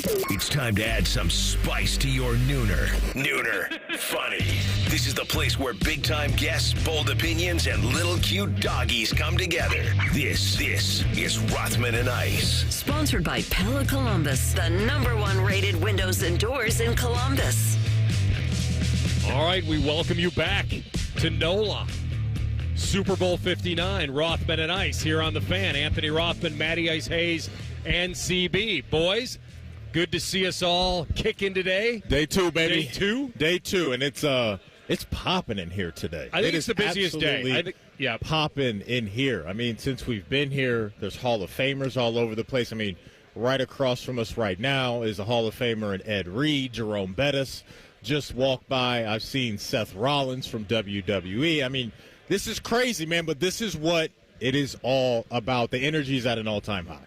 It's time to add some spice to your nooner. Nooner Funny. This is the place where big-time guests, bold opinions, and little cute doggies come together. This is Rothman and Ice. Sponsored by Pella Columbus, the #1 rated windows and doors in Columbus. All right, we welcome you back to NOLA. Super Bowl 59, Rothman and Ice here on The Fan. Anthony Rothman, Matty Ice Hayes, and CB. Boys, good to see us all kicking today. Day 2, baby. Day 2, and it's popping in here today. I think it's the busiest day. Popping in here. I mean, since we've been here, there's Hall of Famers all over the place. I mean, right across from us right now is a Hall of Famer in Ed Reed, Jerome Bettis. Just walked by. I've seen Seth Rollins from WWE. I mean, this is crazy, man, but this is what it is all about. The energy is at an all-time high.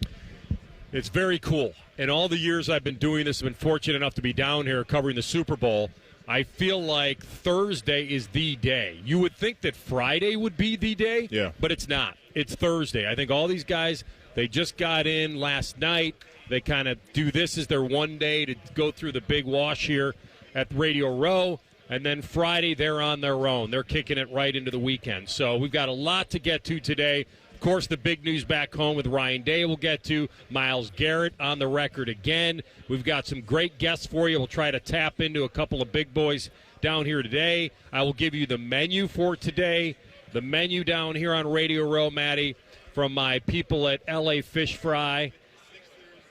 It's very cool. In all the years I've been doing this, I've been fortunate enough to be down here covering the Super Bowl. I feel like Thursday is the day. You would think that Friday would be the day, but it's not. It's Thursday. I think all these guys, they just got in last night. They kind of do this as their one day to go through the big wash here at Radio Row. And then Friday, they're on their own. They're kicking it right into the weekend. So we've got a lot to get to today. Of course, the big news back home with Ryan Day we'll get to. Myles Garrett on the record again. We've got some great guests for you. We'll try to tap into a couple of big boys down here today. I will give you the menu for today. The menu down here on Radio Row, Matty, from my people at LA Fish Fry.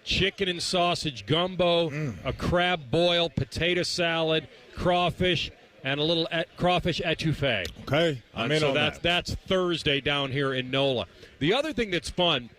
Chicken and sausage gumbo, a crab boil, potato salad, crawfish, and a little crawfish etouffee. Okay, I'm in on that. That's Thursday down here in NOLA. The other thing that's fun,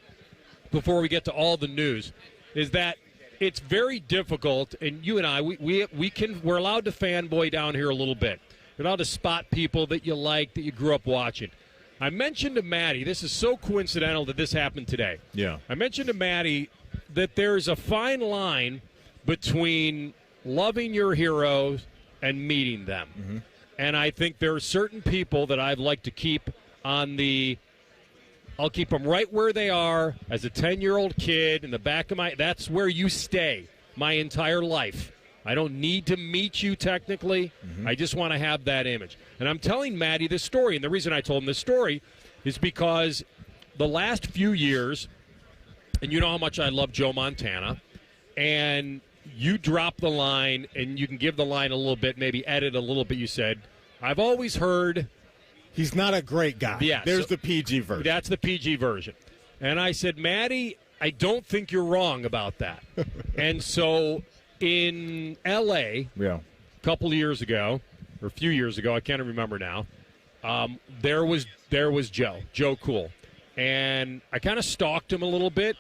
before we get to all the news, is that it's very difficult, and you and I, we're allowed to fanboy down here a little bit. You're allowed to spot people that you like, that you grew up watching. I mentioned to Maddie, this is so coincidental that this happened today. Yeah. I mentioned to Maddie that there's a fine line between loving your heroes and meeting them. Mm-hmm. And I think there are certain people that I'd like to keep I'll keep them right where they are as a 10-year-old kid in the back of that's where you stay my entire life. I don't need to meet you technically. Mm-hmm. I just want to have that image. And I'm telling Maddie this story, and the reason I told him this story is because the last few years, and you know how much I love Joe Montana, and you drop the line, and you can give the line a little bit, maybe edit a little bit. You said, I've always heard he's not a great guy. Yeah, there's the PG version. That's the PG version. And I said, Maddie, I don't think you're wrong about that. And so in L.A., a couple of years ago, or a few years ago, I can't remember now, there was Joe Cool. And I kind of stalked him a little bit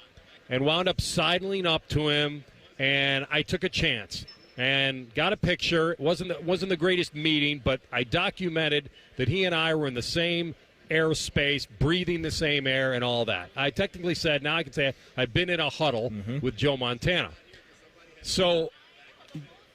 and wound up sidling up to him, and I took a chance and got a picture. It wasn't the greatest meeting, but I documented that he and I were in the same airspace, breathing the same air and all that. I technically said, now I can say I've been in a huddle with Joe Montana. So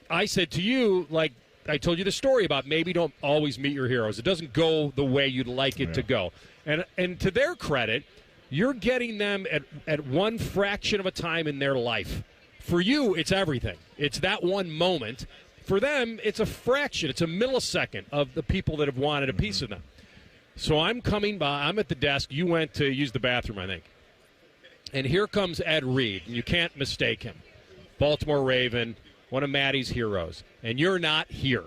I said to you, like I told you the story about maybe don't always meet your heroes. It doesn't go the way you'd like it to go. And to their credit, you're getting them at one fraction of a time in their life. For you, it's everything. It's that one moment. For them, it's a fraction. It's a millisecond of the people that have wanted a piece of them. So I'm coming by. I'm at the desk. You went to use the bathroom, I think. And here comes Ed Reed. And you can't mistake him. Baltimore Raven, one of Maddie's heroes. And you're not here.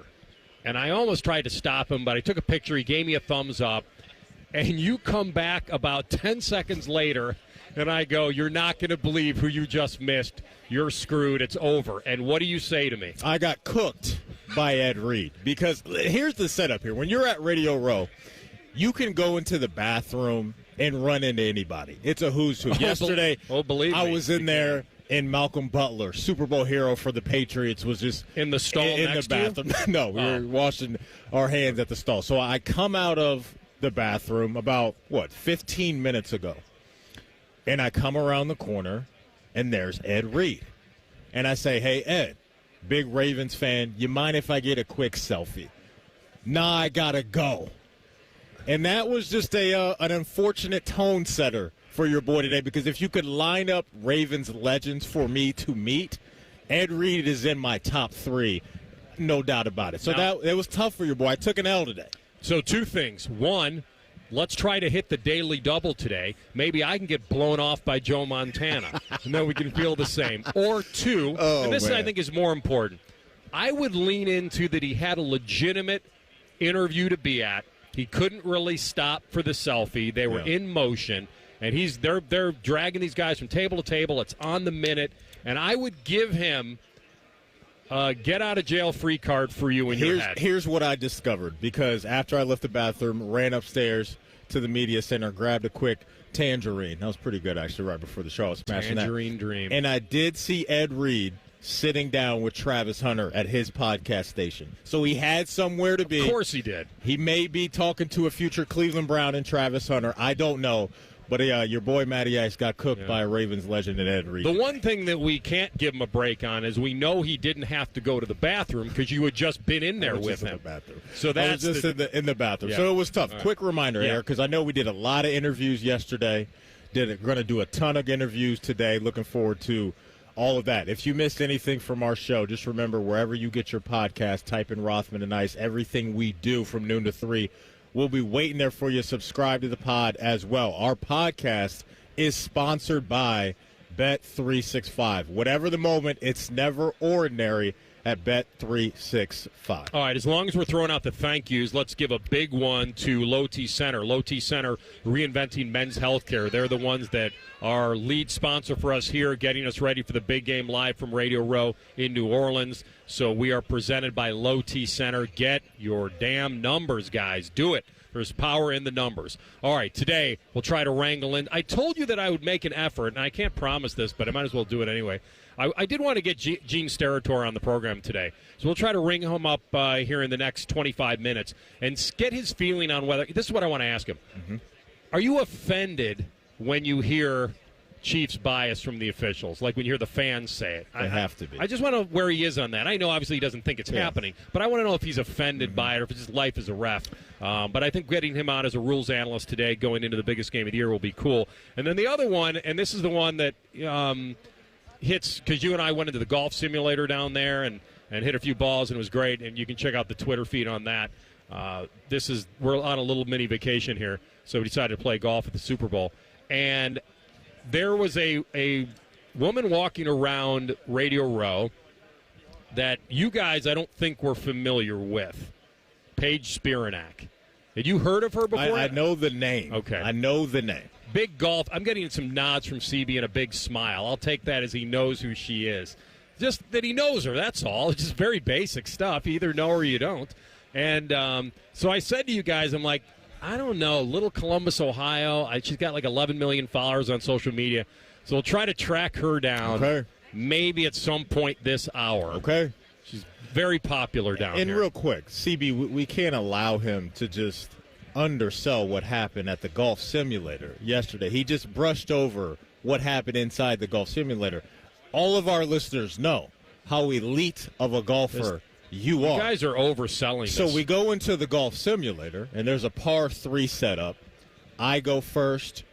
And I almost tried to stop him, but I took a picture. He gave me a thumbs up. And you come back about 10 seconds later, and I go, you're not going to believe who you just missed. You're screwed. It's over. And what do you say to me? I got cooked by Ed Reed. Because here's the setup here. When you're at Radio Row, you can go into the bathroom and run into anybody. It's a who's who. Yesterday, believe me, I was in there, and Malcolm Butler, Super Bowl hero for the Patriots, was just in the stall in next the bathroom. To you? No, we were washing our hands at the stall. So I come out of the bathroom about, 15 minutes ago. And I come around the corner, and there's Ed Reed. And I say, hey, Ed, big Ravens fan, you mind if I get a quick selfie? Nah, I got to go. And that was just an unfortunate tone setter for your boy today, because if you could line up Ravens legends for me to meet, Ed Reed is in my top 3, no doubt about it. So it was tough for your boy. I took an L today. So 2 things. 1, let's try to hit the daily double today. Maybe I can get blown off by Joe Montana, and then we can feel the same. Or 2, and this I think is more important, I would lean into that he had a legitimate interview to be at. He couldn't really stop for the selfie. They were in motion, and they're dragging these guys from table to table. It's on the minute, and I would give him get out of jail free card for you in your head. Here's what I discovered, because after I left the bathroom, ran upstairs to the media center, grabbed a quick tangerine. That was pretty good, actually, right before the show. I was smashing Tangerine Dream. And I did see Ed Reed sitting down with Travis Hunter at his podcast station. So he had somewhere to be. Of course he did. He may be talking to a future Cleveland Brown and Travis Hunter. I don't know. But your boy Matty Ice got cooked by a Ravens legend and Ed Reed. The one thing that we can't give him a break on is we know he didn't have to go to the bathroom because you had just been in there with him. So that's I was just in the bathroom. Yeah. So it was tough. Right. Quick reminder, Eric, because I know we did a lot of interviews yesterday. Going to do a ton of interviews today. Looking forward to all of that. If you missed anything from our show, just remember, wherever you get your podcast, type in Rothman and Ice. Everything we do from noon to 3. We'll be waiting there for you. Subscribe to the pod as well. Our podcast is sponsored by Bet365. Whatever the moment, it's never ordinary at Bet365. All right, as long as we're throwing out the thank yous, let's give a big one to Low T Center. Low T Center, reinventing men's healthcare. They're the ones that are lead sponsor for us here, getting us ready for the big game live from Radio Row in New Orleans. So we are presented by Low T Center. Get your damn numbers, guys. Do it. There's power in the numbers. All right, today we'll try to wrangle in. I told you that I would make an effort, and I can't promise this, but I might as well do it anyway. I did want to get Jean Stator on the program today. So we'll try to ring him up here in the next 25 minutes and get his feeling on whether – this is what I want to ask him. Mm-hmm. Are you offended when you hear Chiefs bias from the officials, like when you hear the fans say it? I have to be. I just want to know where he is on that. I know obviously he doesn't think it's happening, but I want to know if he's offended by it or if it's his life as a ref. But I think getting him on as a rules analyst today going into the biggest game of the year will be cool. And then the other one, and this is the one that hits, because you and I went into the golf simulator down there and hit a few balls, and it was great, and you can check out the Twitter feed on that. We're on a little mini vacation here, so we decided to play golf at the Super Bowl. And there was a woman walking around Radio Row that you guys I don't think were familiar with, Paige Spiranac. Had you heard of her before? I know the name. Okay. I know the name. Big golf. I'm getting some nods from CB and a big smile. I'll take that as he knows who she is. Just that he knows her, that's all. It's just very basic stuff. You either know or you don't. And so I said to you guys, I'm like, I don't know, Little Columbus, Ohio. She's got like 11 million followers on social media. So we'll try to track her down maybe at some point this hour. Okay. She's very popular down here. And real quick, CB, we can't allow him to just undersell what happened at the golf simulator yesterday. He just brushed over what happened inside the golf simulator. All of our listeners know how elite of a golfer you are. You guys are overselling So this. we go into the golf simulator, and there's a par 3 setup. I go first.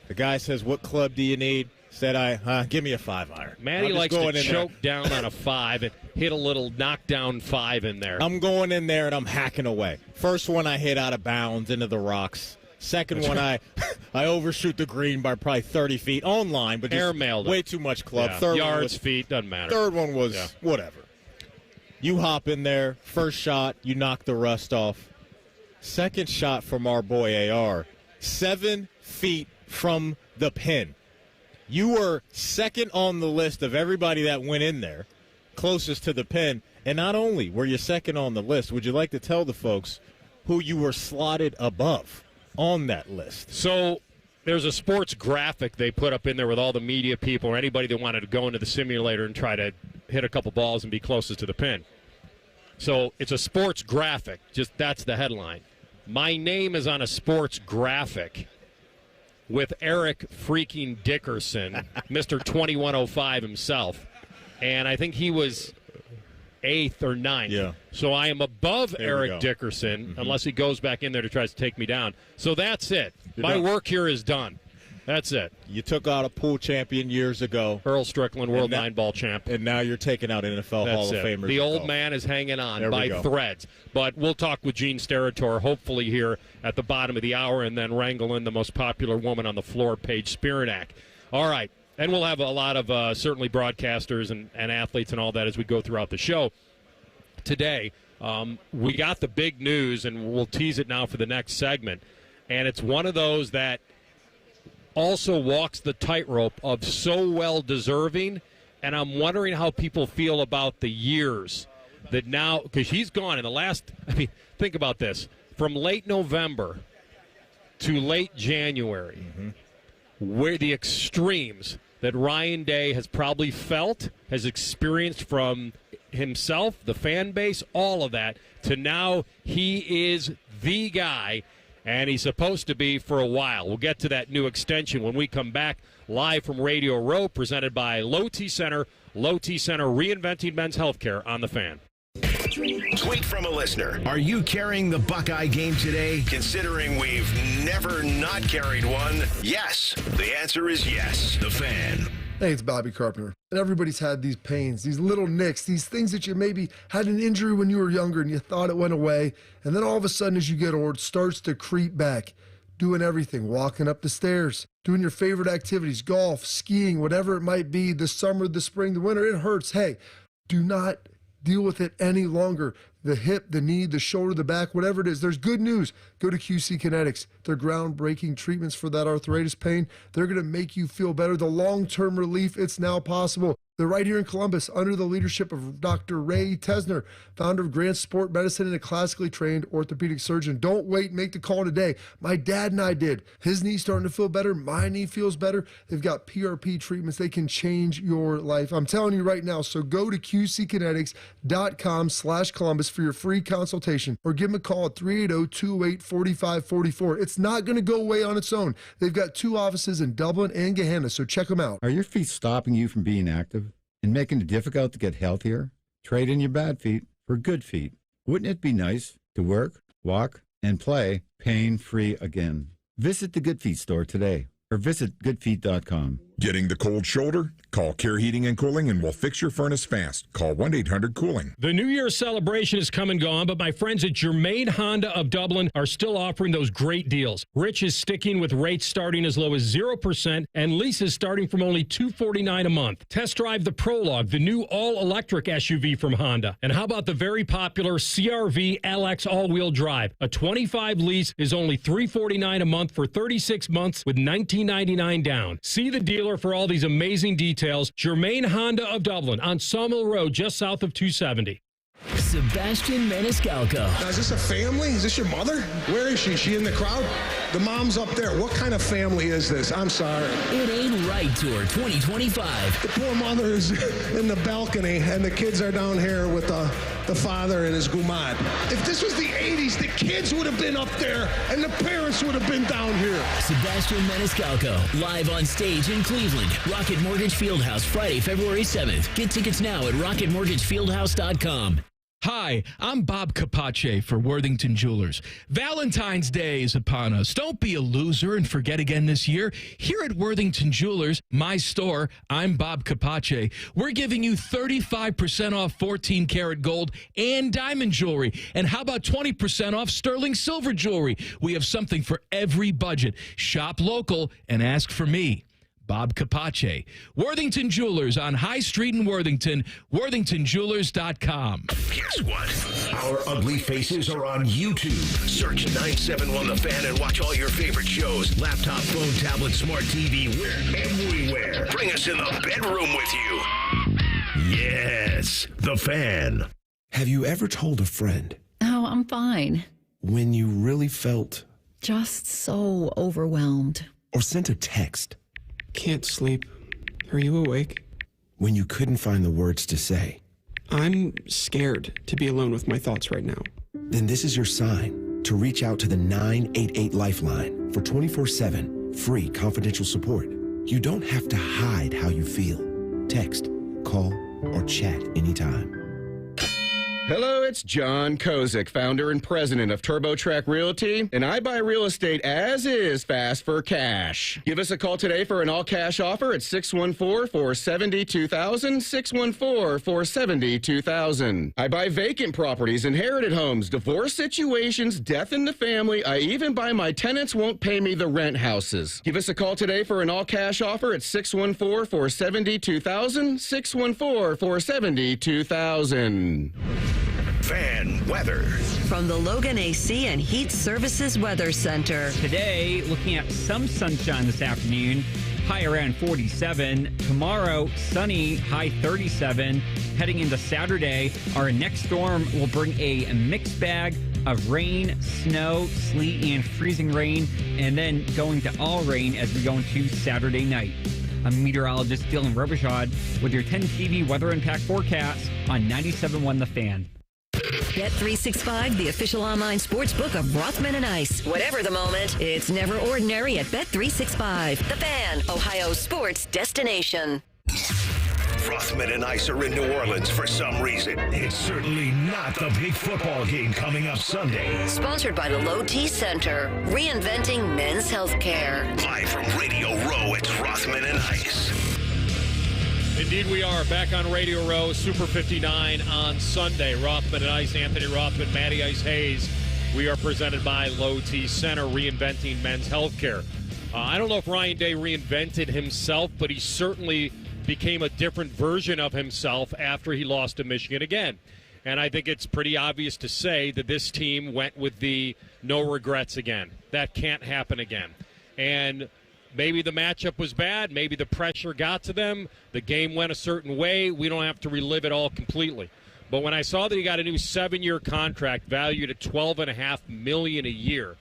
The guy says, what club do you need? Said give me a 5-iron. Matty likes to choke down on a 5 and hit a little knockdown 5 in there. I'm going in there, and I'm hacking away. First one I hit out of bounds into the rocks. Second one, I overshoot the green by probably 30 feet online, but just airmailed way too much club. Yeah. Third yards, feet, doesn't matter. Third one was whatever. You hop in there, first shot, you knock the rust off. Second shot from our boy AR, 7 feet from the pin. You were second on the list of everybody that went in there, closest to the pin. And not only were you second on the list, would you like to tell the folks who you were slotted above on that list? So there's a sports graphic they put up in there with all the media people or anybody that wanted to go into the simulator and try to hit a couple balls and be closest to the pin. So it's a sports graphic. Just that's the headline. My name is on a sports graphic with Eric freaking Dickerson, Mr. 2105 himself. And I think he was 8th or 9th. Yeah. So I am above Eric Dickerson, unless he goes back in there to try to take me down. So that's it. My work here is done. That's it. You took out a pool champion years ago. Earl Strickland, world 9-ball champ. And now you're taking out NFL Hall of Famers. The old man is hanging on by threads. But we'll talk with Jean Stator hopefully here at the bottom of the hour and then wrangle in the most popular woman on the floor, Paige Spiranac. All right. And we'll have a lot of certainly broadcasters and athletes and all that as we go throughout the show. Today, we got the big news, and we'll tease it now for the next segment. And it's one of those that also walks the tightrope of so well deserving, and I'm wondering how people feel about the years that now, because he's gone in the last, think about this, from late November to late January, where the extremes that Ryan Day has probably felt, has experienced from himself, the fan base, all of that, to now he is the guy. And he's supposed to be for a while. We'll get to that new extension when we come back live from Radio Row, presented by Low T Center. Low T Center, reinventing men's healthcare on the Fan. Tweet from a listener. Are you carrying the Buckeye game today? Considering we've never not carried one, yes. The answer is yes. The Fan. Hey, it's Bobby Carpenter. And everybody's had these pains, these little nicks, these things that you maybe had an injury when you were younger and you thought it went away. And then all of a sudden, as you get old, it starts to creep back. Doing everything, walking up the stairs, doing your favorite activities, golf, skiing, whatever it might be, the summer, the spring, the winter, it hurts. Hey, do not deal with it any longer. The hip, the knee, the shoulder, the back, whatever it is, there's good news. Go to QC Kinetics. They're groundbreaking treatments for that arthritis pain. They're going to make you feel better. The long-term relief, it's now possible. They're right here in Columbus under the leadership of Dr. Ray Tesner, founder of Grant Sport Medicine and a classically trained orthopedic surgeon. Don't wait. Make the call today. My dad and I did. His knee's starting to feel better. My knee feels better. They've got PRP treatments. They can change your life. I'm telling you right now. So go to qckinetics.com/Columbus for your free consultation or give them a call at 380-208-4544. It's not going to go away on its own. They've got 2 offices in Dublin and Gahanna, so check them out. Are your feet stopping you from being active and making it difficult to get healthier? Trade in your bad feet for good feet. Wouldn't it be nice to work, walk, and play pain-free again? Visit the Good Feet store today or visit goodfeet.com. Getting the cold shoulder? Call Care Heating and Cooling and we'll fix your furnace fast. Call 1-800-COOLING. The New Year's celebration is come and gone, but my friends at Germain Honda of Dublin are still offering those great deals. Rich is sticking with rates starting as low as 0% and leases starting from only $249 a month. Test drive the Prologue, the new all-electric SUV from Honda. And how about the very popular CR-V LX all-wheel drive? A 25 lease is only $349 a month for 36 months with $19.99 down. See the dealer for all these amazing details. Germain Honda of Dublin on Sawmill Road, just south of 270. Sebastian Maniscalco. Now, is this a family? Is this your mother? Where is she? Is she in the crowd? The mom's up there. What kind of family is this? I'm sorry. It Ain't Right Tour 2025. The poor mother is in the balcony, and the kids are down here with the father and his gumad. If this was the 80s, the kids would have been up there, and the parents would have been down here. Sebastian Maniscalco, live on stage in Cleveland. Rocket Mortgage Fieldhouse, Friday, February 7th. Get tickets now at rocketmortgagefieldhouse.com. Hi, I'm Bob Capace for Worthington Jewelers. Valentine's Day is upon us. Don't be a loser and forget again this year. Here at Worthington Jewelers, my store, I'm Bob Capace. We're giving you 35% off 14-karat gold and diamond jewelry. And how about 20% off sterling silver jewelry? We have something for every budget. Shop local and ask for me. Bob Capace. Worthington Jewelers on High Street in Worthington, worthingtonjewelers.com. Guess what? Our ugly faces are on YouTube. Search 971 The Fan and watch all your favorite shows. Laptop, phone, tablet, smart TV, we're everywhere. Bring us in the bedroom with you. Yes, The Fan. Have you ever told a friend? Oh, I'm fine. When you really felt? Just so overwhelmed. Or sent a text? Can't sleep. Are you awake? When you couldn't find the words to say. I'm scared to be alone with my thoughts right now. Then this is your sign to reach out to the 988 Lifeline for 24/7 free confidential support. You don't have to hide how you feel. Text, call, or chat anytime. Hello, it's John Kozik, founder and president of TurboTrack Realty, and I buy real estate as is fast for cash. Give us a call today for an all-cash offer at 614-470-2000, 614-470-2000. I buy vacant properties, inherited homes, divorce situations, death in the family. I even buy my tenants won't pay me the rent houses. Give us a call today for an all-cash offer at 614-470-2000, 614-470-2000. Fan weather. From the Logan AC and Heat Services Weather Center. Today, looking at some sunshine this afternoon, high around 47. Tomorrow, sunny, high 37. Heading into Saturday, our next storm will bring a mixed bag of rain, snow, sleet, and freezing rain, and then going to all rain as we go into Saturday night. I'm meteorologist Dylan Robichaud with your 10 TV weather impact forecast on 97.1 The Fan. Bet365, the official online sports book of Rothman and Ice. Whatever the moment, it's never ordinary at Bet365. The Fan, Ohio's sports destination. Rothman and Ice are in New Orleans for some reason. It's certainly not the big football game coming up Sunday. Sponsored by the Low T Center, reinventing men's health care. Live from Radio Row, it's Rothman and Ice. Indeed, we are back on Radio Row, Super 59 on Sunday. Rothman and Ice, Anthony Rothman, Matty Ice Hayes. We are presented by Low T Center, reinventing men's healthcare. I don't know if Ryan Day reinvented himself, but he certainly became a different version of himself after he lost to Michigan again. And I think it's pretty obvious to say that this team went with the no regrets again. That can't happen again. And maybe the matchup was bad. Maybe the pressure got to them. The game went a certain way. We don't have to relive it all completely. But when I saw that he got a new 7-year contract valued at $12.5 million a year,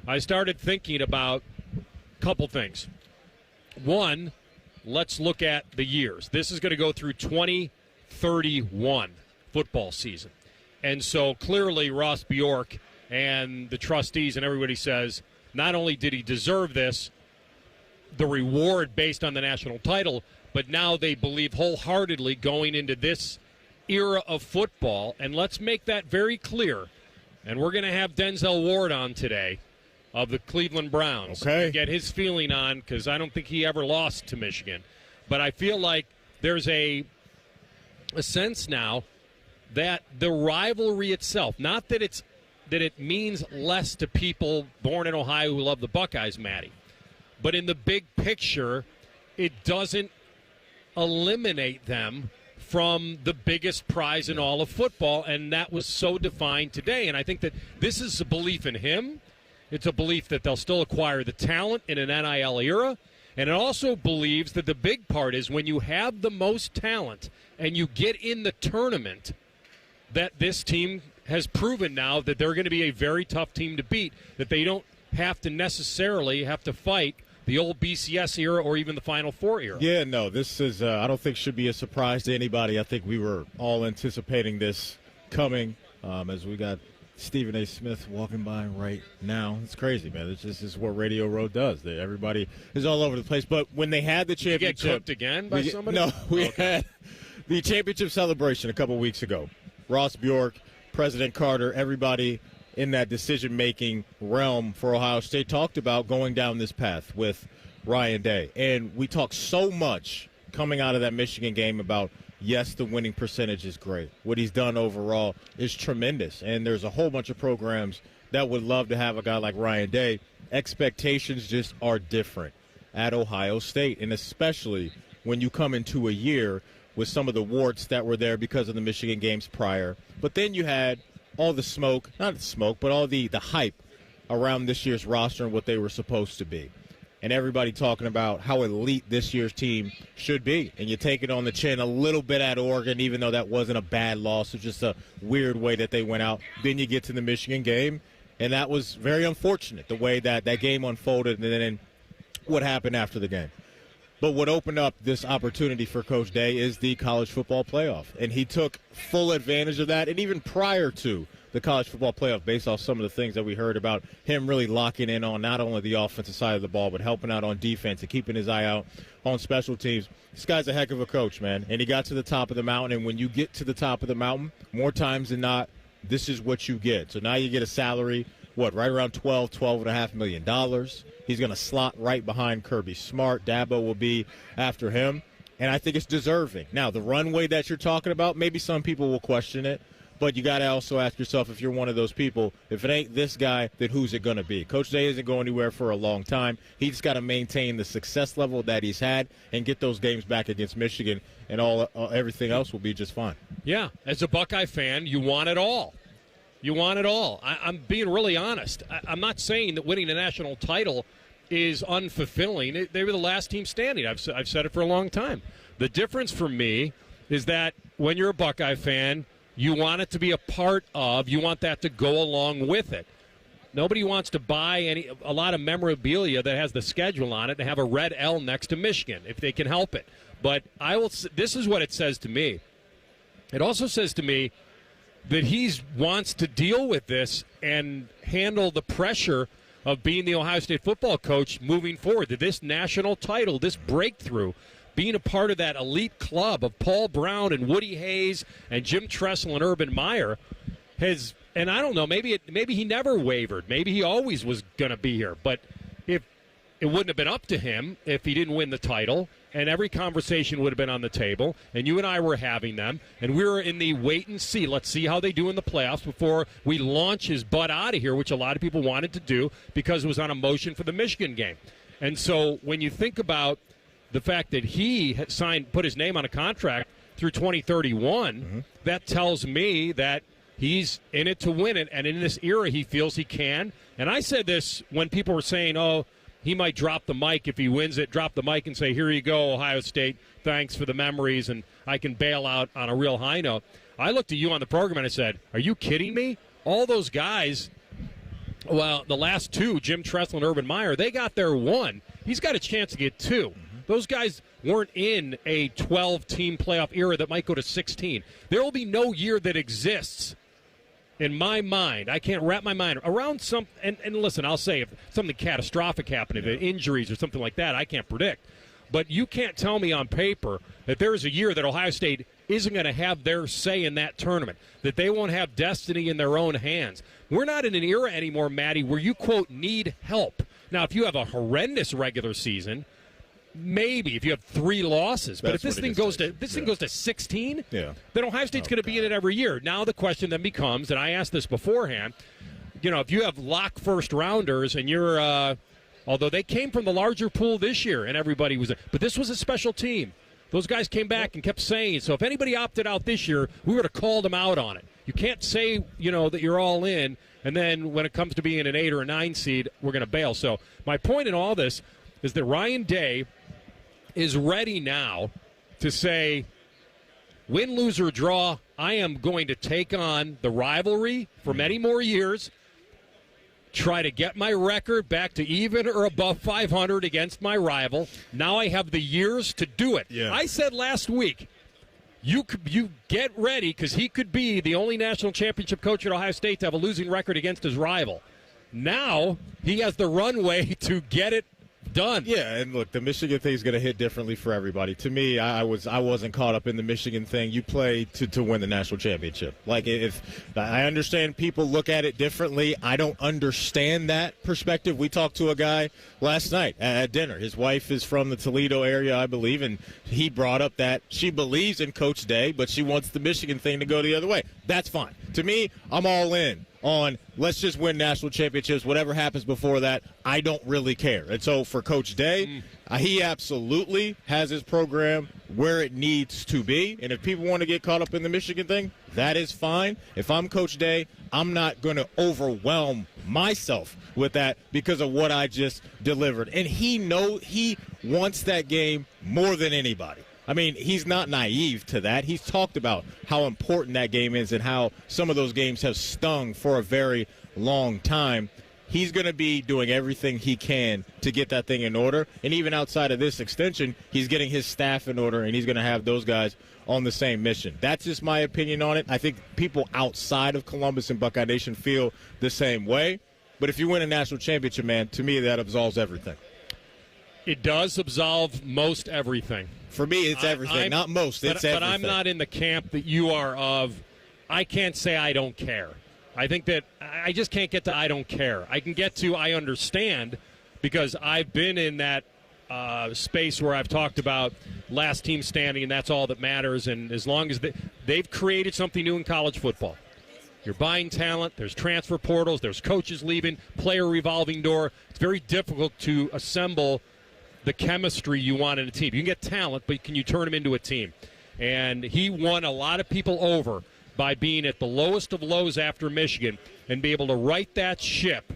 I started thinking about a couple things. One, let's look at the years. This is going to go through 2031 football season. And so clearly Ross Bjork and the trustees and everybody says not only did he deserve this, the reward based on the national title, but now they believe wholeheartedly going into this era of football. And let's make that very clear. And we're going to have Denzel Ward on today of the Cleveland Browns. Okay. Get his feeling on, because I don't think he ever lost to Michigan. But I feel like there's a sense now that the rivalry itself, not that it means less to people born in Ohio who love the Buckeyes, Matty, but in the big picture, it doesn't eliminate them from the biggest prize in all of football, and that was so defined today. And I think that this is a belief in him. It's a belief that they'll still acquire the talent in an NIL era. And it also believes that the big part is when you have the most talent and you get in the tournament, that this team has proven now that they're going to be a very tough team to beat, that they don't have to necessarily have to fight the old BCS era or even the Final Four era. Yeah, no, this is, I don't think should be a surprise to anybody. I think we were all anticipating this coming as we got Stephen A. Smith walking by right now. It's crazy, man. This is what Radio Row does. Everybody is all over the place. But when they had the championship. Did you get cooked again by somebody? No, we had the championship celebration a couple weeks ago. Ross Bjork, President Carter, everybody in that decision-making realm for Ohio State talked about going down this path with Ryan Day. And we talked so much coming out of that Michigan game about, yes, the winning percentage is great. What he's done overall is tremendous. And there's a whole bunch of programs that would love to have a guy like Ryan Day. Expectations just are different at Ohio State, and especially when you come into a year with some of the warts that were there because of the Michigan games prior. But then you had all the smoke, not the smoke, but all the hype around this year's roster and what they were supposed to be. And everybody talking about how elite this year's team should be. And you take it on the chin a little bit at Oregon, even though that wasn't a bad loss. It's just a weird way that they went out. Then you get to the Michigan game, and that was very unfortunate, the way that game unfolded and then what happened after the game. But what opened up this opportunity for Coach Day is the college football playoff. And he took full advantage of that. And even prior to the college football playoff, based off some of the things that we heard about him really locking in on not only the offensive side of the ball, but helping out on defense and keeping his eye out on special teams. This guy's a heck of a coach, man. And he got to the top of the mountain. And when you get to the top of the mountain, more times than not, this is what you get. So now you get a salary, right around $12.5 million. He's going to slot right behind Kirby Smart. Dabo will be after him, and I think it's deserving. Now, the runway that you're talking about, maybe some people will question it, but you got to also ask yourself, if you're one of those people, if it ain't this guy, then who's it going to be? Coach Day isn't going anywhere for a long time. He's just got to maintain the success level that he's had and get those games back against Michigan, and everything else will be just fine. Yeah, as a Buckeye fan, you want it all. You want it all. I'm being really honest. I'm not saying that winning a national title is unfulfilling. They were the last team standing. I've said it for a long time. The difference for me is that when you're a Buckeye fan, you want it to be a part of. You want that to go along with it. Nobody wants to buy a lot of memorabilia that has the schedule on it and have a red L next to Michigan if they can help it. But this is what it says to me. It also says to me that he wants to deal with this and handle the pressure of being the Ohio State football coach moving forward. That this national title, this breakthrough, being a part of that elite club of Paul Brown and Woody Hayes and Jim Tressel and Urban Meyer has, and I don't know, maybe he never wavered. Maybe he always was going to be here. But if it wouldn't have been up to him if he didn't win the title, and every conversation would have been on the table, and you and I were having them, and we were in the wait and see. Let's see how they do in the playoffs before we launch his butt out of here, which a lot of people wanted to do because it was on a motion for the Michigan game. And so when you think about the fact that he had put his name on a contract through 2031, that tells me that he's in it to win it, and in this era he feels he can. And I said this when people were saying, oh, he might drop the mic if he wins it, drop the mic and say, here you go, Ohio State, thanks for the memories, and I can bail out on a real high note. I looked at you on the program and I said, are you kidding me? All those guys, well, the last two, Jim Tressel and Urban Meyer, they got their one. He's got a chance to get two. Those guys weren't in a 12-team playoff era that might go to 16. There will be no year that exists in my mind. I can't wrap my mind around some. And listen, I'll say if something catastrophic happened, if injuries or something like that, I can't predict. But you can't tell me on paper that there is a year that Ohio State isn't going to have their say in that tournament, that they won't have destiny in their own hands. We're not in an era anymore, Maddie, where you, quote, need help. Now, if you have a horrendous regular season, maybe if you have 3 losses, but if this thing goes to 16, then Ohio State's going to be in it every year. Now the question then becomes, and I asked this beforehand, if you have lock first rounders and you're, although they came from the larger pool this year and everybody was, but this was a special team. Those guys came back and kept saying, so if anybody opted out this year, we would have called them out on it. You can't say, that you're all in, and then when it comes to being an 8 or a 9 seed, we're going to bail. So my point in all this is that Ryan Day is ready now to say, win, lose, or draw, I am going to take on the rivalry for many more years, try to get my record back to even or above 500 against my rival. Now I have the years to do it. Yeah. I said last week, you get ready, because he could be the only national championship coach at Ohio State to have a losing record against his rival. Now he has the runway to get it done. Yeah, and look, the Michigan thing is going to hit differently for everybody. To me, I wasn't caught up in the Michigan thing. You play to win the national championship. Like, if I understand people look at it differently, I don't understand that perspective. We talked to a guy last night at dinner. His wife is from the Toledo area, I believe, and he brought up that she believes in Coach Day, but she wants the Michigan thing to go the other way. That's fine. To me, I'm all in on let's just win national championships. Whatever happens before that, I don't really care. And so for Coach Day, he absolutely has his program where it needs to be. And if people want to get caught up in the Michigan thing, that is fine. If I'm Coach Day, I'm not going to overwhelm myself with that because of what I just delivered. And he wants that game more than anybody. I mean, he's not naive to that. He's talked about how important that game is and how some of those games have stung for a very long time. he's going to be doing everything he can to get that thing in order. And even outside of this extension, he's getting his staff in order, and he's going to have those guys on the same mission. That's just my opinion on it. I think people outside of Columbus and Buckeye Nation feel the same way. But if you win a national championship, man, to me that absolves everything. It does absolve most everything. For me, it's everything. Not most. It's everything. But I'm not in the camp that you are of. I can't say I don't care. I think that I just can't get to I don't care. I can get to I understand, because I've been in that space where I've talked about last team standing, and that's all that matters. And as long as they've created something new in college football. You're buying talent. There's transfer portals. There's coaches leaving, player revolving door. It's very difficult to assemble the chemistry you want in a team. You can get talent, but can you turn them into a team? And he won a lot of people over by being at the lowest of lows after Michigan and be able to right that ship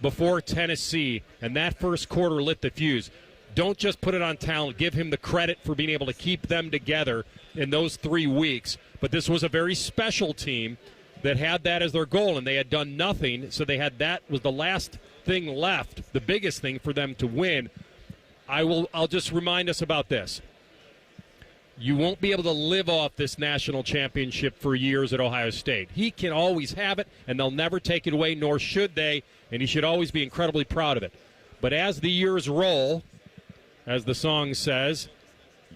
before Tennessee, and that first quarter lit the fuse. Don't just put it on talent. Give him the credit for being able to keep them together in those 3 weeks. But this was a very special team that had that as their goal, and they had done nothing, so they had that was the last thing left, the biggest thing for them to win. I'll just remind us about this. You won't be able to live off this national championship for years at Ohio State. He can always have it, and they'll never take it away, nor should they, and he should always be incredibly proud of it. But as the years roll, as the song says,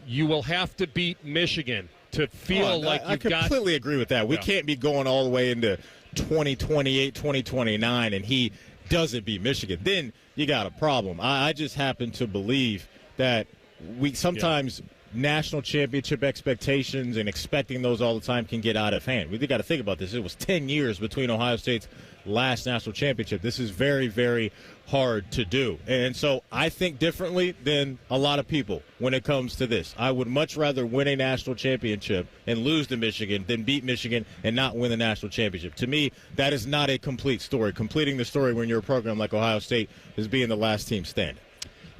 you will have to beat Michigan to feel like you've got... I completely agree with that. We can't be going all the way into 2028, 2029, and he doesn't beat Michigan. Then you got a problem. I just happen to believe that we sometimes national championship expectations and expecting those all the time can get out of hand. We got to think about this. It was 10 years between Ohio State's last national championship. This is very, very hard to do. And so I think differently than a lot of people when it comes to this. I would much rather win a national championship and lose to Michigan than beat Michigan and not win the national championship. To me, that is not a complete story. Completing the story when you're a program like Ohio State is being the last team standing.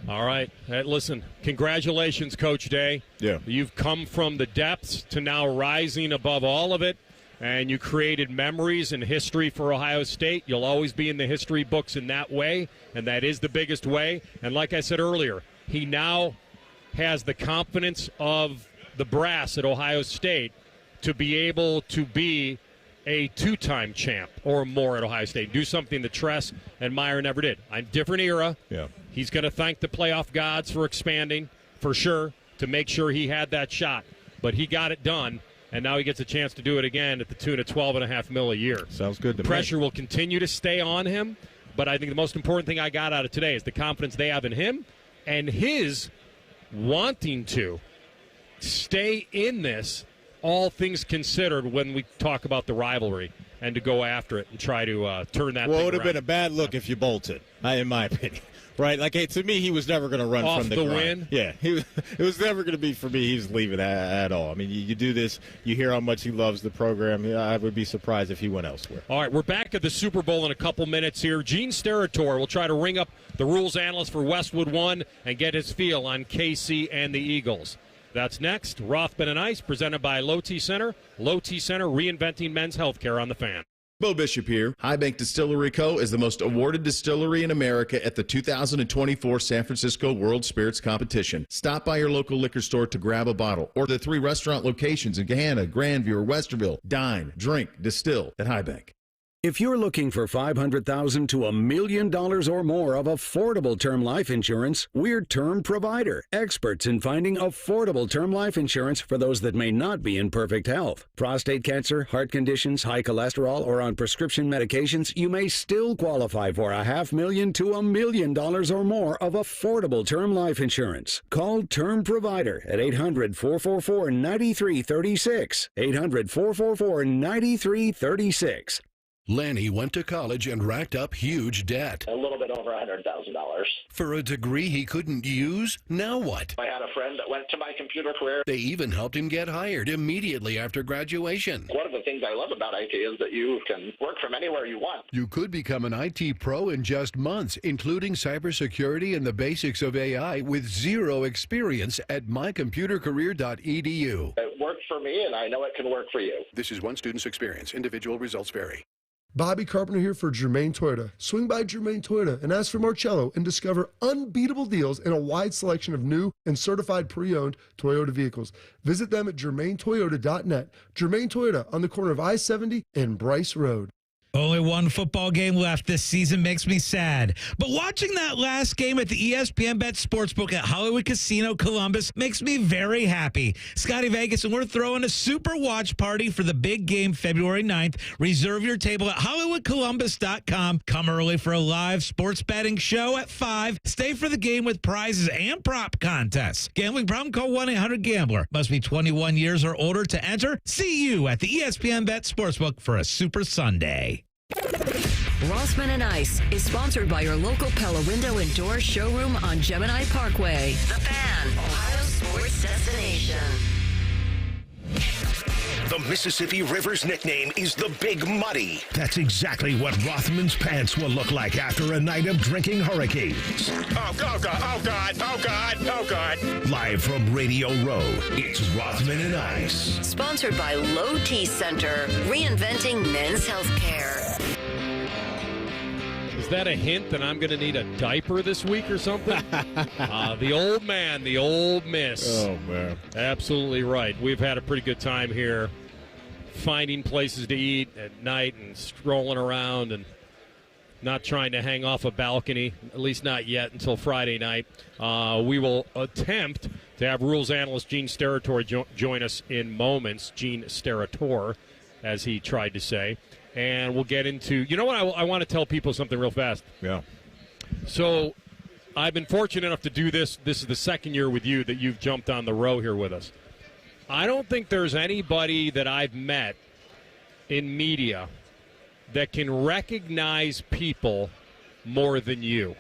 All right. Listen, congratulations, Coach Day. Yeah. You've come from the depths to now rising above all of it, and you created memories and history for Ohio State. You'll always be in the history books in that way, and that is the biggest way. And like I said earlier, he now has the confidence of the brass at Ohio State to be able to be a two-time champ or more at Ohio State. Do something that Tress and Meyer never did. A different era. Yeah. He's going to thank the playoff gods for expanding, for sure, to make sure he had that shot. But he got it done, and now he gets a chance to do it again at the tune of $12.5 million a year. Sounds good to me. Pressure will continue to stay on him, but I think the most important thing I got out of today is the confidence they have in him and his wanting to stay in this, all things considered, when we talk about the rivalry and to go after it and try to turn that thing Well, it would have around. been a bad look if you bolted, in my opinion. Right? Like, hey, to me, he was never going to run Off from the the grind. win? Yeah. It was never going to be for me. He was leaving at all. I mean, you do this, you hear how much he loves the program. I would be surprised if he went elsewhere. All right, we're back at the Super Bowl in a couple minutes here. Jean Stator will try to ring up the rules analyst for Westwood One and get his feel on KC and the Eagles. That's next. Rothman and Ice, presented by Low T Center. Low T Center, reinventing men's healthcare on the Fan. Bo Bishop here. High Bank Distillery Co. is the most awarded distillery in America at the 2024 San Francisco World Spirits Competition. Stop by your local liquor store to grab a bottle, or the 3 restaurant locations in Gahanna, Grandview, or Westerville. Dine, drink, distill at High Bank. If you're looking for $500,000 to $1 million or more of affordable term life insurance, we're Term Provider, experts in finding affordable term life insurance for those that may not be in perfect health. Prostate cancer, heart conditions, high cholesterol, or on prescription medications, you may still qualify for $500,000 to $1 million or more of affordable term life insurance. Call Term Provider at 800-444-9336. 800-444-9336. Lanny went to college and racked up huge debt. A little bit over $100,000. For a degree he couldn't use? Now what? I had a friend that went to my computer career. They even helped him get hired immediately after graduation. One of the things I love about IT is that you can work from anywhere you want. You could become an IT pro in just months, including cybersecurity and the basics of AI with zero experience at mycomputercareer.edu. It worked for me, and I know it can work for you. This is one student's experience. Individual results vary. Bobby Carpenter here for Germain Toyota. Swing by Germain Toyota and ask for Marcello and discover unbeatable deals and a wide selection of new and certified pre-owned Toyota vehicles. Visit them at germaintoyota.net. Germain Toyota on the corner of I-70 and Bryce Road. Only one football game left this season makes me sad. But watching that last game at the ESPN Bet Sportsbook at Hollywood Casino Columbus makes me very happy. Scotty Vegas, and we're throwing a super watch party for the big game February 9th. Reserve your table at HollywoodColumbus.com. Come early for a live sports betting show at 5. Stay for the game with prizes and prop contests. Gambling problem? Call 1-800-GAMBLER. Must be 21 years or older to enter. See you at the ESPN Bet Sportsbook for a Super Sunday. Rothman and Ice is sponsored by your local Pella Window and Door showroom on Gemini Parkway. The Fan, Ohio sports destination. The Mississippi River's nickname is the Big Muddy. That's exactly what Rothman's pants will look like after a night of drinking hurricanes. Oh, God, oh, God, oh, God, oh, God. Live from Radio Row, it's Rothman and Ice. Sponsored by Low T Center, reinventing men's health care. Is that a hint that I'm going to need a diaper this week or something? The old man, the old miss. Oh, man. Absolutely right. We've had a pretty good time here finding places to eat at night and strolling around and not trying to hang off a balcony, at least not yet until Friday night. We will attempt to have rules analyst Jean Stator join us in moments. Jean Steratore, as he tried to say. And we'll get into, you know what, I want to tell people something real fast. Yeah. So I've been fortunate enough to do this. This is the second year with you that you've jumped on the row here with us. I don't think there's anybody that I've met in media that can recognize people more than you.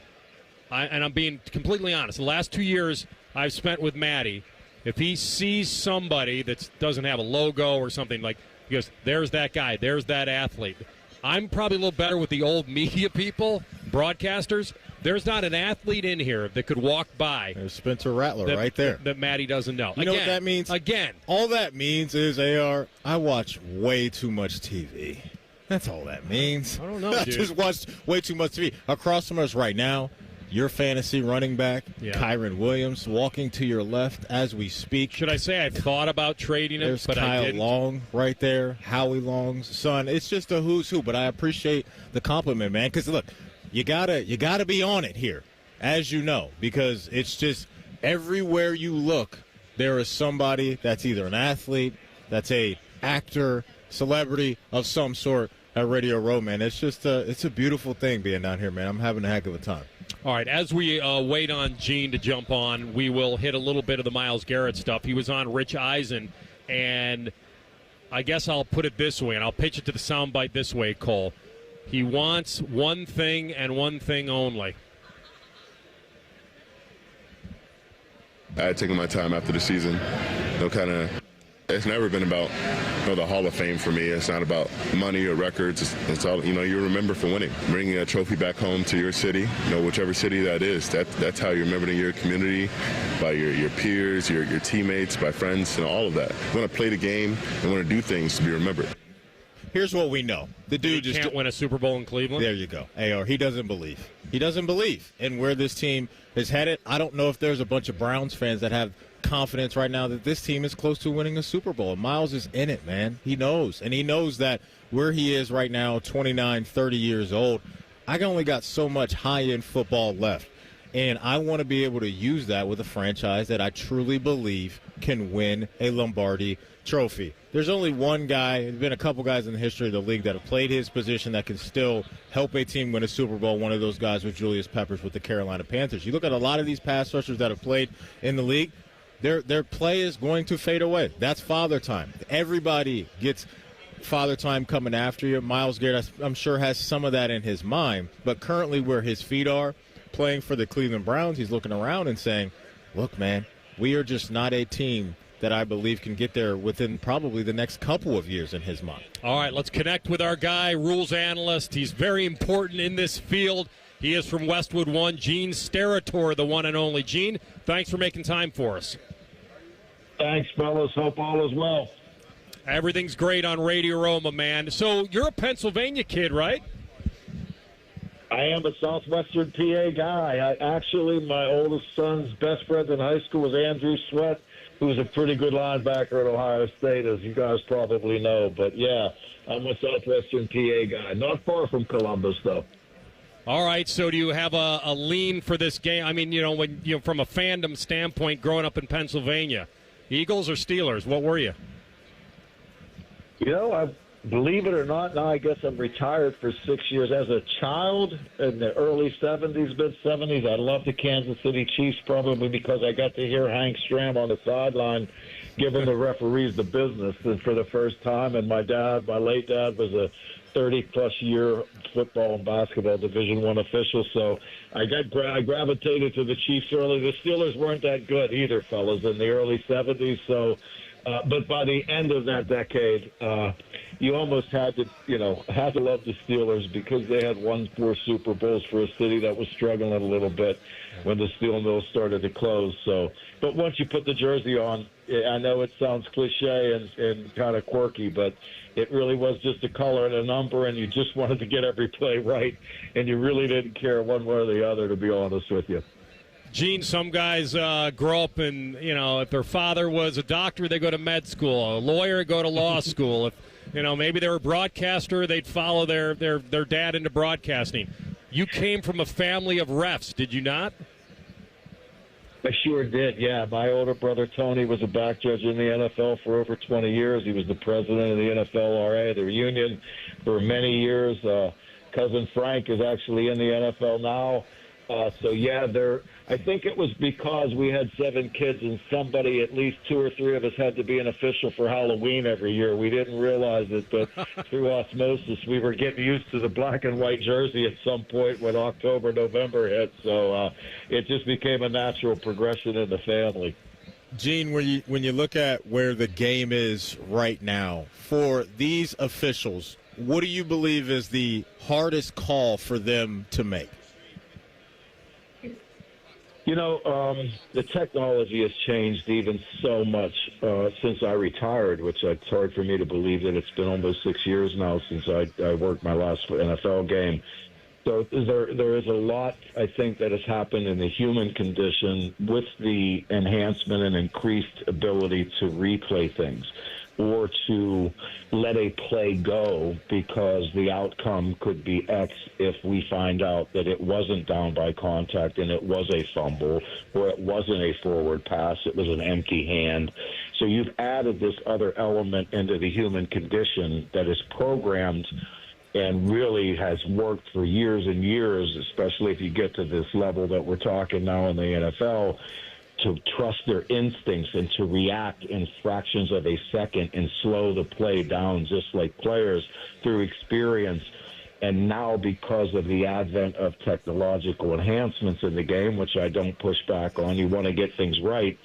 And I'm being completely honest. The last 2 years I've spent with Matty, if he sees somebody that doesn't have a logo or something, like, he goes, there's that guy, there's that athlete. I'm probably a little better with the old media people, broadcasters. There's not an athlete in here that could walk by. There's Spencer Rattler right there. That Matty doesn't know. You know what that means? Again. All that means is, AR, I watch way too much TV. That's all that means. I don't know, I dude. just watched way too much TV. Across from us right now, your fantasy running back, Kyron Williams, walking to your left as we speak. Should I say I've thought about trading him, There's but Kyle I didn't? Long right there, Howie Long's son. It's just a who's who, but I appreciate the compliment, man, because, look, you gotta be on it here, as you know, because it's just everywhere you look, there is somebody that's either an athlete, that's a actor, celebrity of some sort at Radio Row, man. It's just it's a beautiful thing being down here, man. I'm having a heck of a time. All right, as we wait on Gene to jump on, we will hit a little bit of the Myles Garrett stuff. He was on Rich Eisen, and I guess I'll put it this way, and I'll pitch it to the soundbite this way, Cole. He wants one thing and one thing only. I had taken my time after the season. It's never been about the Hall of Fame for me. It's not about money or records. It's all, you remember for winning. Bringing a trophy back home to your city, whichever city that is, that's how you're remembered in your community, by your peers, your teammates, by friends, and all of that. You want to play the game and want to do things to be remembered. Here's what we know. The dude just can't win a Super Bowl in Cleveland. There you go. AR, he doesn't believe. He doesn't believe in where this team is headed. I don't know if there's a bunch of Browns fans that have confidence right now that this team is close to winning a Super Bowl. Myles is in it, man. He knows. And he knows that where he is right now, 29, 30 years old, I only got so much high-end football left. And I want to be able to use that with a franchise that I truly believe can win a Lombardi trophy. There's only one guy, there's been a couple guys in the history of the league that have played his position that can still help a team win a Super Bowl. One of those guys was Julius Peppers with the Carolina Panthers. You look at a lot of these pass rushers that have played in the league, their play is going to fade away. That's father time. Everybody gets father time coming after you. Myles Garrett, I'm sure, has some of that in his mind, but currently where his feet are, playing for the Cleveland Browns, he's looking around and saying, look, man, we are just not a team that I believe can get there within probably the next couple of years in his mind. All right, let's connect with our guy, rules analyst. He's very important in this field. He is from Westwood One, Jean Stator, the one and only. Gene, thanks for making time for us. Thanks, fellas. Hope all is well. Everything's great on Radio Roma, man. So you're a Pennsylvania kid, right? I am a Southwestern PA guy. My oldest son's best friend in high school was Andrew Sweat, who was a pretty good linebacker at Ohio State, as you guys probably know. But, yeah, I'm a Southwestern PA guy. Not far from Columbus, though. All right, so do you have a lean for this game? I mean, from a fandom standpoint, growing up in Pennsylvania, Eagles or Steelers, what were you? Believe it or not, now I guess I'm retired for 6 years. As a child in the early 70s, mid-70s, I loved the Kansas City Chiefs probably because I got to hear Hank Stram on the sideline giving the referees the business for the first time. And my late dad, was a 30-plus year football and basketball Division I official. So I gravitated to the Chiefs early. The Steelers weren't that good either, fellas, in the early 70s. So, but by the end of that decade, you almost had to love the Steelers because they had won 4 Super Bowls for a city that was struggling a little bit when the steel mills started to close. So, but once you put the jersey on, I know it sounds cliche and kind of quirky, but it really was just a color and a number, and you just wanted to get every play right, and you really didn't care one way or the other, to be honest with you. Gene, some guys grow up and, if their father was a doctor, they go to med school. A lawyer, go to law school. If, maybe they were a broadcaster, they'd follow their dad into broadcasting. You came from a family of refs, did you not? I sure did, yeah. My older brother, Tony, was a back judge in the NFL for over 20 years. He was the president of the NFLRA, the union, for many years. Cousin Frank is actually in the NFL now. I think it was because we had 7 kids and somebody, at least 2 or 3 of us, had to be an official for Halloween every year. We didn't realize it, but through osmosis, we were getting used to the black and white jersey at some point when October, November hit. So it just became a natural progression in the family. Gene, when you look at where the game is right now, for these officials, what do you believe is the hardest call for them to make? The technology has changed even so much since I retired, which it's hard for me to believe that it's been almost 6 years now since I worked my last NFL game. So there is a lot, I think, that has happened in the human condition with the enhancement and increased ability to replay things or to let a play go because the outcome could be X if we find out that it wasn't down by contact and it was a fumble or it wasn't a forward pass, it was an empty hand. So you've added this other element into the human condition that is programmed and really has worked for years and years, especially if you get to this level that we're talking now in the NFL, to trust their instincts and to react in fractions of a second and slow the play down just like players through experience. And now because of the advent of technological enhancements in the game, which I don't push back on, you want to get things right.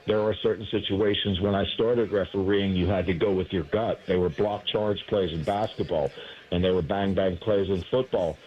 There are certain situations when I started refereeing, you had to go with your gut. They were block charge plays in basketball, and they were bang-bang plays in football.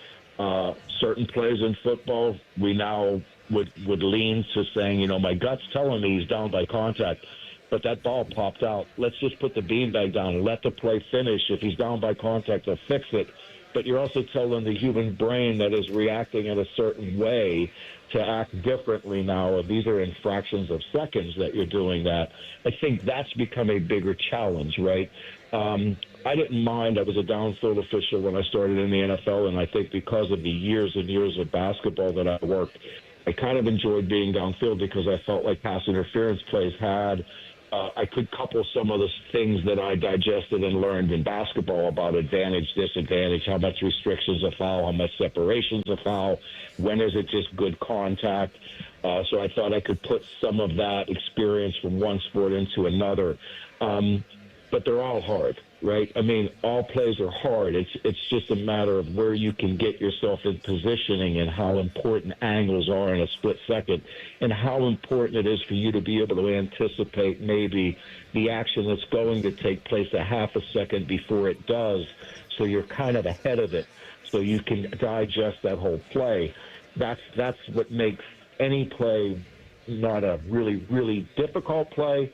Certain plays in football, we now would lean to saying, my gut's telling me he's down by contact, but that ball popped out. Let's just put the beanbag down and let the play finish. If he's down by contact, they'll fix it. But you're also telling the human brain that is reacting in a certain way to act differently now. These are in fractions of seconds that you're doing that. I think that's become a bigger challenge, right? I didn't mind. I was a downfield official when I started in the NFL, and I think because of the years and years of basketball that I worked, I kind of enjoyed being downfield because I felt like pass interference plays had I could couple some of the things that I digested and learned in basketball about advantage, disadvantage, how much restrictions a foul, how much separations a foul, when is it just good contact. So I thought I could put some of that experience from one sport into another. But they're all hard, right? I mean, all plays are hard. It's just a matter of where you can get yourself in positioning and how important angles are in a split second and how important it is for you to be able to anticipate maybe the action that's going to take place a half a second before it does, so you're kind of ahead of it, so you can digest that whole play. That's what makes any play not a really, really difficult play.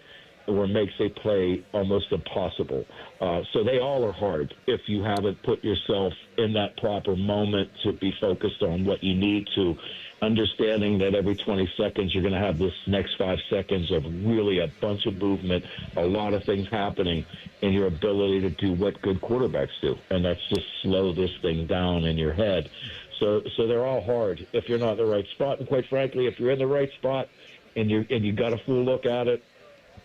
or makes a play almost impossible. So they all are hard if you haven't put yourself in that proper moment to be focused on what you need to, understanding that every 20 seconds you're going to have this next 5 seconds of really a bunch of movement, a lot of things happening, and your ability to do what good quarterbacks do, and that's just slow this thing down in your head. So they're all hard if you're not in the right spot. And quite frankly, if you're in the right spot and you got a full look at it,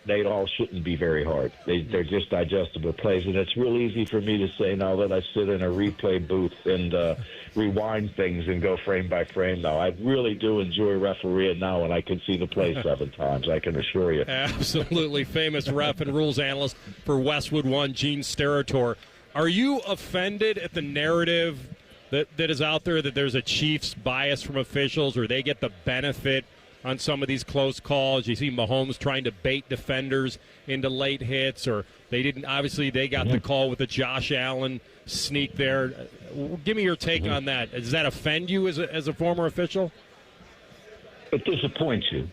they all shouldn't be very hard. They're just digestible plays. And it's real easy for me to say now that I sit in a replay booth and rewind things and go frame by frame now. I really do enjoy refereeing now, and I can see the play 7 times, I can assure you. Absolutely. Famous ref and rules analyst for Westwood One, Jean Stator. Are you offended at the narrative that is out there that there's a Chiefs bias from officials, or they get the benefit on some of these close calls? You see Mahomes trying to bait defenders into late hits, or they got the call with the Josh Allen sneak there. Give me your take on that. Does that offend you as a former official? It disappoints you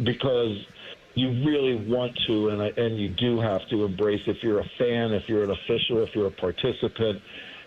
because you really want to, and you do have to embrace, if you're a fan, if you're an official, if you're a participant,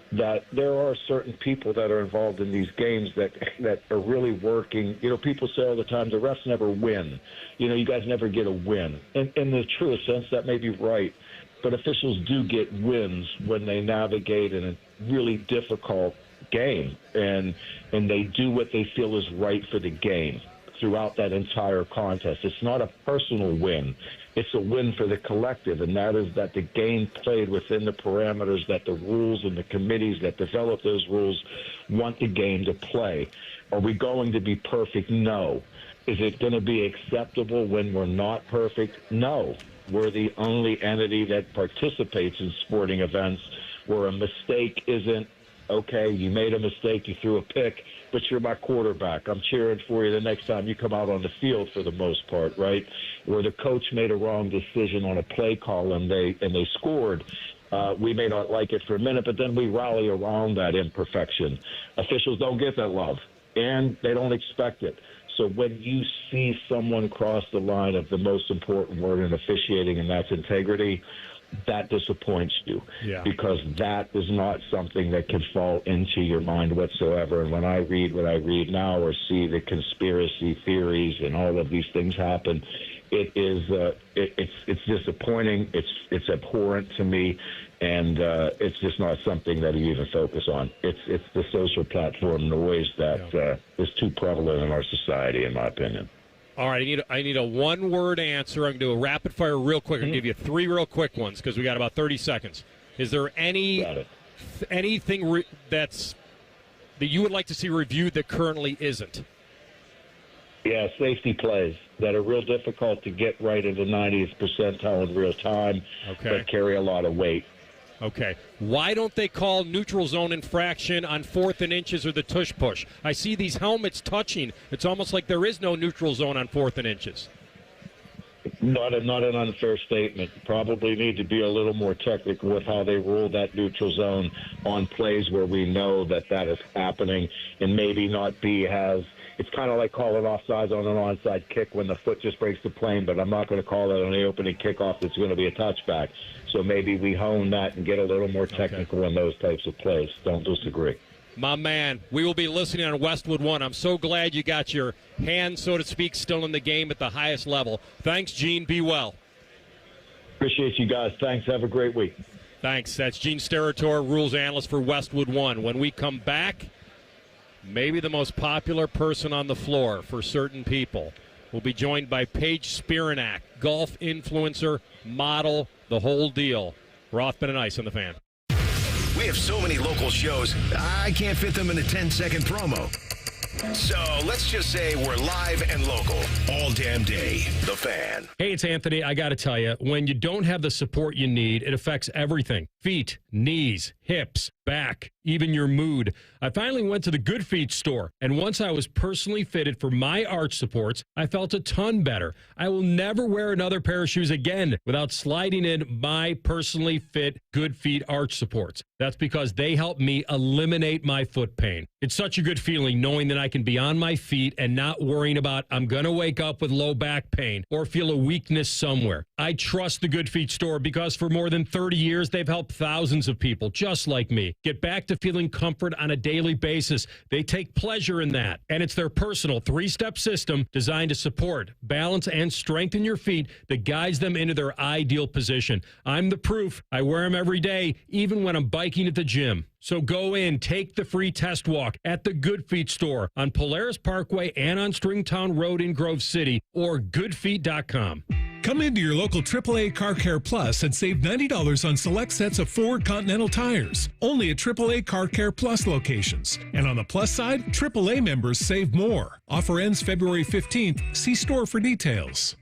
that there are certain people that are involved in these games that are really working. You know, people say all the time, the refs never win. You know, you guys never get a win. And in the truest sense, that may be right. But officials do get wins when they navigate in a really difficult game. And they do what they feel is right for the game throughout that entire contest. It's not a personal win. It's a win for the collective, and that is that the game played within the parameters that the rules and the committees that develop those rules want the game to play. Are we going to be perfect? No. Is it going to be acceptable when we're not perfect? No. We're the only entity that participates in sporting events where a mistake isn't, okay, you made a mistake, you threw a pick, but you're my quarterback. I'm cheering for you the next time you come out on the field for the most part, right? Where the coach made a wrong decision on a play call and they scored. We may not like it for a minute, but then we rally around that imperfection. Officials don't get that love, and they don't expect it. So when you see someone cross the line of the most important word in officiating, and that's integrity, that disappoints you, because that is not something that can fall into your mind whatsoever. And when I read what I read now, or see the conspiracy theories and all of these things happen, it is it's disappointing. It's abhorrent to me, and it's just not something that you even focus on. It's the social platform noise that is too prevalent in our society, in my opinion. All right, I need a one-word answer. I'm going to do a rapid fire real quick. I'll give you 3 real quick ones because we got about 30 seconds. Is there anything that you would like to see reviewed that currently isn't? Yeah, safety plays that are real difficult to get right in the 90th percentile in real time, but carry a lot of weight. Okay. Why don't they call neutral zone infraction on 4th and inches or the tush push? I see these helmets touching. It's almost like there is no neutral zone on 4th and inches. Not an unfair statement. Probably need to be a little more technical with how they rule that neutral zone on plays where we know that is happening, and maybe not be as. It's kind of like calling offsides on an onside kick when the foot just breaks the plane, but I'm not going to call that on the opening kickoff that's going to be a touchback. So maybe we hone that and get a little more technical in those types of plays. Don't disagree. My man, we will be listening on Westwood One. I'm so glad you got your hand, so to speak, still in the game at the highest level. Thanks, Gene. Be well. Appreciate you guys. Thanks. Have a great week. Thanks. That's Jean Stator, rules analyst for Westwood One. When we come back, maybe the most popular person on the floor for certain people. We'll be joined by Paige Spiranac, golf influencer, model, the whole deal. Rothman and Ice on the Fan. We have so many local shows, I can't fit them in a 10-second promo. So let's just say we're live and local all damn day. The Fan. Hey, it's Anthony. I got to tell you, when you don't have the support you need, it affects everything. Feet, knees, hips, back, even your mood. I finally went to the Good Feet store, and once I was personally fitted for my arch supports, I felt a ton better. I will never wear another pair of shoes again without sliding in my personally fit Good Feet arch supports. That's because they help me eliminate my foot pain. It's such a good feeling knowing that I can be on my feet and not worrying about I'm going to wake up with low back pain or feel a weakness somewhere. I trust the Good Feet store because for more than 30 years, they've helped thousands of people just like me get back to feeling comfort on a daily basis. They take pleasure in that. And it's their personal 3-step system designed to support, balance, and strengthen your feet that guides them into their ideal position. I'm the proof. I wear them every day, even when I'm biking at the gym. So go in, take the free test walk at the Good Feet store on Polaris Parkway and on Stringtown Road in Grove City or goodfeet.com. Come into your local AAA Car Care Plus and save $90 on select sets of Ford Continental tires. Only at AAA Car Care Plus locations. And on the plus side, AAA members save more. Offer ends February 15th. See store for details.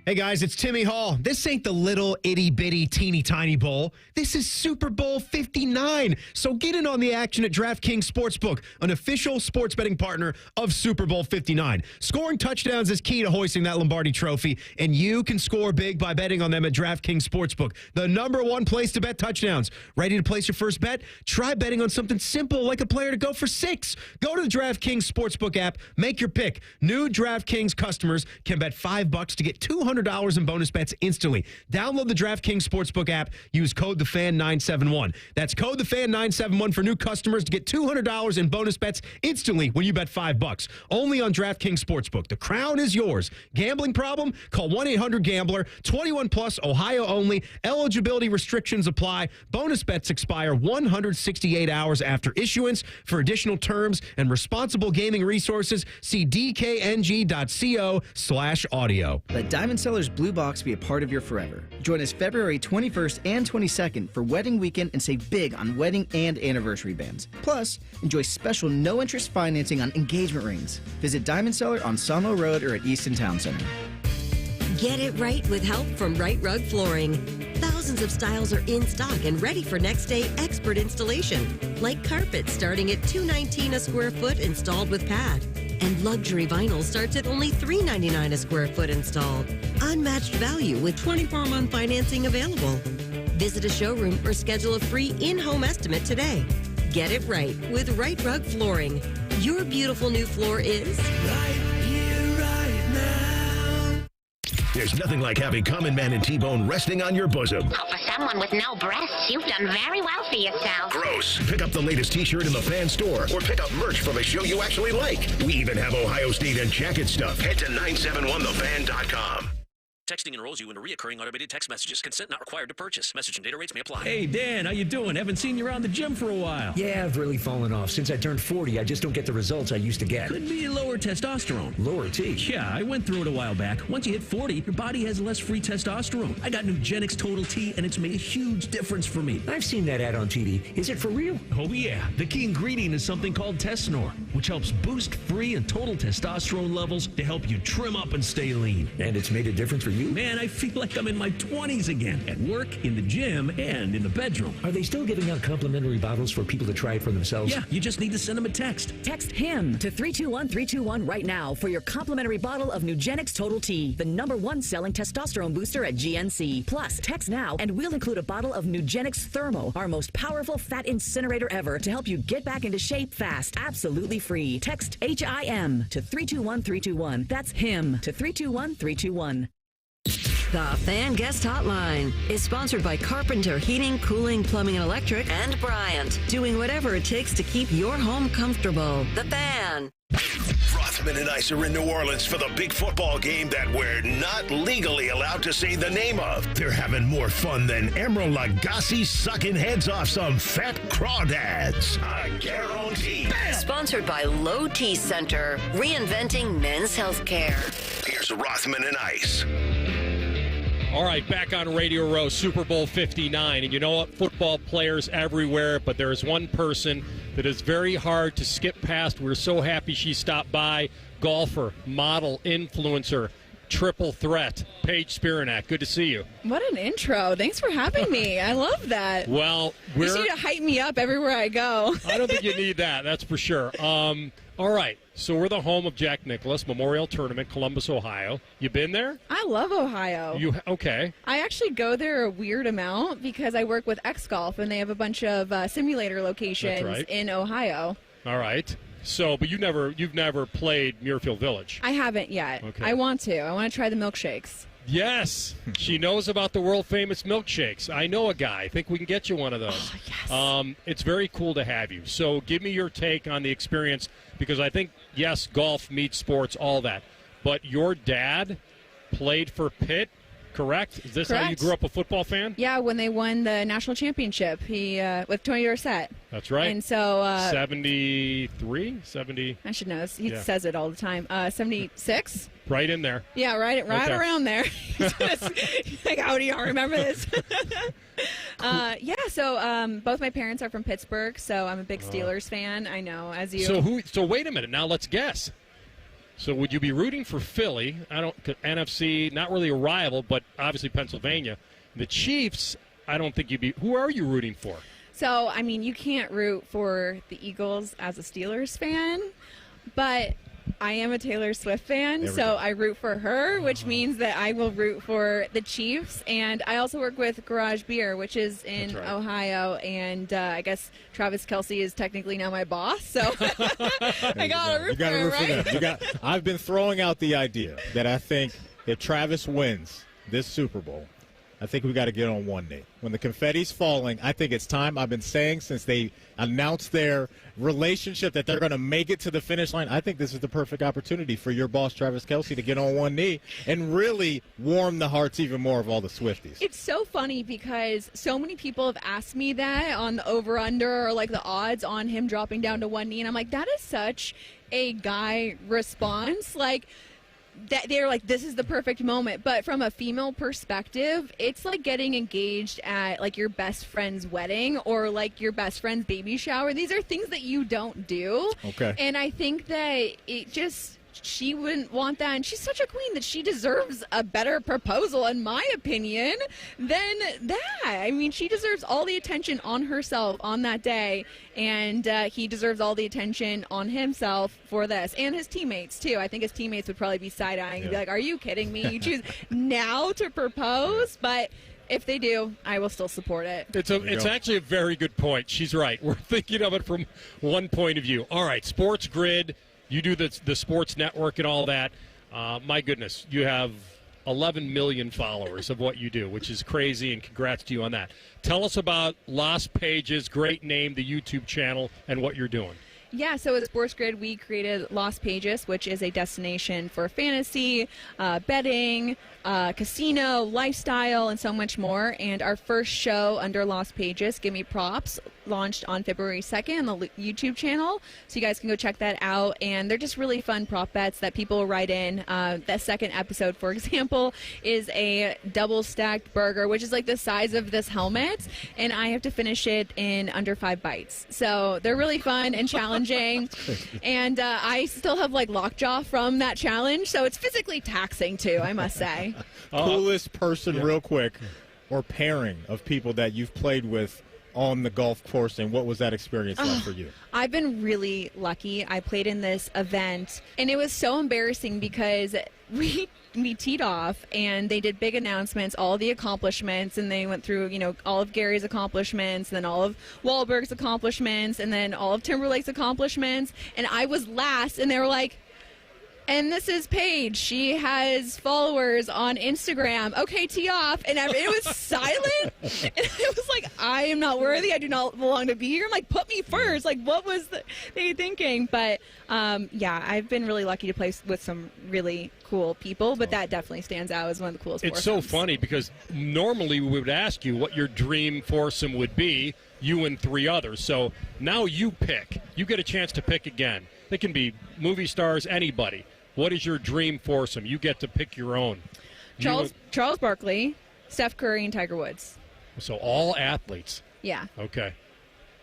Hey guys, it's Timmy Hall. This ain't the little itty bitty teeny tiny bowl. This is Super Bowl 59. So get in on the action at DraftKings Sportsbook, an official sports betting partner of Super Bowl 59. Scoring touchdowns is key to hoisting that Lombardi trophy, and you can score big by betting on them at DraftKings Sportsbook, the #1 place to bet touchdowns. Ready to place your first bet? Try betting on something simple like a player to go for 6. Go to the DraftKings Sportsbook app, make your pick. New DraftKings customers can bet $5 to get $200 in bonus bets instantly. Download the DraftKings Sportsbook app. Use code TheFan971. That's code TheFan971 for new customers to get $200 in bonus bets instantly when you bet $5. Only on DraftKings Sportsbook. The crown is yours. Gambling problem? Call 1-800-GAMBLER. 21 plus, Ohio only. Eligibility restrictions apply. Bonus bets expire 168 hours after issuance. For additional terms and responsible gaming resources, see dkng.co/audio. Let Diamond Sellers Blue Box be a part of your forever. Join us February 21st and 22nd for Wedding Weekend and save big on wedding and anniversary bands. Plus, enjoy special no-interest financing on engagement rings. Visit Diamond Seller on Sawmill Road or at Easton Town Center. Get it right with help from Right Rug Flooring. Thousands of styles are in stock and ready for next day expert installation. Like carpet starting at $219 a square foot installed with pad. And luxury vinyl starts at only $399 a square foot installed. Unmatched value with 24-month financing available. Visit a showroom or schedule a free in-home estimate today. Get it right with Right Rug Flooring. Your beautiful new floor is right here, right now. There's nothing like having Common Man and T-Bone resting on your bosom. Oh, for someone with no breasts, you've done very well for yourself. Gross. Pick up the latest T-shirt in the fan store or pick up merch from a show you actually like. We even have Ohio State and jacket stuff. Head to 971thefan.com. Texting enrolls you in reoccurring automated text messages. Consent not required to purchase. Message and data rates may apply. Hey, Dan, how you doing? Haven't seen you around the gym for a while. Yeah, I've really fallen off. Since I turned 40, I just don't get the results I used to get. Could be lower testosterone. Lower T? Yeah, I went through it a while back. Once you hit 40, your body has less free testosterone. I got Nugenix Total T, and it's made a huge difference for me. I've seen that ad on TV. Is it for real? Oh, yeah. The key ingredient is something called Tesnor, which helps boost free and total testosterone levels to help you trim up and stay lean. And it's made a difference for you? Man, I feel like I'm in my 20s again, at work, in the gym, and in the bedroom. Are they still giving out complimentary bottles for people to try it for themselves? Yeah, you just need to send them a text. Text HIM to 321-321 right now for your complimentary bottle of Nugenix Total T, the #1 selling testosterone booster at GNC. Plus, text now and we'll include a bottle of Nugenix Thermo, our most powerful fat incinerator ever, to help you get back into shape fast, absolutely free. Text HIM to 321-321. That's HIM to 321-321. The Fan Guest Hotline is sponsored by Carpenter Heating, Cooling, Plumbing, and Electric, and Bryant, doing whatever it takes to keep your home comfortable. The Fan. Rothman and Ice are in New Orleans for the big football game that we're not legally allowed to say the name of. They're having more fun than Emeril Lagasse sucking heads off some fat crawdads. I guarantee. Sponsored by Low T Center, reinventing men's health care. Here's Rothman and Ice. All right, back on Radio Row, Super Bowl 59. And you know what? Football players everywhere, but there is one person that is very hard to skip past. We're so happy she stopped by. Golfer, model, influencer, triple threat, Paige Spiranac. Good to see you. What an intro. Thanks for having me. I love that. Well, you need to hype me up everywhere I go. I don't think you need that. That's for sure. All right. So we're the home of Jack Nicklaus Memorial Tournament, Columbus, Ohio. You been there? I love Ohio. Okay. I actually go there a weird amount because I work with X Golf, and they have a bunch of simulator locations in Ohio. All right. So, but you've never played Muirfield Village. I haven't yet. Okay. I want to. I want to try the milkshakes. Yes, she knows about the world-famous milkshakes. I know a guy. I think we can get you one of those. Oh, yes. It's very cool to have you. So give me your take on the experience, because I think, yes, golf meets sports, all that. But your dad played for Pitt, correct? Is this how you grew up a football fan? Yeah, when they won the national championship, he with Tony Dorsett. That's right. And so 73, 70. I should know. He says it all the time. 76. Right in there. Yeah, right around there. Like, how do y'all remember this? So both my parents are from Pittsburgh, so I'm a big Steelers fan. I know, as you. So wait a minute. Now let's guess. So would you be rooting for Philly? NFC, not really a rival, but obviously Pennsylvania. The Chiefs, I don't think you'd be. Who are you rooting for? So, I mean, you can't root for the Eagles as a Steelers fan, but I am a Taylor Swift fan, so I root for her, which means that I will root for the Chiefs. And I also work with Garage Beer, which is in Ohio, and I guess Travis Kelce is technically now my boss, so I got to root for him, right? I've been throwing out the idea that I think if Travis wins this Super Bowl, I think we got to get on one knee. When the confetti's falling, I think it's time. I've been saying since they announced their relationship that they're going to make it to the finish line. I think this is the perfect opportunity for your boss, Travis Kelce, to get on one knee and really warm the hearts even more of all the Swifties. It's so funny because so many people have asked me that on the over-under or like the odds on him dropping down to one knee, and I'm like, that is such a guy response. Like, that they're like, this is the perfect moment. But from a female perspective, it's like getting engaged at like your best friend's wedding or like your best friend's baby shower. These are things that you don't do. Okay. And I think that she wouldn't want that, and she's such a queen that she deserves a better proposal, in my opinion, than that. I mean, she deserves all the attention on herself on that day, and he deserves all the attention on himself for this, and his teammates too. I think his teammates would probably be side-eyeing and be like, are you kidding me? You choose now to propose? But if they do, I will still support it. It's actually a very good point. She's right. We're thinking of it from one point of view. All right, Sports Grid. You do the sports network and all that. My goodness, you have 11 million followers of what you do, which is crazy, and congrats to you on that. Tell us about Lost Pages, great name, the YouTube channel, and what you're doing. Yeah, so at Sports Grid, we created Lost Pages, which is a destination for fantasy, betting, casino, lifestyle, and so much more. And our first show under Lost Pages, Give Me Props, launched on February 2nd on the YouTube channel. So you guys can go check that out. And they're just really fun prop bets that people write in. The second episode, for example, is a double-stacked burger, which is like the size of this helmet. And I have to finish it in under 5 bites. So they're really fun and challenging. And I still have like lockjaw from that challenge, so it's physically taxing too, I must say. Coolest person, real quick, or pairing of people that you've played with on the golf course, and what was that experience like for you? I've been really lucky. I played in this event, and it was so embarrassing because we teed off, and they did big announcements, all the accomplishments, and they went through, all of Gary's accomplishments, and then all of Wahlberg's accomplishments, and then all of Timberlake's accomplishments, and I was last, and they were like, and this is Paige. She has followers on Instagram. Okay, tee off. And it was silent. And it was like, I am not worthy. I do not belong to be here. I'm like, put me first. Like, what was they thinking? But, I've been really lucky to play with some really cool people. But that definitely stands out as one of the coolest foursomes. It's so funny because normally we would ask you what your dream foursome would be, you and 3 others. So now you pick. You get a chance to pick again. They can be movie stars, anybody. What is your dream foursome? You get to pick your own. Charles Barkley, Steph Curry, and Tiger Woods. So all athletes. Yeah. Okay.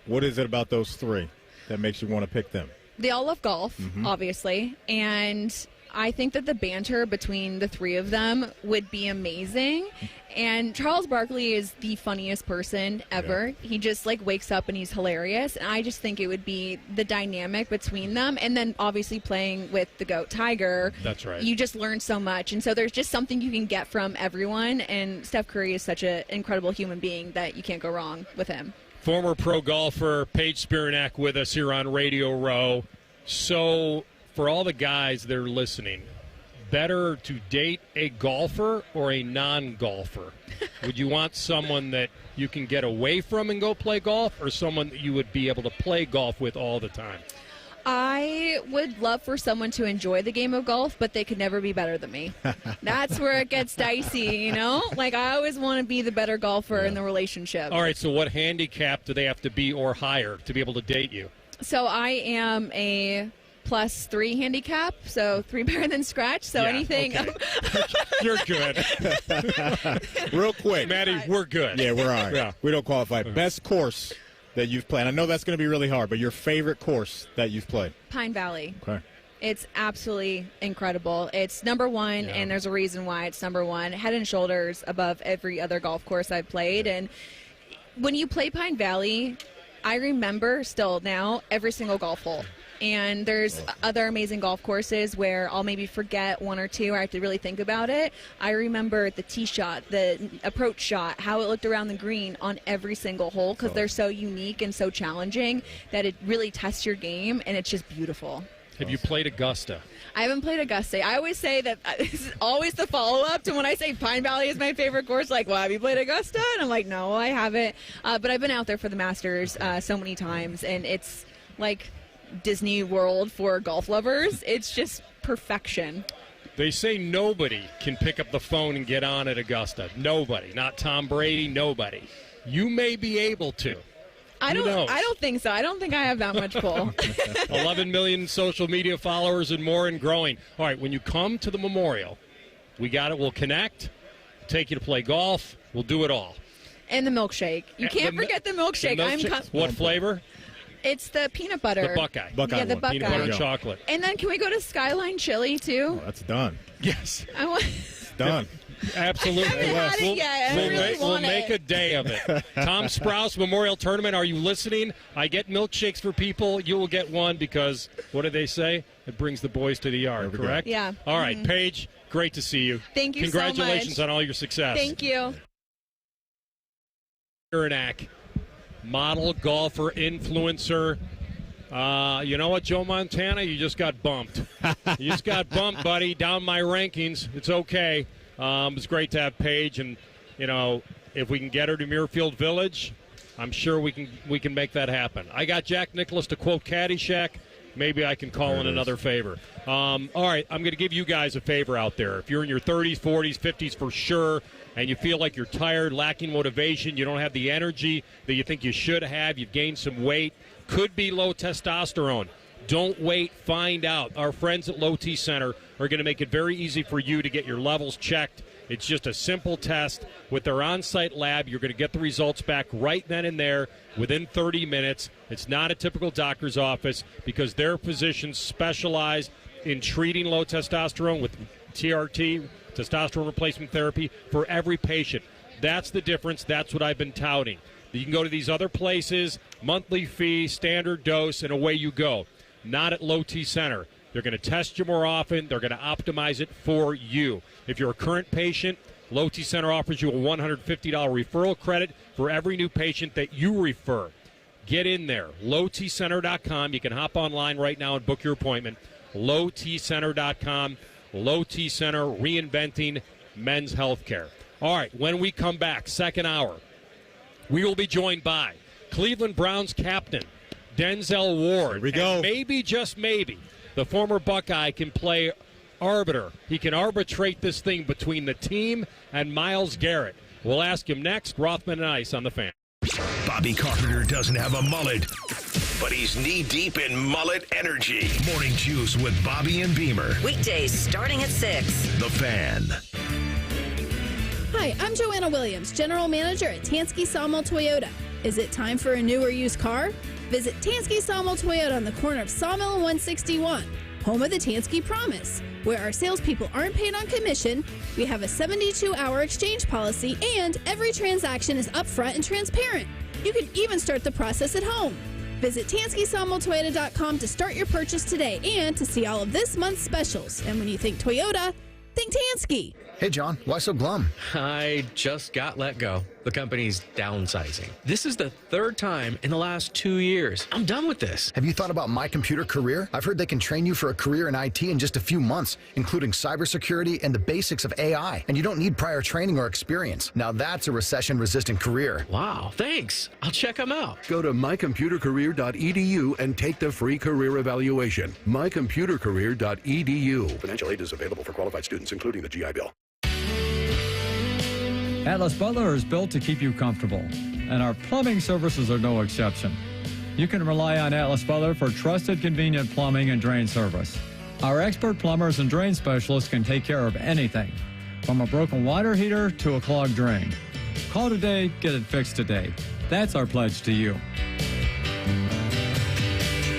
What is it about those 3 that makes you want to pick them? They all love golf, obviously, and I think that the banter between the three of them would be amazing. And Charles Barkley is the funniest person ever. Yeah. He just wakes up and he's hilarious. And I just think it would be the dynamic between them. And then obviously playing with the GOAT Tiger. That's right. You just learn so much. And so there's just something you can get from everyone. And Steph Curry is such an incredible human being that you can't go wrong with him. Former pro golfer Paige Spiranac with us here on Radio Row. So for all the guys that are listening, better to date a golfer or a non-golfer? Would you want someone that you can get away from and go play golf, or someone that you would be able to play golf with all the time? I would love for someone to enjoy the game of golf, but they could never be better than me. That's where it gets dicey, I always want to be the better golfer in the relationship. All right, so what handicap do they have to be or higher to be able to date you? So I am a +3 handicap, so 3 better than scratch. So anything. Okay. You're good. Real quick. Maddie, we're good. Yeah, we're all right. Yeah. We don't qualify. Best course that you've played? I know that's going to be really hard, but your favorite course that you've played? Pine Valley. Okay. It's absolutely incredible. It's number one, and there's a reason why it's number one. Head and shoulders above every other golf course I've played. And when you play Pine Valley, I remember still now every single golf hole. And there's other amazing golf courses where I'll maybe forget one or two, or I have to really think about it. I remember the tee shot, the approach shot, how it looked around the green on every single hole, because they're so unique and so challenging that it really tests your game, and it's just beautiful. Have you played Augusta? I haven't played Augusta. I always say that this is always the follow-up to when I say Pine Valley is my favorite course. Well, have you played Augusta? And I'm like, no, I haven't. But I've been out there for the Masters so many times, and it's like Disney World for golf lovers. It's just perfection. They say nobody can pick up the phone and get on at Augusta. Nobody. Not Tom Brady, nobody. You may be able to. I don't think so. I don't think I have that much pull. 11 million social media followers and more, and growing. All right, when you come to the Memorial, we got it. We'll connect, take you to play golf. We'll do it all. And the milkshake. You can't forget the milkshake. What flavor? It's the peanut butter. The Buckeye. Yeah, the Buckeye. Peanut butter and chocolate. And then can we go to Skyline Chili, too? Oh, that's done. Yes. It's done. Absolutely. I haven't had it yet. We'll make a day of it. Tom Sprouse Memorial Tournament, are you listening? I get milkshakes for people. You will get one because, what do they say? It brings the boys to the yard, correct? Yeah. All right, Paige, great to see you. Thank you so much. Congratulations on all your success. Thank you. Spiranac, model, golfer, influencer. You know what, Joe Montana? You just got bumped. You just got bumped, buddy. Down my rankings. It's okay. It's great to have Paige, and if we can get her to Muirfield Village, I'm sure we can make that happen. I got Jack Nicklaus to quote Caddyshack. Maybe I can call in another favor. All right, I'm going to give you guys a favor out there. If you're in your 30s, 40s, 50s for sure, and you feel like you're tired, lacking motivation, you don't have the energy that you think you should have, you've gained some weight, could be low testosterone. Don't wait. Find out. Our friends at Low T Center are going to make it very easy for you to get your levels checked. It's just a simple test. With their on-site lab, you're going to get the results back right then and there within 30 minutes. It's not a typical doctor's office because their physicians specialize in treating low testosterone with TRT, testosterone replacement therapy, for every patient. That's the difference. That's what I've been touting. You can go to these other places, monthly fee, standard dose, and away you go. Not at Low T Center. They're going to test you more often. They're going to optimize it for you. If you're a current patient, Low T Center offers you a $150 referral credit for every new patient that you refer. Get in there. LowTCenter.com. You can hop online right now and book your appointment. LowTCenter.com. Low T Center, reinventing men's health care. All right, when we come back, second hour, we will be joined by Cleveland Browns captain Denzel Ward. Here we go. And maybe, just maybe, the former Buckeye can play arbiter. He can arbitrate this thing between the team and Myles Garrett. We'll ask him next. Rothman and Ice on the Fan. Bobby Carpenter doesn't have a mullet, but he's knee-deep in mullet energy. Morning Juice with Bobby and Beamer. Weekdays starting at 6. The Fan. Hi, I'm Joanna Williams, General Manager at Tansky Sawmill Toyota. Is it time for a new or used car? Visit Tansky Sawmill Toyota on the corner of Sawmill and 161. home of the Tansky Promise, where our salespeople aren't paid on commission, we have a 72-hour exchange policy, and every transaction is upfront and transparent. You can even start the process at home. Visit TanskySawmillToyota.com to start your purchase today and to see all of this month's specials. And when you think Toyota, think Tansky. Hey, John, why so glum? I just got let go. The company's downsizing. This is the third time in the last 2 years. I'm done with this. Have you thought about My Computer Career? I've heard they can train you for a career in IT in just a few months, including cybersecurity and the basics of AI. And you don't need prior training or experience. Now that's a recession-resistant career. Wow, thanks. I'll check them out. Go to mycomputercareer.edu and take the free career evaluation. mycomputercareer.edu. Financial aid is available for qualified students, including the GI Bill. Atlas Butler is built to keep you comfortable, and our plumbing services are no exception. You can rely on Atlas Butler for trusted, convenient plumbing and drain service. Our expert plumbers and drain specialists can take care of anything, from a broken water heater to a clogged drain. Call today, get it fixed today. That's our pledge to you.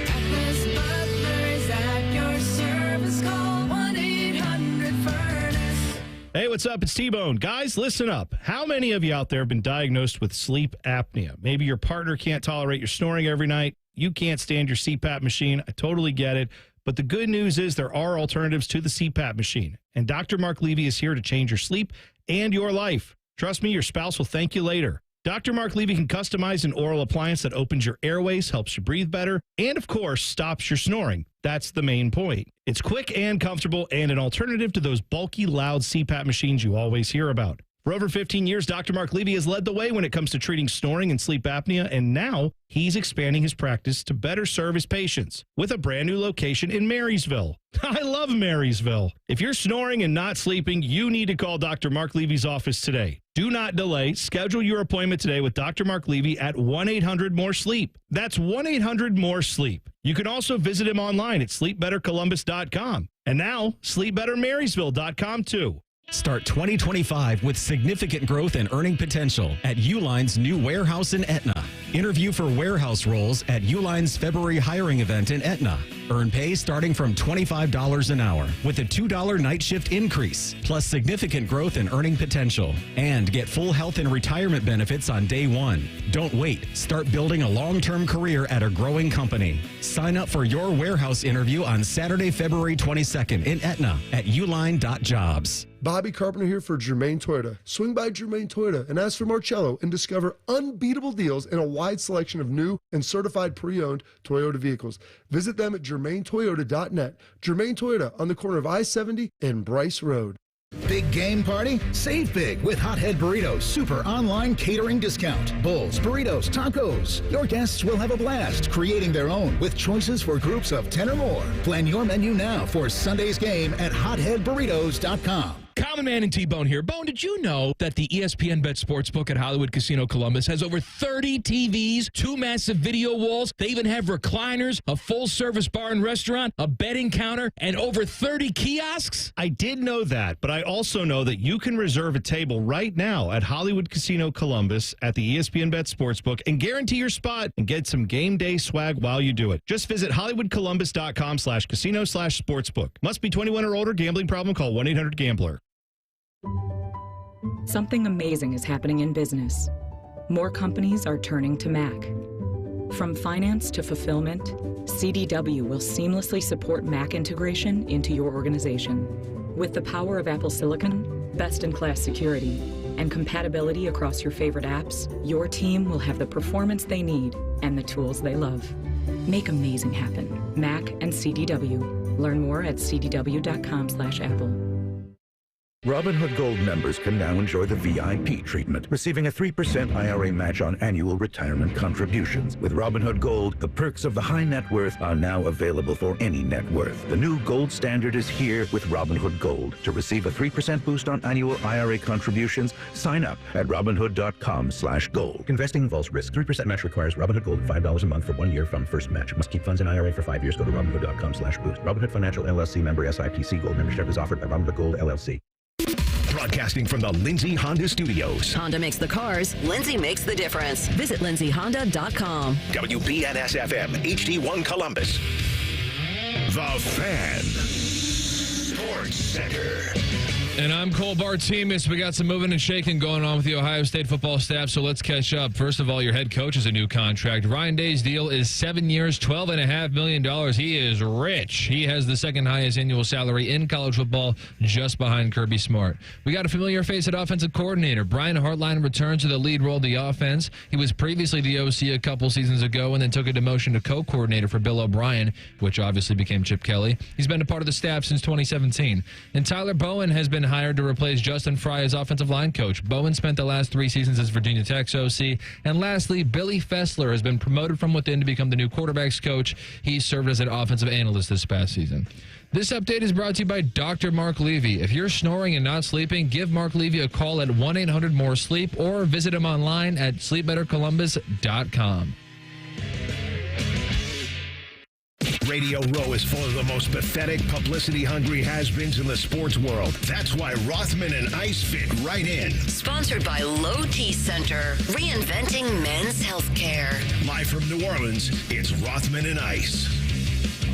Atlas Butler is at your service. Call 1-800-FURNACE. Hey, what's up? It's T-Bone. Guys, listen up. How many of you out there have been diagnosed with sleep apnea? Maybe your partner can't tolerate your snoring every night. You can't stand your CPAP machine. I totally get it. But the good news is there are alternatives to the CPAP machine. And Dr. Mark Levy is here to change your sleep and your life. Trust me, your spouse will thank you later. Dr. Mark Levy can customize an oral appliance that opens your airways, helps you breathe better, and, of course, stops your snoring. That's the main point. It's quick and comfortable and an alternative to those bulky, loud CPAP machines you always hear about. For over 15 years, Dr. Mark Levy has led the way when it comes to treating snoring and sleep apnea, and now he's expanding his practice to better serve his patients with a brand new location in Marysville. I love Marysville. If you're snoring and not sleeping, you need to call Dr. Mark Levy's office today. Do not delay. Schedule your appointment today with Dr. Mark Levy at 1-800-MORE-SLEEP. That's 1-800-MORE-SLEEP. You can also visit him online at sleepbettercolumbus.com. And now, sleepbettermarysville.com too. Start 2025 with significant growth and earning potential at Uline's new warehouse in Etna. Interview for warehouse roles at Uline's February hiring event in Etna. Earn pay starting from $25 an hour with a $2 night shift increase, plus significant growth and earning potential. And get full health and retirement benefits on day one. Don't wait. Start building a long-term career at a growing company. Sign up for your warehouse interview on Saturday, February 22nd in Etna at uline.jobs. Bobby Carpenter here for Germain Toyota. Swing by Germain Toyota and ask for Marcello and discover unbeatable deals and a wide selection of new and certified pre-owned Toyota vehicles. Visit them at germaintoyota.net. Germain Toyota on the corner of I-70 and Bryce Road. Big game party? Save big with Hothead Burritos Super Online Catering Discount. Bowls, burritos, tacos. Your guests will have a blast creating their own with choices for groups of 10 or more. Plan your menu now for Sunday's game at hotheadburritos.com. Common Man and T-Bone here. Bone, did you know that the ESPN Bet Sportsbook at Hollywood Casino Columbus has over 30 TVs, 2 massive video walls? They even have recliners, a full-service bar and restaurant, a betting counter, and over 30 kiosks? I did know that, but I also know that you can reserve a table right now at Hollywood Casino Columbus at the ESPN Bet Sportsbook and guarantee your spot and get some game day swag while you do it. Just visit hollywoodcolumbus.com/casino/sportsbook. Must be 21 or older. Gambling problem? Call 1-800-GAMBLER. Something amazing is happening in business. More companies are turning to Mac. From finance to fulfillment, CDW will seamlessly support Mac integration into your organization. With the power of Apple Silicon, best-in-class security, and compatibility across your favorite apps, your team will have the performance they need and the tools they love. Make amazing happen. Mac and CDW. Learn more at cdw.com/Apple. Robinhood Gold members can now enjoy the VIP treatment, receiving a 3% IRA match on annual retirement contributions. With Robinhood Gold, the perks of the high net worth are now available for any net worth. The new gold standard is here with Robinhood Gold. To receive a 3% boost on annual IRA contributions, sign up at robinhood.com/gold. Investing involves risk. 3% match requires Robinhood Gold at $5 a month for 1 year from first match. Must keep funds in IRA for 5 years. Go to robinhood.com/boost. Robinhood Financial LLC member SIPC. Gold membership is offered by Robinhood Gold LLC. Broadcasting from the Lindsay Honda Studios. Honda makes the cars. Lindsay makes the difference. Visit lindsayhonda.com. WBNS-FM, HD1 Columbus. The Fan. Sports Center. And I'm Cole Bartemus. We got some moving and shaking going on with the Ohio State football staff, so let's catch up. First of all, your head coach has a new contract. Ryan Day's deal is 7 years, $12.5 million. He is rich. He has the second highest annual salary in college football, just behind Kirby Smart. We got a familiar face at offensive coordinator. Brian Hartline returns to the lead role of the offense. He was previously the OC a couple seasons ago and then took a demotion to co-coordinator for Bill O'Brien, which obviously became Chip Kelly. He's been a part of the staff since 2017. And Tyler Bowen has been hired to replace Justin Fry as offensive line coach. Bowen spent the last 3 seasons as Virginia Tech's OC. And lastly, Billy Fessler has been promoted from within to become the new quarterbacks coach. He served as an offensive analyst this past season. This update is brought to you by Dr. Mark Levy. If you're snoring and not sleeping, give Mark Levy a call at 1-800-MORE-SLEEP or visit him online at sleepbettercolumbus.com. Radio Row is full of the most pathetic, publicity-hungry has-beens in the sports world. That's why Rothman and Ice fit right in. Sponsored by Low T Center, reinventing men's healthcare. Live from New Orleans, it's Rothman and Ice.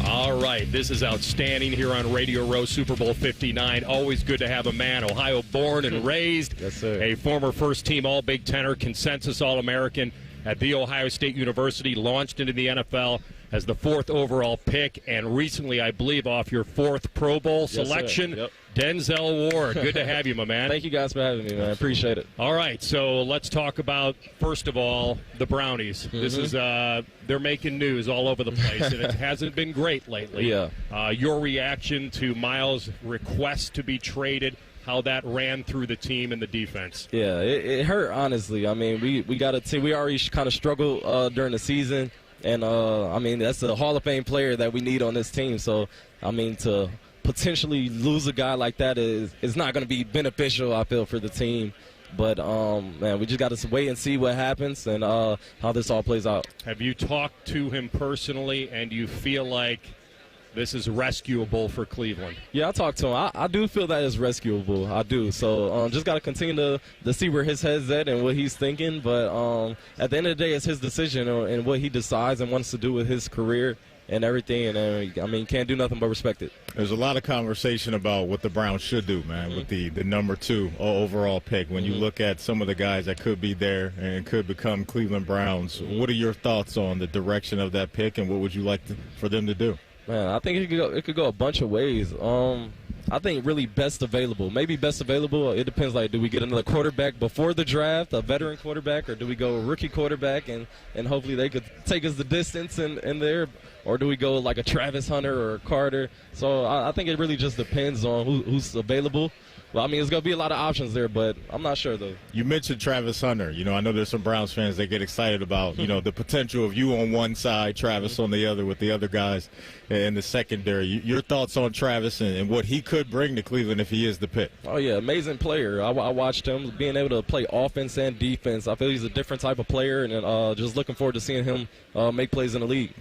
All right, this is outstanding here on Radio Row, Super Bowl 59. Always good to have a man, Ohio born and raised. Yes, sir. A former first-team All-Big Tenor, consensus All-American at The Ohio State University, launched into the NFL as the 4th overall pick, and recently, I believe, off your 4th Pro Bowl selection, yep. Denzel Ward. Good to have you, my man. Thank you guys for having me, man. I appreciate it. All right, so let's talk about, first of all, the Brownies. This is, they're making news all over the place, and it hasn't been great lately. Yeah. Your reaction to Miles' request to be traded, how that ran through the team and the defense. Yeah, it hurt, honestly. I mean, we got a team. We already kind of struggled during the season. And, I mean, that's a Hall of Fame player that we need on this team. So, I mean, to potentially lose a guy like that is not going to be beneficial, I feel, for the team. But, man, we just got to wait and see what happens and how this all plays out. Have you talked to him personally, and you feel like this is rescuable for Cleveland? Yeah, I talked to him. I do feel that it's rescuable. I do. So just got to continue to see where his head's at and what he's thinking. But at the end of the day, it's his decision and what he decides and wants to do with his career and everything. And, I mean, can't do nothing but respect it. There's a lot of conversation about what the Browns should do, man, with the number 2 overall pick. When you look at some of the guys that could be there and could become Cleveland Browns, what are your thoughts on the direction of that pick, and what would you like for them to do? Man, I think it could go a bunch of ways. I think really best available. Maybe best available. It depends. Like, do we get another quarterback before the draft, a veteran quarterback, or do we go a rookie quarterback and hopefully they could take us the distance in there, or do we go like a Travis Hunter or a Carter? So I think it really just depends on who's available. Well, I mean, there's going to be a lot of options there, but I'm not sure, though. You mentioned Travis Hunter. You know, I know there's some Browns fans that get excited about, you know, the potential of you on one side, Travis on the other, with the other guys in the secondary. Your thoughts on Travis and what he could bring to Cleveland if he is the pick? Oh, yeah, amazing player. I watched him being able to play offense and defense. I feel he's a different type of player, and just looking forward to seeing him make plays in the league.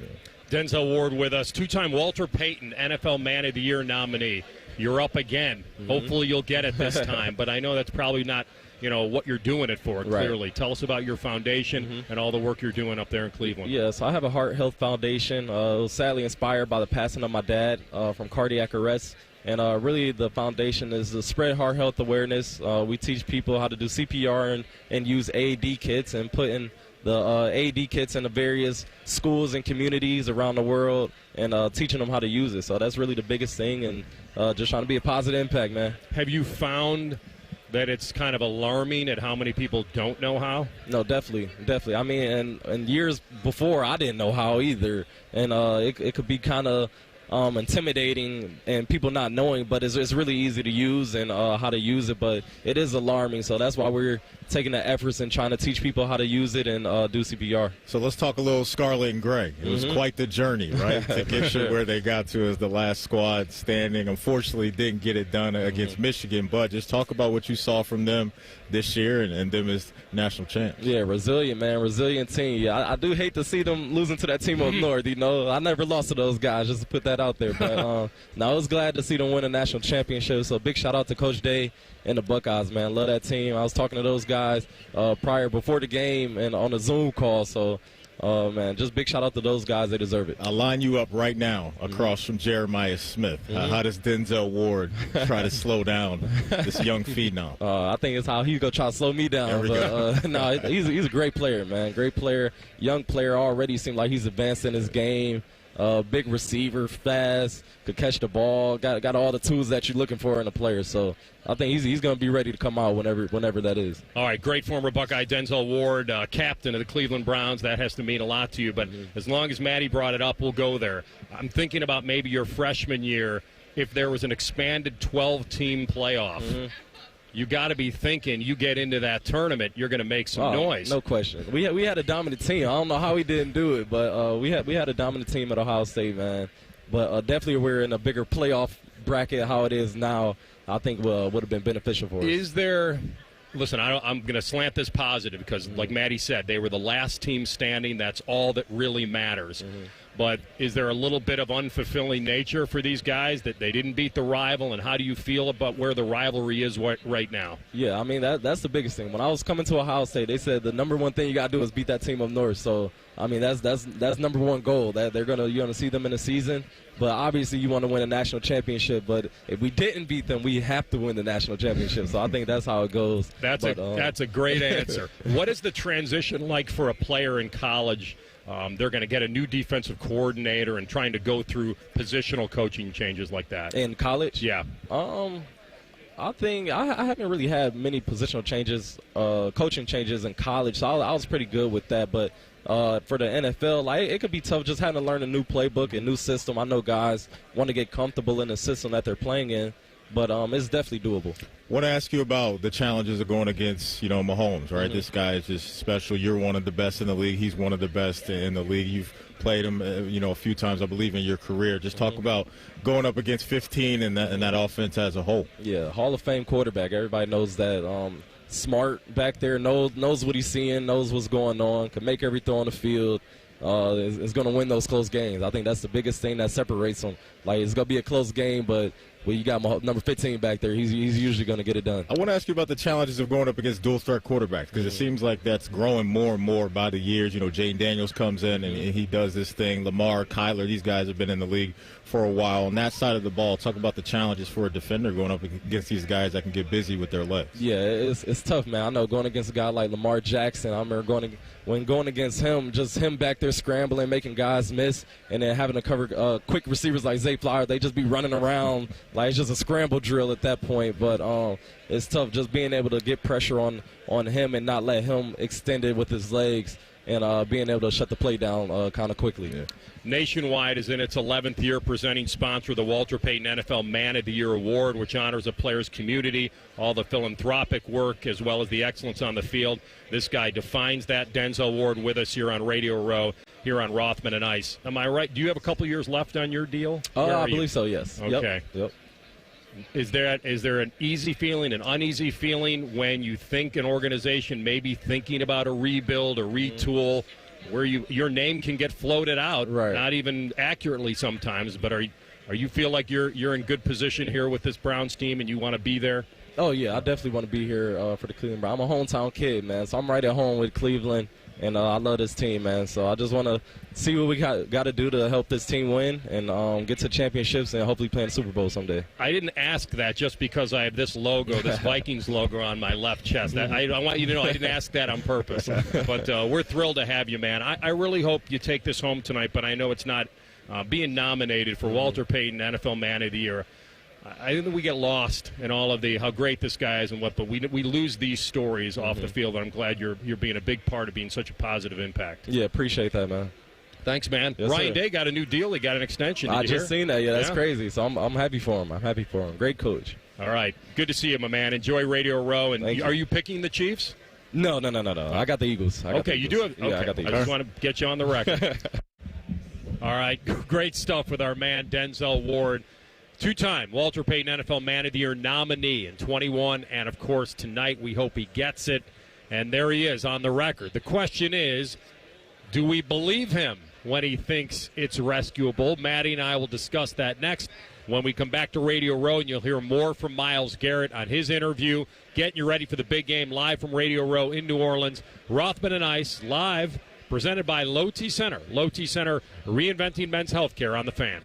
Denzel Ward with us, 2-time Walter Payton NFL Man of the Year nominee. You're up again. Hopefully you'll get it this time, but I know that's probably not, you know, what you're doing it for, clearly. Right. Tell us about your foundation and all the work you're doing up there in Cleveland. Yeah, so I have a heart health foundation. It was sadly inspired by the passing of my dad from cardiac arrest. And really the foundation is to spread heart health awareness. We teach people how to do CPR and use AED kits and put in the AED kits in the various schools and communities around the world and teaching them how to use it. So that's really the biggest thing, and just trying to be a positive impact, man. Have you found that it's kind of alarming at how many people don't know how? No, definitely. I mean, and years before, I didn't know how either. And it could be kind of intimidating and people not knowing, but it's really easy to use and how to use it, but it is alarming. So that's why we're taking the efforts and trying to teach people how to use it and do CPR. So let's talk a little Scarlet and Gray. It was quite the journey, right, to get to where they got to as the last squad standing. Unfortunately, didn't get it done against Michigan, but just talk about what you saw from them this year and them as national champs. Yeah, resilient, man, resilient team. Yeah, I do hate to see them losing to that team up north. You know, I never lost to those guys, just to put that out there. But no, I was glad to see them win a national championship. So big shout out to Coach Day and the Buckeyes, man. Love that team. I was talking to those guys before the game and on a Zoom call. So Oh, man, just big shout out to those guys. They deserve it. I'll line you up right now across from Jeremiah Smith. How does Denzel Ward try to slow down this young phenom? I think it's how he's going to try to slow me down. There we But, no, he's a great player, man. Great player. Young player already. Seems like he's advanced in his game. Big receiver, fast, could catch the ball, got all the tools that you're looking for in a player. So I think he's going to be ready to come out whenever that is. All right, great former Buckeye Denzel Ward, captain of the Cleveland Browns. That has to mean a lot to you. But as long as Maddie brought it up, we'll go there. I'm thinking about maybe your freshman year, if there was an expanded 12-team playoff. You got to be thinking you get into that tournament, you're going to make some noise. No question. We had a dominant team. I don't know how we didn't do it, but we had a dominant team at Ohio State, man. But definitely we're in a bigger playoff bracket how it is now. I think would have been beneficial for us. Is there – listen, I'm going to slant this positive because, like Maddie said, they were the last team standing. That's all that really matters. But is there a little bit of unfulfilling nature for these guys that they didn't beat the rival, and how do you feel about where the rivalry is right now? Yeah, I mean, that's the biggest thing. When I was coming to Ohio State, they said the number one thing you got to do is beat that team up north. So, I mean, that's number one goal. That you're gonna see them in the season. But obviously you want to win a national championship. But if we didn't beat them, we have to win the national championship. So I think that's how it goes. That's a great answer. What is the transition like for a player in college? They're going to get a new defensive coordinator and trying to go through positional coaching changes like that. In college? Yeah. I think I haven't really had many positional changes, coaching changes in college, so I was pretty good with that. But for the NFL, it could be tough just having to learn a new playbook, a new system. I know guys want to get comfortable in the system that they're playing in, but it's definitely doable. I want to ask you about the challenges of going against, Mahomes, right? This guy is just special. You're one of the best in the league. He's one of the best in the league. You've played him, a few times, I believe, in your career. Just talk about going up against 15 and that offense as a whole. Yeah, Hall of Fame quarterback. Everybody knows that. Smart back there, knows what he's seeing, knows what's going on, can make every throw on the field. Is going to win those close games. I think that's the biggest thing that separates them. It's going to be a close game, but when you got number 15 back there, he's usually going to get it done. I want to ask you about the challenges of going up against dual-start quarterbacks because it seems like that's growing more and more by the years. Jane Daniels comes in and he does this thing. Lamar, Kyler, these guys have been in the league for a while. On that side of the ball, talk about the challenges for a defender going up against these guys that can get busy with their legs. Yeah, it's tough, man. I know going against a guy like Lamar Jackson, I remember going against him, just him back there scrambling, making guys miss, and then having to cover quick receivers like Zay Flower. They just be running around like it's just a scramble drill at that point. But it's tough just being able to get pressure on him and not let him extend it with his legs and being able to shut the play down kind of quickly. Yeah. Nationwide is in its 11th year presenting sponsor of the Walter Payton NFL Man of the Year Award, which honors a player's community, all the philanthropic work, as well as the excellence on the field. This guy defines that. Denzel Ward with us here on Radio Row, here on Rothman and Ice. Am I right? Do you have a couple years left on your deal? I believe so, yes. Okay. Yep. Is there an easy feeling, an uneasy feeling when you think an organization may be thinking about a rebuild, a retool, where your name can get floated out, right? Not even accurately sometimes, but are you feel like you're in good position here with this Browns team and you want to be there? Oh yeah, I definitely want to be here for the Cleveland Browns. I'm a hometown kid, man, so I'm right at home with Cleveland. And I love this team, man. So I just want to see what we got to do to help this team win and get to championships and hopefully play in the Super Bowl someday. I didn't ask that just because I have this logo, this Vikings logo on my left chest. I want you to know I didn't ask that on purpose. But we're thrilled to have you, man. I really hope you take this home tonight, but I know it's not being nominated for Walter Payton NFL Man of the Year. I think we get lost in all of how great this guy is and but we lose these stories off the field, and I'm glad you're being a big part of being such a positive impact. Yeah, appreciate that, man. Thanks, man. Yes, Ryan sir. Day got a new deal. He got an extension. I just seen that. Yeah, that's crazy. So I'm happy for him. Great coach. All right. Good to see you, my man. Enjoy Radio Row. And are you picking the Chiefs? No. I got the Eagles. You do have. Okay. Yeah, I got the Eagles. I just want to get you on the record. All right. Great stuff with our man, Denzel Ward. Two-time Walter Payton NFL Man of the Year nominee in 21, and, of course, tonight we hope he gets it. And there he is on the record. The question is, do we believe him when he thinks it's rescuable? Maddie and I will discuss that next when we come back to Radio Row, and you'll hear more from Myles Garrett on his interview. Getting you ready for the big game live from Radio Row in New Orleans. Rothman and Ice live presented by Low T Center. Low T Center, reinventing men's healthcare on the Fan.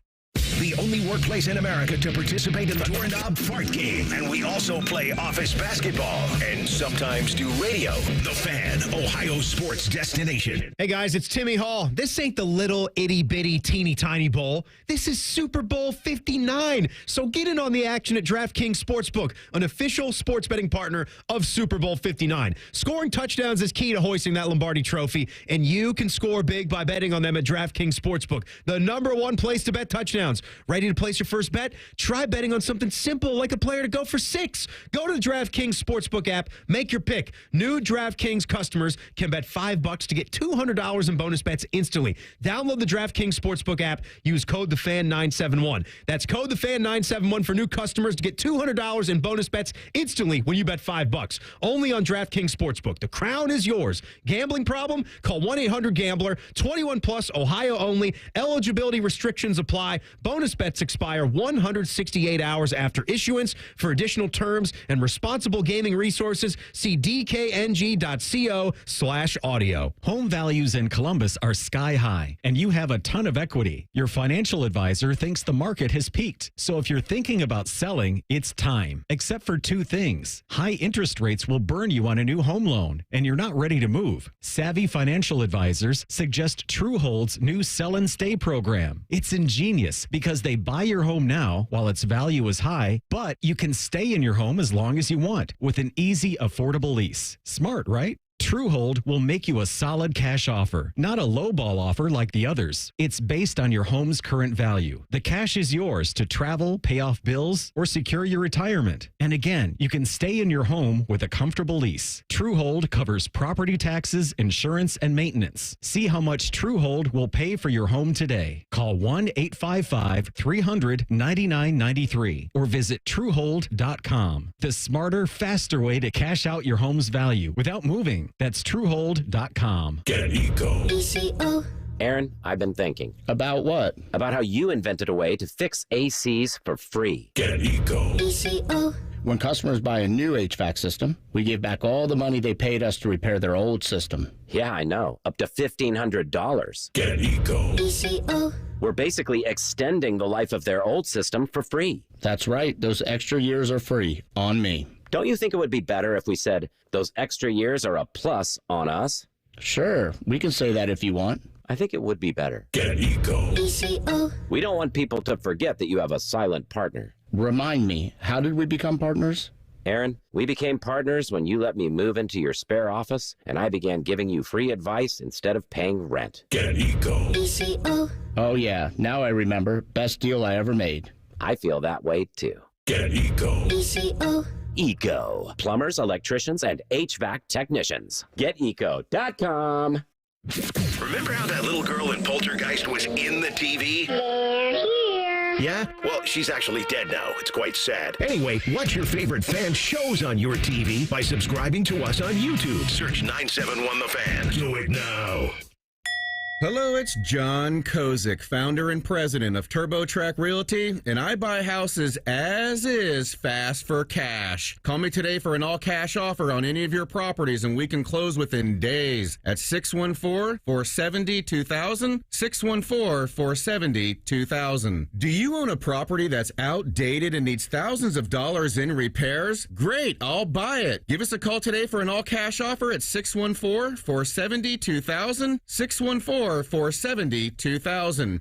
The only workplace in America to participate in the doorknob fart game. And we also play office basketball and sometimes do radio. The Fan, Ohio sports destination. Hey guys, it's Timmy Hall. This ain't the little itty bitty teeny tiny bowl. This is Super Bowl 59. So get in on the action at DraftKings Sportsbook, an official sports betting partner of Super Bowl 59. Scoring touchdowns is key to hoisting that Lombardi trophy, and you can score big by betting on them at DraftKings Sportsbook, the #1 place to bet touchdowns. Ready to place your first bet? Try betting on something simple like a player to go for 6. Go to the DraftKings Sportsbook app, make your pick. New DraftKings customers can bet $5 to get $200 in bonus bets instantly. Download the DraftKings Sportsbook app. Use code TheFan971. That's code TheFan971 for new customers to get $200 in bonus bets instantly when you bet $5. Only on DraftKings Sportsbook. The crown is yours. Gambling problem? Call 1-800-GAMBLER. 21 plus, Ohio only. Eligibility restrictions apply. Bonus bets expire 168 hours after issuance. For additional terms and responsible gaming resources, see dkng.co/audio. Home values in Columbus are sky high, and you have a ton of equity. Your financial advisor thinks the market has peaked. So if you're thinking about selling, it's time. Except for 2 things. High interest rates will burn you on a new home loan, and you're not ready to move. Savvy financial advisors suggest Truehold's new Sell and Stay program. It's ingenious because they buy your home now while its value is high, but you can stay in your home as long as you want with an easy, affordable lease. Smart, right? Truehold will make you a solid cash offer, not a lowball offer like the others. It's based on your home's current value. The cash is yours to travel, pay off bills, or secure your retirement. And again, you can stay in your home with a comfortable lease. Truehold covers property taxes, insurance, and maintenance. See how much Truehold will pay for your home today. Call 1-855-300-9993 or visit Truehold.com. The smarter, faster way to cash out your home's value without moving. That's Truehold.com. Get Eco. ECO. Aaron, I've been thinking. About what? About how you invented a way to fix ACs for free. Get Eco. ECO. When customers buy a new HVAC system, we give back all the money they paid us to repair their old system. Yeah, I know. Up to $1,500. Get Eco. ECO. We're basically extending the life of their old system for free. That's right. Those extra years are free. On me. Don't you think it would be better if we said those extra years are a plus on us? Sure, we can say that if you want. I think it would be better. Get Eco. ECO. We don't want people to forget that you have a silent partner. Remind me, how did we become partners? Aaron, we became partners when you let me move into your spare office, and I began giving you free advice instead of paying rent. Get Eco. ECO. Oh yeah, now I remember. Best deal I ever made. I feel that way too. Get Eco. ECO. Eco. Plumbers, electricians, and HVAC technicians. GetEco.com. Remember how that little girl in Poltergeist was in the TV? They're here. Yeah? Well, she's actually dead now. It's quite sad. Anyway, watch your favorite fan shows on your TV by subscribing to us on YouTube. Search 971 The Fan. Do it now. Hello, it's John Kozik, founder and president of TurboTrack Realty, and I buy houses as is fast for cash. Call me today for an all-cash offer on any of your properties, and we can close within days at 614-470-2000, 614-470-2000. Do you own a property that's outdated and needs thousands of dollars in repairs? Great, I'll buy it. Give us a call today for an all-cash offer at 614-470-2000, 614-470-2000.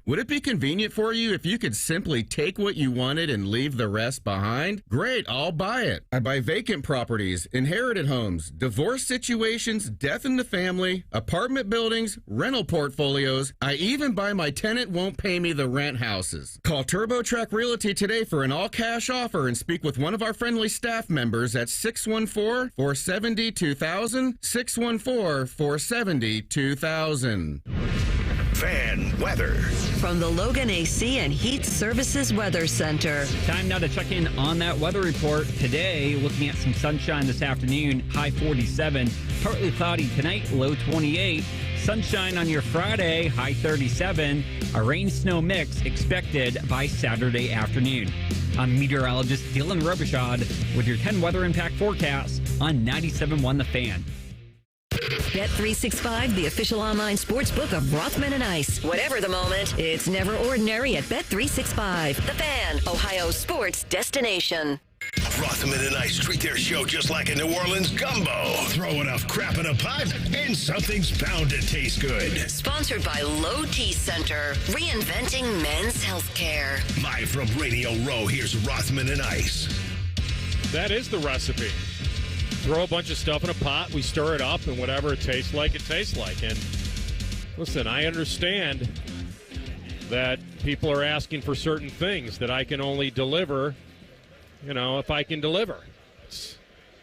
Would it be convenient for you if you could simply take what you wanted and leave the rest behind? Great, I'll buy it. I buy vacant properties, inherited homes, divorce situations, death in the family, apartment buildings, rental portfolios. I even buy my tenant won't pay me the rent houses. Call TurboTrack Realty today for an all-cash offer and speak with one of our friendly staff members at 614-470-2000, 614-470-2000. Fan weather. From the Logan AC and Heat Services Weather Center. Time now to check in on that weather report. Today, looking at some sunshine this afternoon, high 47. Partly cloudy tonight, low 28. Sunshine on your Friday, high 37. A rain-snow mix expected by Saturday afternoon. I'm meteorologist Dylan Robichaud with your 10 weather impact forecast on 97.1 The Fan. Bet365, the official online sports book of Rothman and Ice. Whatever the moment, it's never ordinary at Bet365. The Fan, Ohio's sports destination. Rothman and Ice treat their show just like a New Orleans gumbo. Throw enough crap in a pot, and something's bound to taste good. Sponsored by Low T Center, reinventing men's healthcare. Live from Radio Row, here's Rothman and Ice. That is the recipe. Throw a bunch of stuff in a pot, we stir it up, and whatever it tastes like, it tastes like. And listen, I understand that people are asking for certain things that I can only deliver, if I can deliver. It's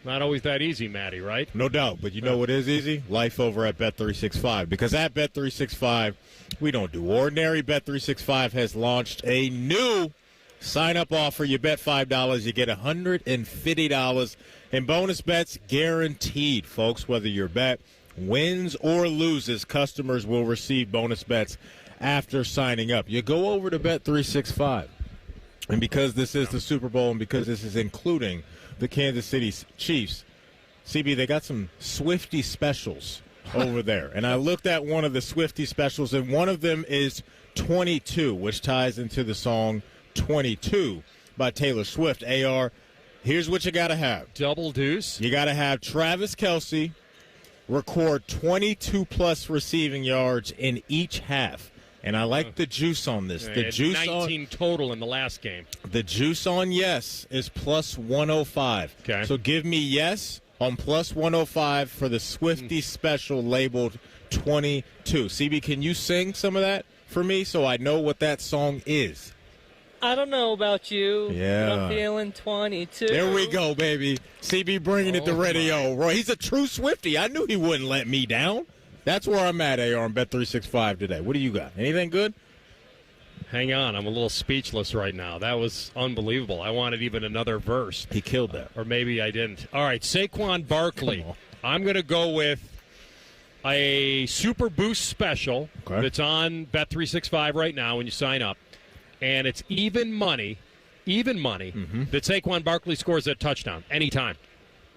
not always that easy, Matty, right? No doubt, but you know what is easy? Life over at Bet365. Because at Bet365, we don't do ordinary. Bet365 has launched a new sign-up offer. You bet $5, you get $150 in bonus bets guaranteed. Folks, whether your bet wins or loses, customers will receive bonus bets after signing up. You go over to Bet365. And because this is the Super Bowl and because this is including the Kansas City Chiefs, CB, they got some Swiftie specials over there. And I looked at one of the Swiftie specials, and one of them is 22, which ties into the song 22 by Taylor Swift. AR, here's what you got to have. Double deuce. You got to have Travis Kelce record 22-plus receiving yards in each half. And I like the juice on this. The juice 19 total in the last game. The juice on yes is plus 105. Okay. So give me yes on plus 105 for the Swiftie special labeled 22. CB, can you sing some of that for me so I know what that song is? I don't know about you. Yeah. But I'm feeling 22. There we go, baby. CB bringing it to radio. Roy, he's a true Swiftie. I knew he wouldn't let me down. That's where I'm at, AR, on Bet365 today. What do you got? Anything good? Hang on. I'm a little speechless right now. That was unbelievable. I wanted even another verse. He killed that. Or maybe I didn't. All right, Saquon Barkley. I'm going to go with a Super Boost special that's on Bet365 right now when you sign up. And it's even money that Saquon Barkley scores a touchdown anytime.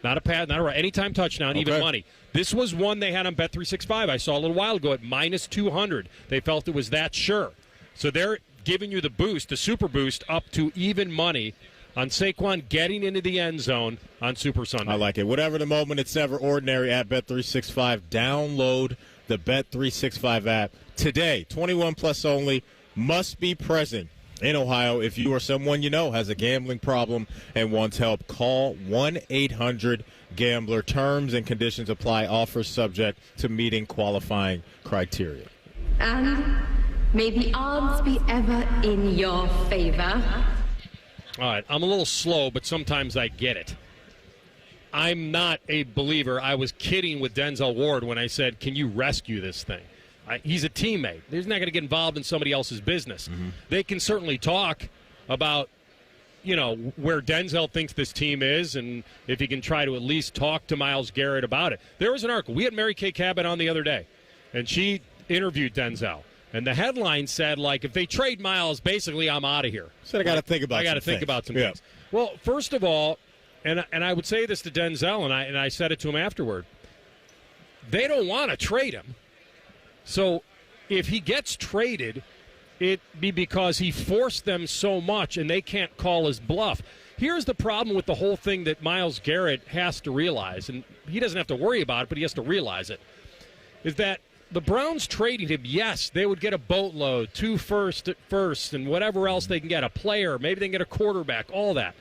Not a pad, not a right. Anytime touchdown, even money. This was one they had on Bet365. I saw a little while ago at minus 200. They felt it was that sure. So they're giving you the boost, the super boost, up to even money on Saquon getting into the end zone on Super Sunday. I like it. Whatever the moment, it's never ordinary at Bet365. Download the Bet365 app today. 21 plus only. Must be present in Ohio. If you or someone you know has a gambling problem and wants help, call 1-800-GAMBLER. Terms and conditions apply. Offers subject to meeting qualifying criteria. And may the odds be ever in your favor. All right, I'm a little slow, but sometimes I get it. I'm not a believer. I was kidding with Denzel Ward when I said, can you rescue this thing? He's a teammate. He's not going to get involved in somebody else's business. Mm-hmm. They can certainly talk about, where Denzel thinks this team is, and if he can try to at least talk to Myles Garrett about it. There was an article. We had Mary Kay Cabot on the other day, and she interviewed Denzel. And the headline said, if they trade Myles, basically I'm out of here. So I got to think about some things. Well, first of all, and I would say this to Denzel, and I said it to him afterward, they don't want to trade him. So if he gets traded, it'd be because he forced them so much and they can't call his bluff. Here's the problem with the whole thing that Myles Garrett has to realize, and he doesn't have to worry about it, but he has to realize it, is that the Browns trading him, yes, they would get a boatload, 2 firsts at first, and whatever else they can get, a player, maybe they can get a quarterback, all that.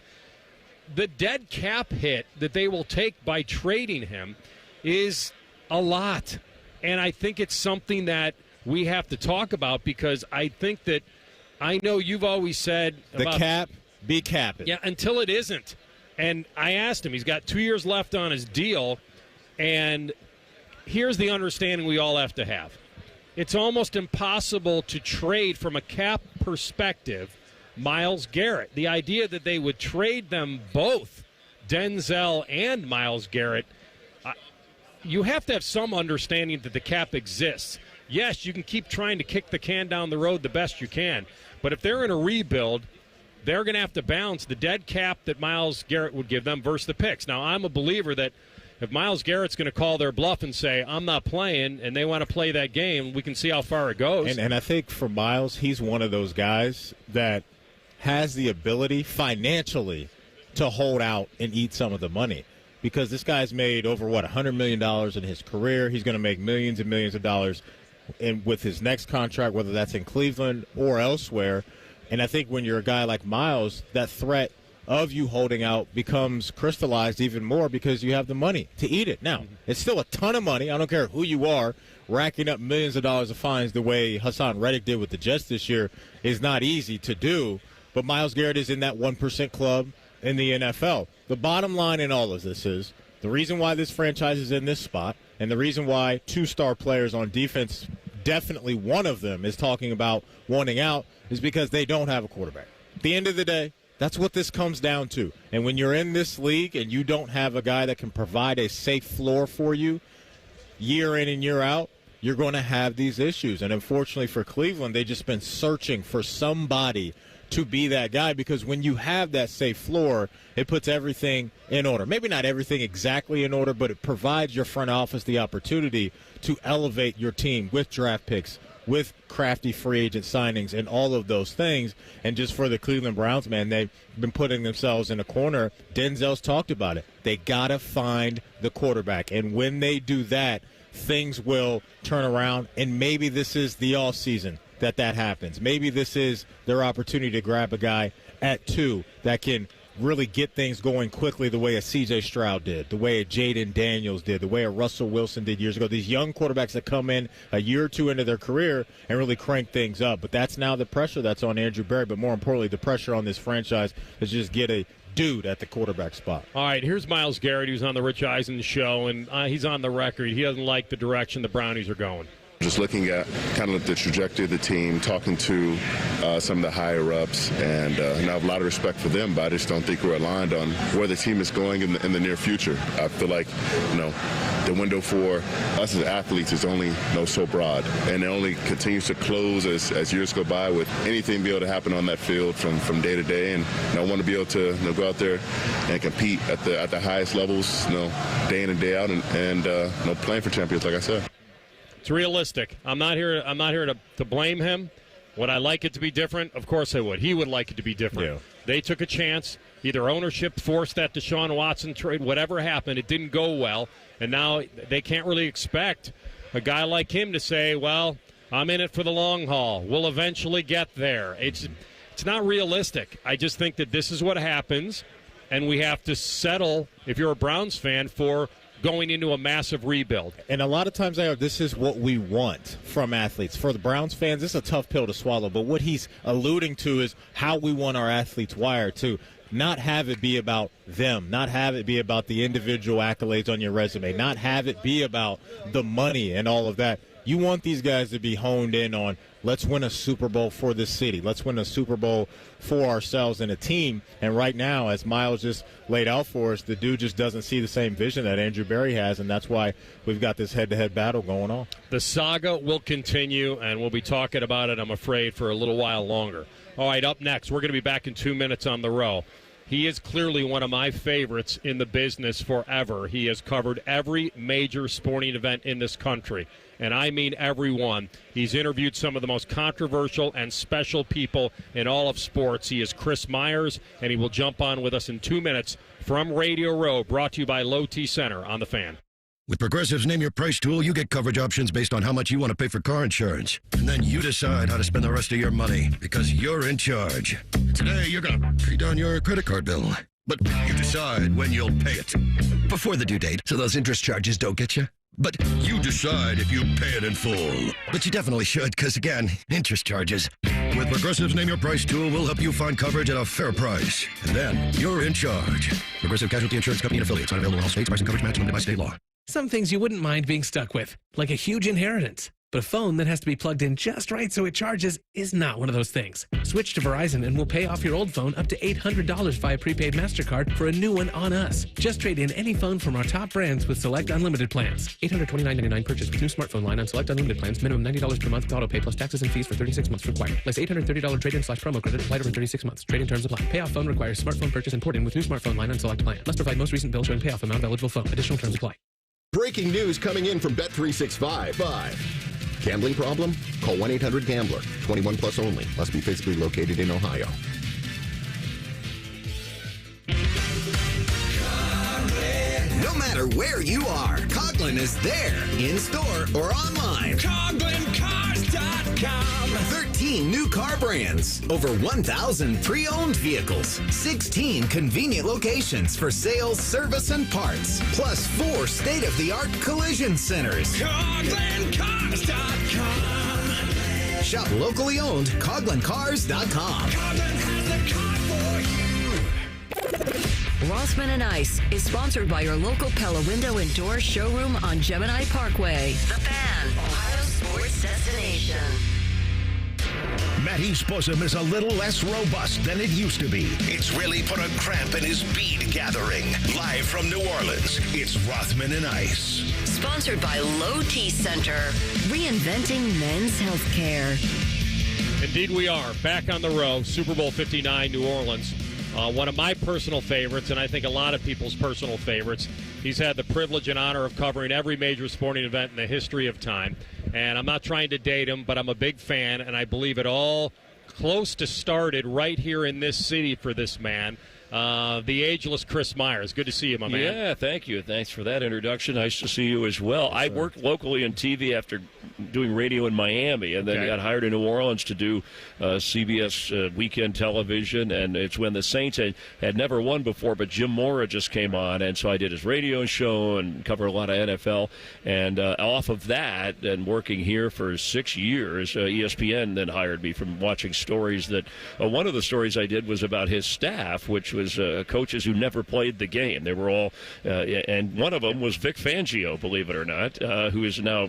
The dead cap hit that they will take by trading him is a lot. And I think it's something that we have to talk about because I think that I know you've always said the cap be capping. Yeah, until it isn't. And I asked him, he's got 2 years left on his deal, and here's the understanding we all have to have. It's almost impossible to trade from a cap perspective Myles Garrett. The idea that they would trade them both, Denzel and Myles Garrett, you have to have some understanding that the cap exists. Yes, you can keep trying to kick the can down the road the best you can, but if they're in a rebuild, they're going to have to balance the dead cap that Myles Garrett would give them versus the picks. Now, I'm a believer that if Myles Garrett's going to call their bluff and say, I'm not playing, and they want to play that game, we can see how far it goes. And I think for Myles, he's one of those guys that has the ability financially to hold out and eat some of the money. Because this guy's made over, $100 million in his career. He's going to make millions and millions of dollars with his next contract, whether that's in Cleveland or elsewhere. And I think when you're a guy like Myles, that threat of you holding out becomes crystallized even more because you have the money to eat it. Now, it's still a ton of money. I don't care who you are. Racking up millions of dollars of fines the way Hassan Reddick did with the Jets this year is not easy to do. But Myles Garrett is in that 1% club in the NFL. The bottom line in all of this is the reason why this franchise is in this spot and the reason why two-star players on defense, definitely one of them, is talking about wanting out is because they don't have a quarterback. At the end of the day, that's what this comes down to. And when you're in this league and you don't have a guy that can provide a safe floor for you year in and year out, you're going to have these issues. And unfortunately for Cleveland, they've just been searching for somebody to be that guy, because when you have that safe floor, it puts everything in order. Maybe not everything exactly in order, but it provides your front office the opportunity to elevate your team with draft picks, with crafty free agent signings and all of those things. And just for the Cleveland Browns, man, they've been putting themselves in a corner. Denzel's talked about it. They got to find the quarterback. And when they do that, things will turn around. And maybe this is the off season that happens. Maybe this is their opportunity to grab a guy at 2 that can really get things going quickly the way a C.J. Stroud did, the way a Jaden Daniels did, the way a Russell Wilson did years ago. These young quarterbacks that come in a year or two into their career and really crank things up. But that's now the pressure that's on Andrew Berry, but more importantly, the pressure on this franchise is just get a dude at the quarterback spot. All right, here's Myles Garrett. He was on the Rich Eisen show, and he's on the record. He doesn't like the direction the Brownies are going. Just looking at kind of the trajectory of the team, talking to some of the higher-ups, and I have a lot of respect for them, but I just don't think we're aligned on where the team is going in the near future. I feel like, the window for us as athletes is only so broad, and it only continues to close as years go by with anything be able to happen on that field from day to day. And I want to be able to go out there and compete at the highest levels, day in and day out, and playing for champions, like I said. It's realistic. I'm not here to blame him. Would I like it to be different? Of course I would. He would like it to be different. Yeah. They took a chance. Either ownership forced that Deshaun Watson trade, whatever happened, it didn't go well. And now they can't really expect a guy like him to say, well, I'm in it for the long haul. We'll eventually get there. It's not realistic. I just think that this is what happens, and we have to settle, if you're a Browns fan, for going into a massive rebuild. And a lot of times, this is what we want from athletes. For the Browns fans, this is a tough pill to swallow, but what he's alluding to is how we want our athletes wired to not have it be about them, not have it be about the individual accolades on your resume, not have it be about the money and all of that. You want these guys to be honed in on, let's win a Super Bowl for this city. Let's win a Super Bowl for ourselves and a team. And right now, as Myles just laid out for us, the dude just doesn't see the same vision that Andrew Berry has, and that's why we've got this head-to-head battle going on. The saga will continue, and we'll be talking about it, I'm afraid, for a little while longer. All right, up next, we're going to be back in 2 minutes on the row. He is clearly one of my favorites in the business forever. He has covered every major sporting event in this country, and I mean every one. He's interviewed some of the most controversial and special people in all of sports. He is Chris Meyers, and he will jump on with us in 2 minutes from Radio Row, brought to you by Low T Center on The Fan. With Progressive's Name Your Price tool, you get coverage options based on how much you want to pay for car insurance. And then you decide how to spend the rest of your money, because you're in charge. Today, you're going to pay down your credit card bill. But you decide when you'll pay it. Before the due date, so those interest charges don't get you. But you decide if you pay it in full. But you definitely should, because, again, interest charges. With Progressive's Name Your Price tool, we'll help you find coverage at a fair price. And then you're in charge. Progressive Casualty Insurance Company and affiliates. Not available in all states. Price and coverage match limited by state law. Some things you wouldn't mind being stuck with, like a huge inheritance. But a phone that has to be plugged in just right so it charges is not one of those things. Switch to Verizon and we'll pay off your old phone up to $800 via prepaid MasterCard for a new one on us. Just trade in any phone from our top brands with select unlimited plans. $829.99 purchase with new smartphone line on select unlimited plans. Minimum $90 per month with auto pay plus taxes and fees for 36 months required. Less $830 trade-in/promo credit applied over 36 months. Trade-in terms apply. Payoff phone requires smartphone purchase and port in with new smartphone line on select plan. Must provide most recent bill showing payoff amount of eligible phone. Additional terms apply. Breaking news coming in from Bet365. Gambling problem? Call 1-800-GAMBLER. 21 plus only. Must be physically located in Ohio. No matter where you are, Coughlin is there, in store or online. CoughlinCars.com. 13 new car brands, over 1,000 pre-owned vehicles, 16 convenient locations for sales, service, and parts, plus 4 state-of-the-art collision centers. CoughlinCars.com. Shop locally owned, CoughlinCars.com. Coughlin has the car for you. Rothman and Ice is sponsored by your local Pella Window and Door showroom on Gemini Parkway. The Fan, Ohio sports destination. Matty's bosom is a little less robust than it used to be. It's really put a cramp in his bead gathering. Live from New Orleans, it's Rothman and Ice. Sponsored by Low T Center, reinventing men's health care. Indeed we are. Back on the road, Super Bowl 59, New Orleans. One of my personal favorites, and I think a lot of people's personal favorites. He's had the privilege and honor of covering every major sporting event in the history of time. And I'm not trying to date him, but I'm a big fan, and I believe it all close to started right here in this city for this man. The ageless Chris Meyers. Good to see you, my man. Yeah, thank you. Thanks for that introduction. Nice to see you as well. I worked locally in TV after doing radio in Miami, and then got hired in New Orleans to do CBS weekend television, and it's when the Saints had never won before, but Jim Mora just came on, and so I did his radio show and covered a lot of NFL, and off of that, and working here for 6 years, ESPN then hired me from watching stories that, one of the stories I did was about his staff, which was coaches who never played the game. They were all, and one of them was Vic Fangio, believe it or not, who is now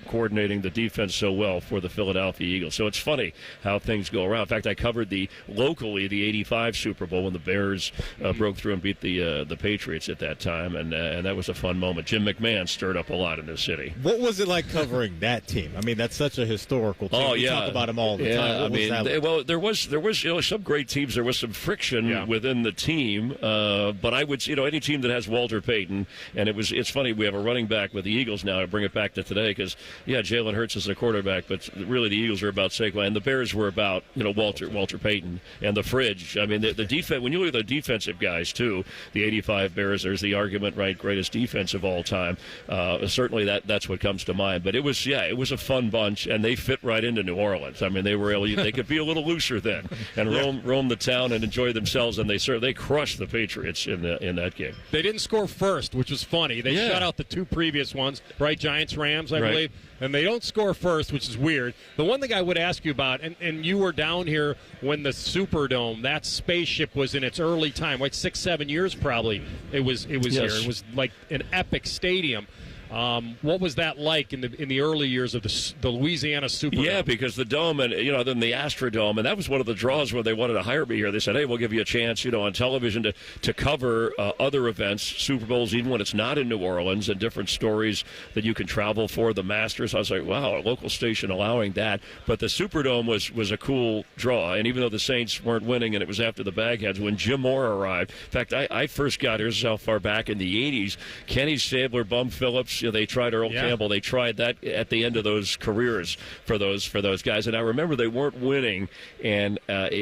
coordinating the defense so well for the Philadelphia Eagles. So it's funny how things go around. In fact, I covered locally the '85 Super Bowl when the Bears broke through and beat the Patriots at that time, and that was a fun moment. Jim McMahon stirred up a lot in this city. What was it like covering that team? I mean, that's such a historical team. Oh, we talk about them all the time. There was some great teams. There was some friction within the team, but I would, any team that has Walter Payton, and it's funny, we have a running back with the Eagles now. I bring it back to today because, Jalen Hurts is the quarterback, but really the Eagles are about Saquon, and the Bears were about, Walter Payton and the fridge. I mean, the defense, when you look at the defensive guys, too, the '85 Bears, there's the argument, right, greatest defense of all time. Certainly that's what comes to mind. But it was a fun bunch, and they fit right into New Orleans. I mean, they could be a little looser then and roam the town and enjoy themselves, and they crushed the Patriots in that game. They didn't score first, which was funny. They shut out the 2 previous ones, right? Giants-Rams, I believe. And they don't score first, which is weird. The one thing I would ask you about, and you were down here when the Superdome, that spaceship was in its early time, right? 6-7 years probably it was here. It was like an epic stadium. What was that like in the early years of the Louisiana Superdome? Yeah, because the Dome and then the Astrodome, and that was one of the draws where they wanted to hire me here. They said, "Hey, we'll give you a chance, on television to cover other events, Super Bowls, even when it's not in New Orleans, and different stories that you can travel for the Masters." I was like, "Wow, a local station allowing that." But the Superdome was a cool draw, and even though the Saints weren't winning, and it was after the Bagheads when Jim Mora arrived. In fact, I first got here how far back in the '80s. Kenny Stabler, Bum Phillips. They tried Earl Campbell. They tried that at the end of those careers for those guys. And I remember they weren't winning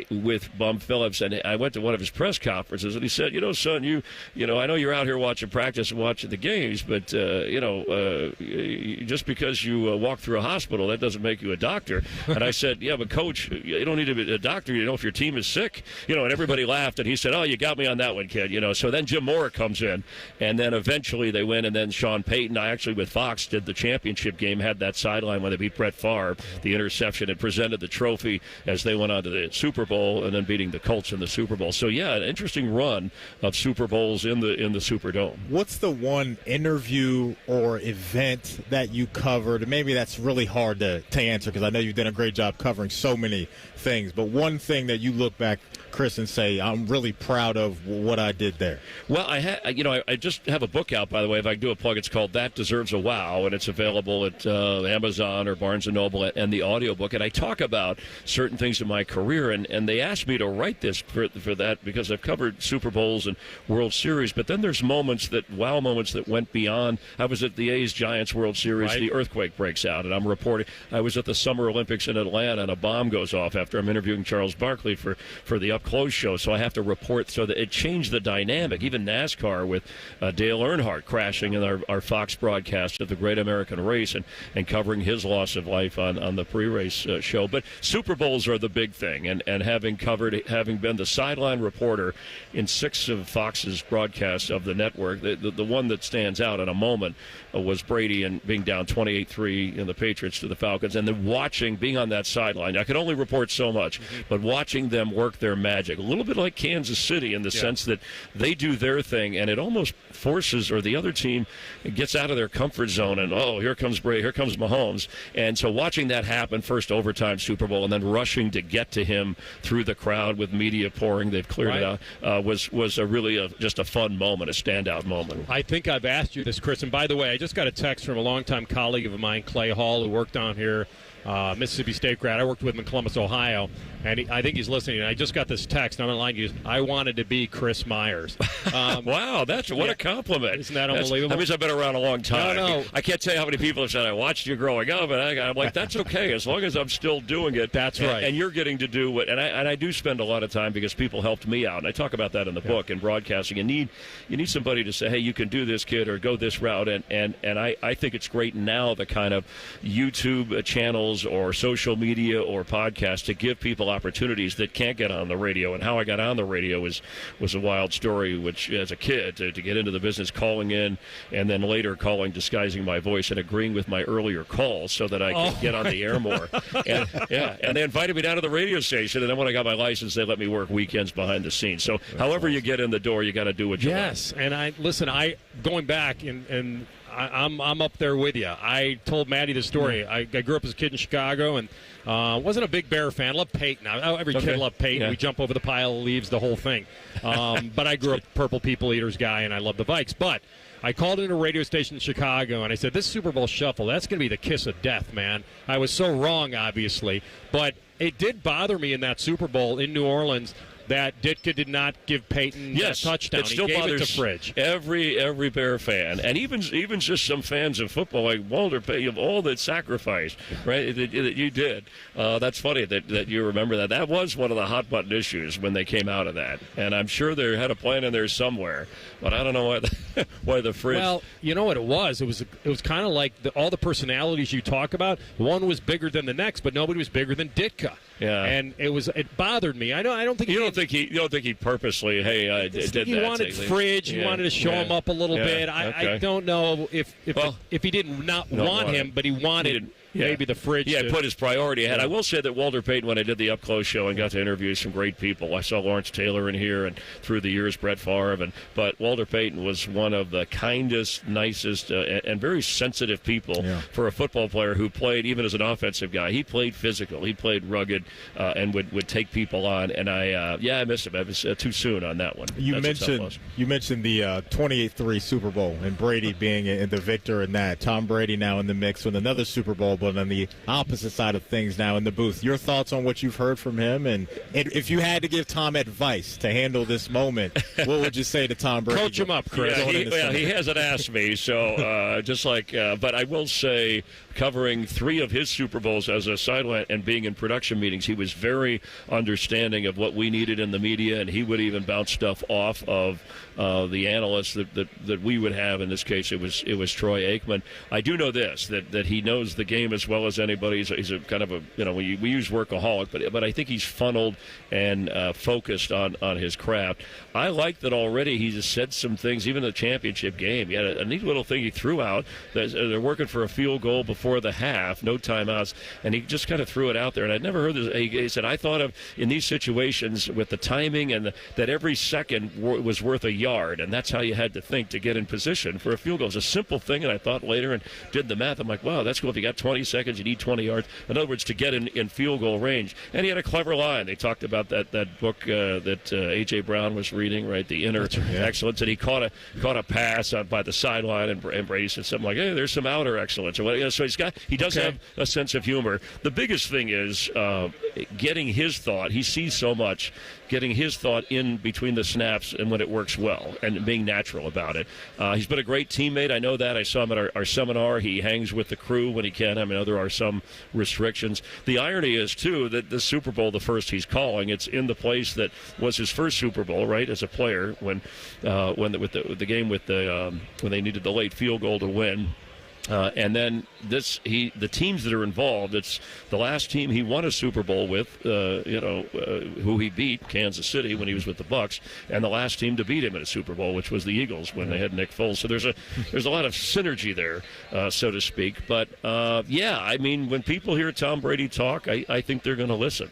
with Bum Phillips. And I went to one of his press conferences, and he said, "Son, I know you're out here watching practice and watching the games, but just because you walk through a hospital, that doesn't make you a doctor." And I said, "Yeah, but Coach, you don't need to be a doctor. If your team is sick." And everybody laughed. And he said, "Oh, you got me on that one, kid." So then Jim Mora comes in, and then eventually they win. And then Sean Payton. I actually with Fox did the championship game, had that sideline when they beat Brett Favre, the interception, and presented the trophy as they went on to the Super Bowl and then beating the Colts in the Super Bowl. So, yeah, an interesting run of Super Bowls in the Superdome. What's the one interview or event that you covered? Maybe that's really hard to answer because I know you've done a great job covering so many things, but one thing that you look back, Chris, and say, I'm really proud of what I did there. Well, I just have a book out, by the way, if I can do a plug. It's called That Deserves a Wow, and it's available at Amazon or Barnes & Noble and the audiobook. And I talk about certain things in my career, and they asked me to write this for that because I've covered Super Bowls and World Series, but then there's moments that went beyond. I was at the A's-Giants World Series, right. The earthquake breaks out, and I'm reporting. I was at the Summer Olympics in Atlanta, and a bomb goes off after I'm interviewing Charles Barkley for the Up-Close show, so I have to report. So that it changed the dynamic. Even NASCAR with Dale Earnhardt crashing in our Fox broadcast of the Great American Race and covering his loss of life on the pre-race show. But Super Bowls are the big thing, and having been the sideline reporter in 6 of Fox's broadcasts of the network, the one that stands out in a moment was Brady and being down 28-3 in the Patriots to the Falcons, and then being on that sideline. I could only report so much, but watching them work their magic, a little bit like Kansas City in the sense that they do their thing, and it almost forces, or the other team gets out of their comfort zone, and here comes Brady, here comes Mahomes. And so watching that happen, first overtime Super Bowl, and then rushing to get to him through the crowd with media pouring, they've cleared it out, was a really just a fun moment, a standout moment. I think I've asked you this, Chris, and by the way, I just got a text from a longtime colleague of mine, Clay Hall, who worked down here, Mississippi State grad. I worked with him in Columbus, Ohio, and I think he's listening. And I just got this text, and I'm not lying to you. I wanted to be Chris Myers. Wow, what a compliment. Isn't that unbelievable? That means I've been around a long time. No. I can't tell you how many people have said, I watched you growing up, and I'm like, that's okay, as long as I'm still doing it. That's right. And you're getting to do what, and I do spend a lot of time because people helped me out, and I talk about that in the book in broadcasting. You need somebody to say, hey, you can do this, kid, or go this route, and I think it's great now, the kind of YouTube channels or social media or podcasts to give people opportunities that can't get on the radio. And how I got on the radio was a wild story, which as a kid, to get into the business, calling in and then later disguising my voice and agreeing with my earlier calls so that I could get on the air more. And they invited me down to the radio station, and then when I got my license, they let me work weekends behind the scenes. So however you get in the door, you got to do what you like. Yes, and going back and I'm up there with you. I told Maddie the story. I grew up as a kid in Chicago and wasn't a big Bear fan. Loved Peyton. Every kid loved Peyton. Yeah. We jump over the pile of leaves, the whole thing. But I grew up Purple People Eaters guy, and I love the Vikes. But I called in a radio station in Chicago, and I said, this Super Bowl shuffle, that's going to be the kiss of death, man. I was so wrong, obviously. But it did bother me in that Super Bowl in New Orleans that Ditka did not give Peyton a touchdown. It still he gave bothers it to Fridge. Every Bear fan, and even just some fans of football like Walter Payton, of all that sacrifice, right, that you did. That's funny that you remember that. That was one of the hot-button issues when they came out of that. And I'm sure they had a plan in there somewhere, but I don't know why the Fridge. Well, you know what it was? It was kind of like all the personalities you talk about. One was bigger than the next, but nobody was bigger than Ditka. Yeah, and it bothered me. I don't think you don't think he purposely did that. He wanted Fridge. He wanted to show him up a little bit. I don't know if he didn't want him, but he wanted. Maybe the Fridge. Yeah, put his priority ahead. I will say that Walter Payton, when I did the Up Close show and got to interview some great people, I saw Lawrence Taylor in here, and through the years Brett Favre, but Walter Payton was one of the kindest, nicest, and very sensitive people for a football player who played, even as an offensive guy. He played physical, he played rugged, and would take people on. And I missed him. I was too soon on that one. You mentioned the 28-3 Super Bowl and Brady being the victor in that. Tom Brady now in the mix with another Super Bowl, but on the opposite side of things now in the booth. Your thoughts on what you've heard from him, and if you had to give Tom advice to handle this moment, what would you say to Tom Brady? Coach him up, Chris. He hasn't asked me, so but I will say, covering 3 of his Super Bowls as a sideline and being in production meetings, he was very understanding of what we needed in the media, and he would even bounce stuff off of the analysts that we would have. In this case, it was Troy Aikman. I do know this, that he knows the game game as well as anybody. He's a kind of a, we use workaholic, but I think he's funneled and focused on his craft. I like that already. He just said some things, even the championship game. He had a neat little thing he threw out. They're working for a field goal before the half, no timeouts, and he just kind of threw it out there. And I'd never heard this. He said, I thought of in these situations with the timing and that every second was worth a yard, and that's how you had to think to get in position for a field goal. It's a simple thing, and I thought later and did the math. I'm like, wow, that's cool. If you got 20 seconds, you need 20 yards. In other words, to get in field goal range. And he had a clever line. They talked about that book that A.J. Brown was reading, right, The Inner Excellence, and he caught a pass by the sideline, and Brady said something like, hey, there's some outer excellence. Or whatever. So he does have a sense of humor. The biggest thing is getting his thought. He sees so much. Getting his thought in between the snaps and when it works well and being natural about it. He's been a great teammate. I know that. I saw him at our seminar. He hangs with the crew when he can. I mean, there are some restrictions. The irony is, too, that the Super Bowl, the first he's calling, it's in the place that was his first Super Bowl, right, as a player when the game when they needed the late field goal to win. And then the teams that are involved, it's the last team he won a Super Bowl with, who he beat, Kansas City, when he was with the Bucs, and the last team to beat him in a Super Bowl, which was the Eagles when they had Nick Foles. So there's a lot of synergy there, so to speak. But I mean, when people hear Tom Brady talk, I think they're going to listen.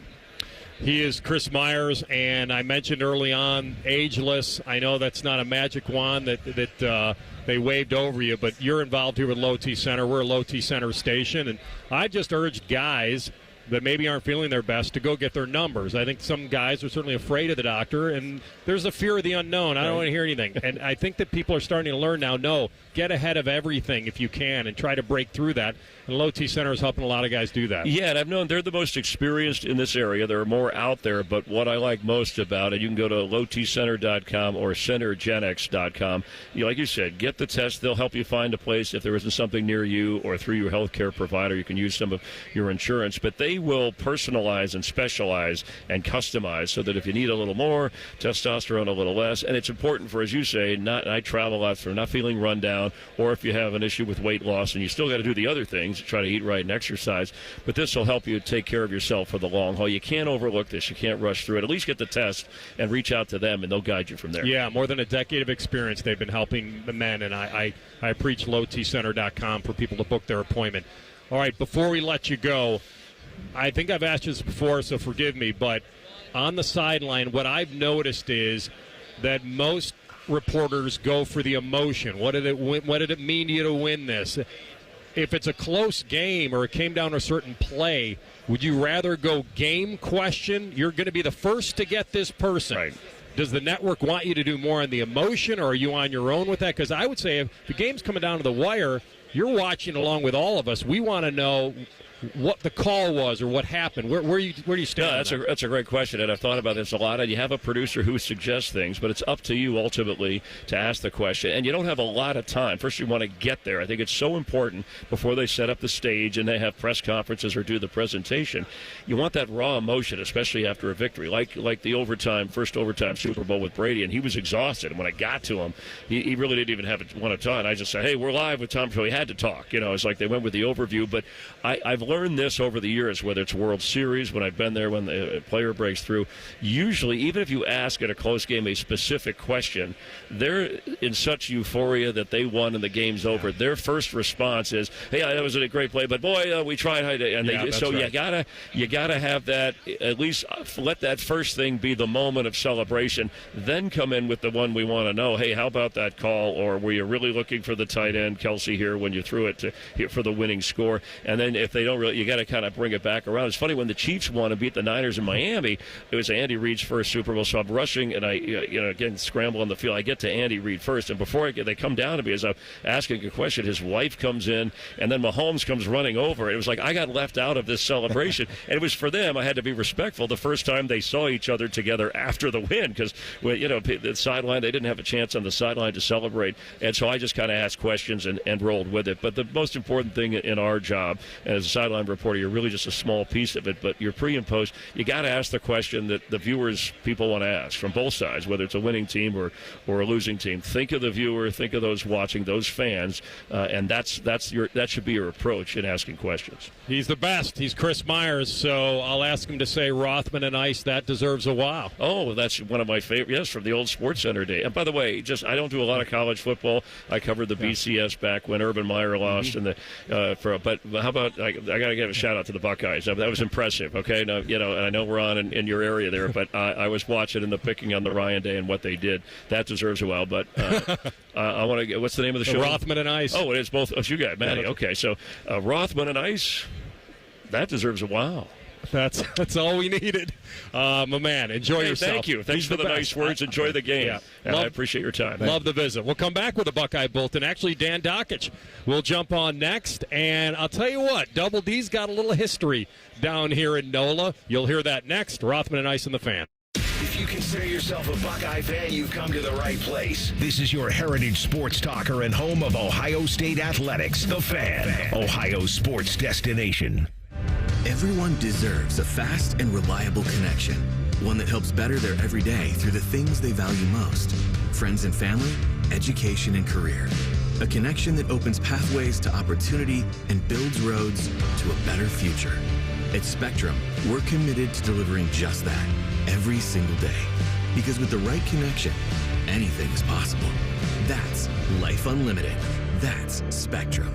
He is Chris Meyers, and I mentioned early on, ageless. I know that's not a magic wand that they waved over you, but you're involved here with Low T Center. We're a Low T Center station, and I just urged guys that maybe aren't feeling their best to go get their numbers. I think some guys are certainly afraid of the doctor, and there's a fear of the unknown. I don't want to hear anything. And I think that people are starting to learn now, no, get ahead of everything if you can and try to break through that. And Low T Center is helping a lot of guys do that. Yeah, and I've known they're the most experienced in this area. There are more out there, but what I like most about it, you can go to lowtcenter.com or centergenx.com. Like you said, get the test. They'll help you find a place if there isn't something near you, or through your health care provider. You can use some of your insurance, but they will personalize and specialize and customize so that if you need a little more testosterone, a little less. And it's important for, as you say, I travel a lot, for not feeling run down, or if you have an issue with weight loss and you still got to do the other things, try to eat right and exercise. But this will help you take care of yourself for the long haul. You can't overlook this. You can't rush through it. At least get the test and reach out to them, and they'll guide you from there. Yeah, more than a decade of experience they've been helping the men, and I preach lowtcenter.com for people to book their appointment. All right, before we let you go, I think I've asked you this before, so forgive me, but on the sideline, what I've noticed is that most reporters go for the emotion. What did it mean to you to win this? If it's a close game or it came down to a certain play, would you rather go game question? You're going to be the first to get this person. Right. Does the network want you to do more on the emotion, or are you on your own with that? Because I would say if the game's coming down to the wire, you're watching along with all of us. We want to know what the call was or what happened. Where do you stand? No, that's a great question, and I've thought about this a lot. And you have a producer who suggests things, but it's up to you ultimately to ask the question. And you don't have a lot of time. First, you want to get there. I think it's so important before they set up the stage and they have press conferences or do the presentation. You want that raw emotion, especially after a victory, like the first overtime Super Bowl with Brady. And he was exhausted. And when I got to him, he really didn't even want to talk. And I just said, hey, we're live with Tom. So he had to talk. It's like they went with the overview. But I've learned this over the years, whether it's World Series, when I've been there, when the player breaks through, usually, even if you ask at a close game a specific question, they're in such euphoria that they won and the game's over. Their first response is, hey, that was a great play, but boy, we tried. And right. You gotta have that, at least let that first thing be the moment of celebration, then come in with the one we want to know. Hey, how about that call? Or were you really looking for the tight end, Kelsey, here when you threw it for the winning score? And then if they don't really, you got to kind of bring it back around. It's funny, when the Chiefs won and beat the Niners in Miami, it was Andy Reid's first Super Bowl, so I'm rushing and I again scramble on the field. I get to Andy Reid first, and before they come down to me as I'm asking a question, his wife comes in, and then Mahomes comes running over. It was like I got left out of this celebration, and it was for them. I had to be respectful the first time they saw each other together after the win, because the sideline, they didn't have a chance on the sideline to celebrate, and so I just kind of asked questions and rolled with it. But the most important thing in our job as a sideline sideline reporter, you're really just a small piece of it, but you're pre and post. You got to ask the question that the viewers, people want to ask from both sides, whether it's a winning team or a losing team. Think of the viewer, think of those watching, those fans, and that should be your approach in asking questions. He's the best. He's Chris Meyers, so I'll ask him to say Rothman and Ice. That deserves a wow. Oh, that's one of my favorite. Yes, from the old Sports Center day. And by the way, I don't do a lot of college football. I covered the BCS back when Urban Meyer lost, and but how about I got to give a shout out to the Buckeyes. That was impressive. Okay, now, and I know we're on in your area there, but I was watching in the picking on the Ryan Day and what they did. That deserves a wow. But I want to get, what's the name of the show? Rothman and Ice. Oh, it is both. Oh, you got it, Matty. Okay, so Rothman and Ice. That deserves a wow. That's all we needed. My man, enjoy yourself. Thank you. Thanks for the nice words. Enjoy the game. And I appreciate your time. Love the visit. We'll come back with a Buckeye Bulletin. Actually, Dan Dakich will jump on next. And I'll tell you what, Double D's got a little history down here in NOLA. You'll hear that next. Rothman and Ice and the Fan. If you consider yourself a Buckeye fan, you've come to the right place. This is your heritage sports talker and home of Ohio State Athletics, The Fan, Ohio's sports destination. Everyone deserves a fast and reliable connection, one that helps better their everyday through the things they value most: friends and family, education and career. A connection that opens pathways to opportunity and builds roads to a better future. At Spectrum, we're committed to delivering just that every single day. Because with the right connection, anything is possible. That's Life Unlimited. That's Spectrum.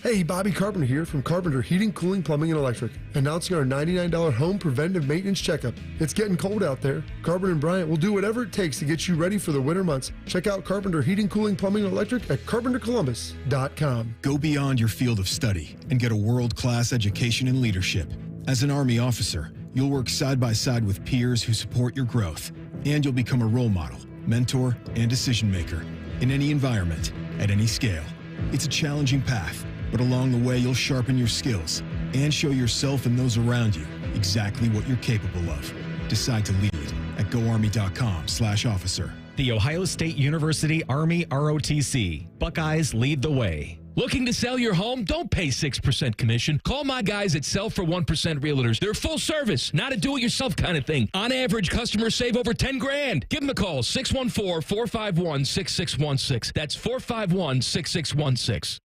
Hey, Bobby Carpenter here from Carpenter Heating, Cooling, Plumbing, and Electric, announcing our $99 home preventive maintenance checkup. It's getting cold out there. Carpenter and Bryant will do whatever it takes to get you ready for the winter months. Check out Carpenter Heating, Cooling, Plumbing, and Electric at carpentercolumbus.com. Go beyond your field of study and get a world-class education in leadership. As an Army officer, you'll work side by side with peers who support your growth, and you'll become a role model, mentor, and decision maker in any environment, at any scale. It's a challenging path, but along the way, you'll sharpen your skills and show yourself and those around you exactly what you're capable of. Decide to lead at goarmy.com/officer. The Ohio State University Army ROTC. Buckeyes lead the way. Looking to sell your home? Don't pay 6% commission. Call my guys at Sell for 1% Realtors. They're full service, not a do-it-yourself kind of thing. On average, customers save over $10,000. Give them a call, 614-451-6616. That's 451-6616.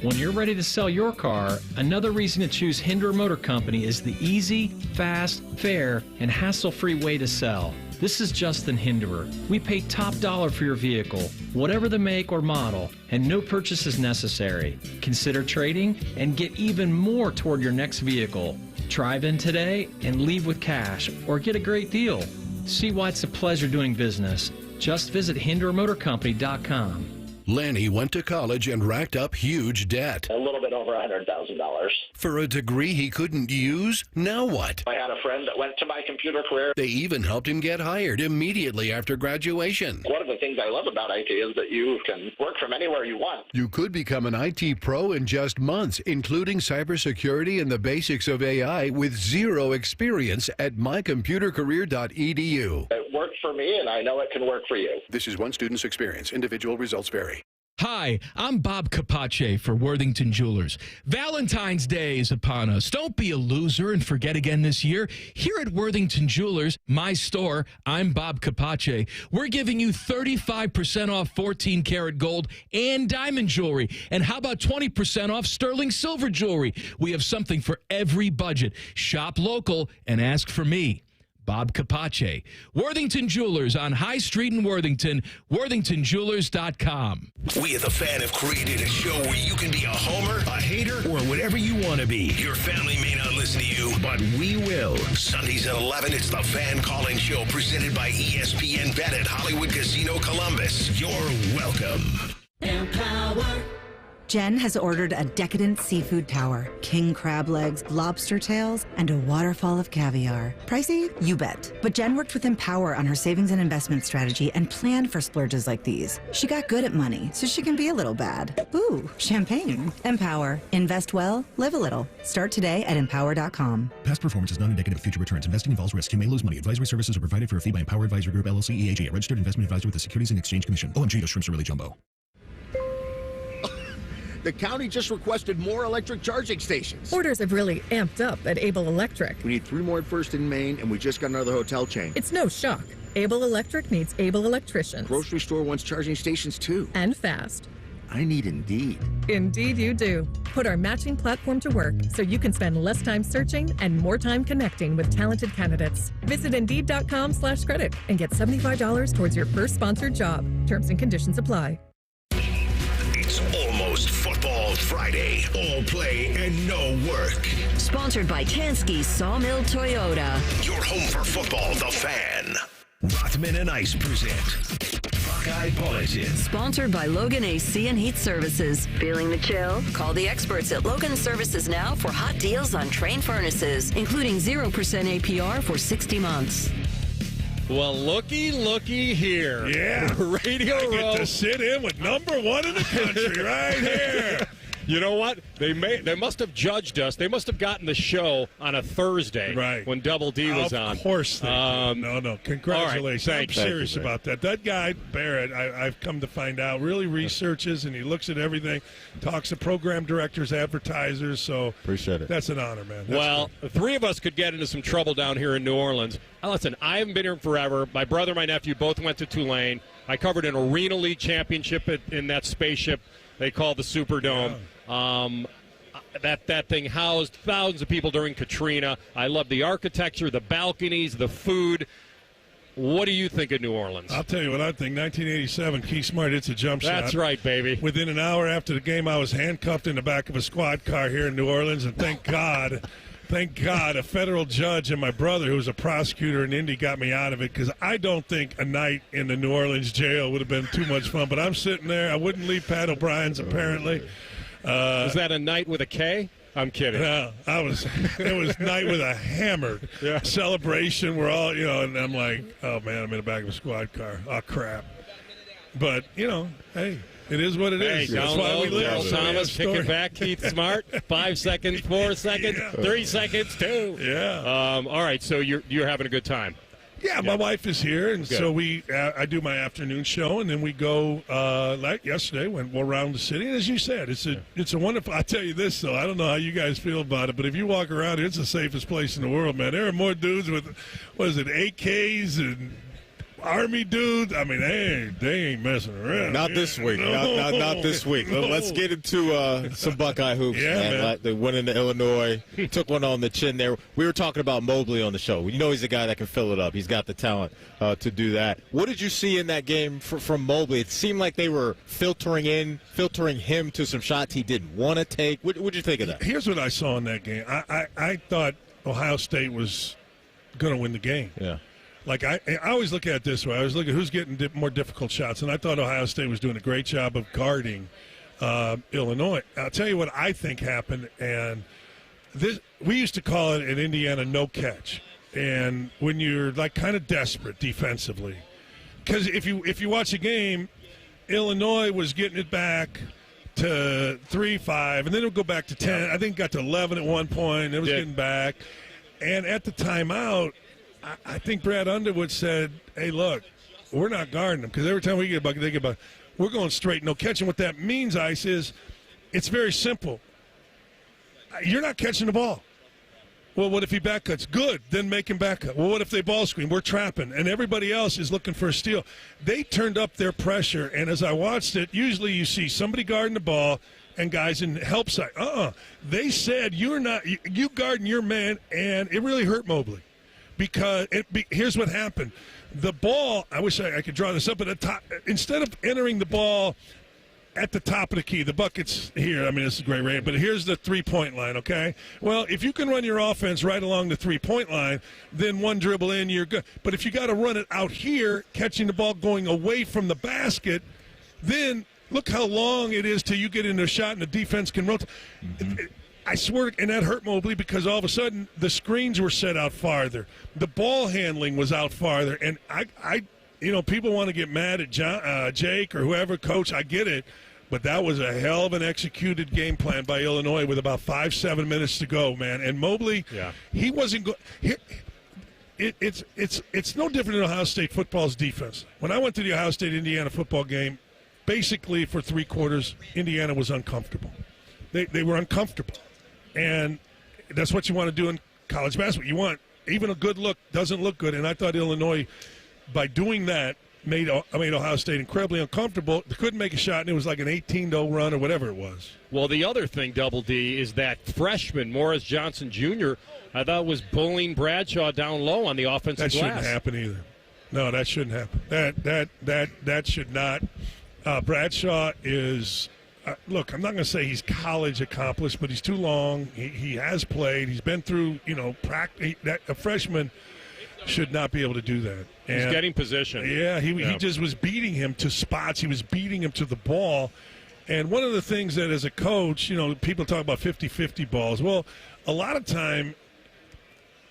When you're ready to sell your car, another reason to choose Hinderer Motor Company is the easy, fast, fair, and hassle-free way to sell. This is Justin Hinderer. We pay top dollar for your vehicle, whatever the make or model, and no purchase is necessary. Consider trading and get even more toward your next vehicle. Drive in today and leave with cash, or get a great deal. See why it's a pleasure doing business. Just visit HindererMotorCompany.com. Lanny went to college and racked up huge debt. A little bit over $100,000. For a degree he couldn't use? Now what? I had a friend that went to my computer career. They even helped him get hired immediately after graduation. One of the things I love about IT is that you can work from anywhere you want. You could become an IT pro in just months, including cybersecurity and the basics of AI with zero experience at mycomputercareer.edu. It worked for me, and I know it can work for you. This is one student's experience. Individual results vary. Hi, I'm Bob Capace for Worthington Jewelers. Valentine's Day is upon us. Don't be a loser and forget again this year. Here at Worthington Jewelers, my store, I'm Bob Capace. We're giving you 35% off 14-karat gold and diamond jewelry. And how about 20% off sterling silver jewelry? We have something for every budget. Shop local and ask for me, Bob Capace. Worthington Jewelers on High Street in Worthington, worthingtonjewelers.com. We at The Fan have created a show where you can be a homer, a hater, or whatever you want to be. Your family may not listen to you, but we will. Sundays at 11, it's The Fan Call-In Show presented by ESPN Bet at Hollywood Casino Columbus. You're welcome. Empower. Jen has ordered a decadent seafood tower, king crab legs, lobster tails, and a waterfall of caviar. Pricey? You bet. But Jen worked with Empower on her savings and investment strategy and planned for splurges like these. She got good at money, so she can be a little bad. Ooh, champagne. Empower. Invest well, live a little. Start today at empower.com. Past performance is not indicative of future returns. Investing involves risk. You may lose money. Advisory services are provided for a fee by Empower Advisory Group, LLC, EAG, a registered investment advisor with the Securities and Exchange Commission. OMG, those shrimps are really jumbo. The county just requested more electric charging stations. Orders have really amped up at Able Electric. We need 3 more at First in Maine, and we just got another hotel chain. It's no shock. Able Electric needs able electricians. Grocery store wants charging stations, too. And fast. I need Indeed. Indeed you do. Put our matching platform to work so you can spend less time searching and more time connecting with talented candidates. Visit Indeed.com/credit and get $75 towards your first sponsored job. Terms and conditions apply. It's almost Football Friday. All play and no work. Sponsored by Tansky's Sawmill Toyota. Your home for football, The Fan. Rothman and Ice present Buckeye Bulletin. Sponsored by Logan AC and Heat Services. Feeling the chill? Call the experts at Logan Services now for hot deals on Train furnaces, including 0% APR for 60 months. Well, looky here. Yeah. Radio I Row. get to sit in with number 1 in the country right here. You know what? They must have judged us. They must have gotten the show on a Thursday, right, when Double D was on. Of course they did. No. Congratulations. Right, I'm serious about that. That guy, Barrett, I've come to find out, really researches and he looks at everything, talks to program directors, advertisers. So appreciate it. That's an honor, man. The 3 of us could get into some trouble down here in New Orleans. Listen, I haven't been here forever. My brother and my nephew both went to Tulane. I covered an Arena League championship in that spaceship they call the Superdome. Yeah. That thing housed thousands of people during Katrina. I love the architecture, the balconies, the food. What do you think of New Orleans? I'll tell you what I think. 1987, Key Smart hits a jump shot. That's right, baby. Within an hour after the game, I was handcuffed in the back of a squad car here in New Orleans, and thank God, a federal judge and my brother, who was a prosecutor in Indy, got me out of it, because I don't think a night in the New Orleans jail would have been too much fun. But I'm sitting there. I wouldn't leave Pat O'Brien's, apparently. Was that a night with a K? I'm kidding. No, it was night with a hammered celebration. We're all, and I'm like, oh, man, I'm in the back of a squad car. Oh, crap. But, hey, it is what it is. That's why we live. Earl Thomas, kick it back. Keith Smart, 5 seconds, 4 seconds, 3 seconons, 2. Yeah. All right, so you're having a good time. Yeah, my wife is here, and so I do my afternoon show, and then we go, like yesterday, we'll around the city. And as you said, it's a wonderful, I tell you this, though, I don't know how you guys feel about it, but if you walk around here, it's the safest place in the world, man. There are more dudes with, AKs and Army dudes. I mean, they ain't messing around. Not this week. No. Not this week. No. Let's get into some Buckeye hoops, man. Man. Like they went into Illinois, took one on the chin there. We were talking about Mobley on the show. He's a guy that can fill it up. He's got the talent to do that. What did you see in that game from Mobley? It seemed like they were filtering him to some shots he didn't want to take. What did you think of that? Here's what I saw in that game. I thought Ohio State was going to win the game. Yeah. Like, I always look at it this way. I was looking at who's getting more difficult shots, and I thought Ohio State was doing a great job of guarding Illinois. I'll tell you what I think happened, and we used to call it in Indiana no catch. And when you're, like, kind of desperate defensively, because if you watch the game, Illinois was getting it back to 3-5, and then it would go back to 10. I think it got to 11 at one point, and it was getting back. And at the timeout, I think Brad Underwood said, hey, look, we're not guarding them, because every time we get a bucket, they get a bucket. We're going straight, no catching. What that means, Ice, is it's very simple. You're not catching the ball. Well, what if he back cuts? Good, then make him back cut. Well, what if they ball screen? We're trapping, and everybody else is looking for a steal. They turned up their pressure, and as I watched it, usually you see somebody guarding the ball and guys in help side. They said you guarding your man, and it really hurt Mobley. Because here's what happened. The ball, I wish I could draw this up at the top. Instead of entering the ball at the top of the key, the bucket's here. I mean, this is great, right? But here's the three-point line, okay? Well, if you can run your offense right along the three-point line, then one dribble in, you're good. But if you got to run it out here, catching the ball going away from the basket, then look how long it is till you get into a shot and the defense can rotate. Mm-hmm. I swear, and that hurt Mobley because all of a sudden the screens were set out farther. The ball handling was out farther. And I people want to get mad at Jake or whoever, coach. I get it. But that was a hell of an executed game plan by Illinois with about 5-7 minutes to go, man. And Mobley, he wasn't good. It's no different than Ohio State football's defense. When I went to the Ohio State-Indiana football game, basically for 3 quarters, Indiana was uncomfortable. They were uncomfortable. And that's what you want to do in college basketball. You want even a good look doesn't look good. And I thought Illinois, by doing that, made Ohio State incredibly uncomfortable. They couldn't make a shot, and it was like an 18-0 run or whatever it was. Well, the other thing, Double D, is that freshman, Morris Johnson Jr., I thought was bullying Bradshaw down low on the offensive glass. That shouldn't happen either. No, that shouldn't happen. That should not. Bradshaw is look, I'm not going to say he's college accomplished, but he's too long. He has played. He's been through, practice. A freshman should not be able to do that. And he's getting position. Yeah, he just was beating him to spots. He was beating him to the ball. And one of the things that as a coach, people talk about 50-50 balls. Well, a lot of time,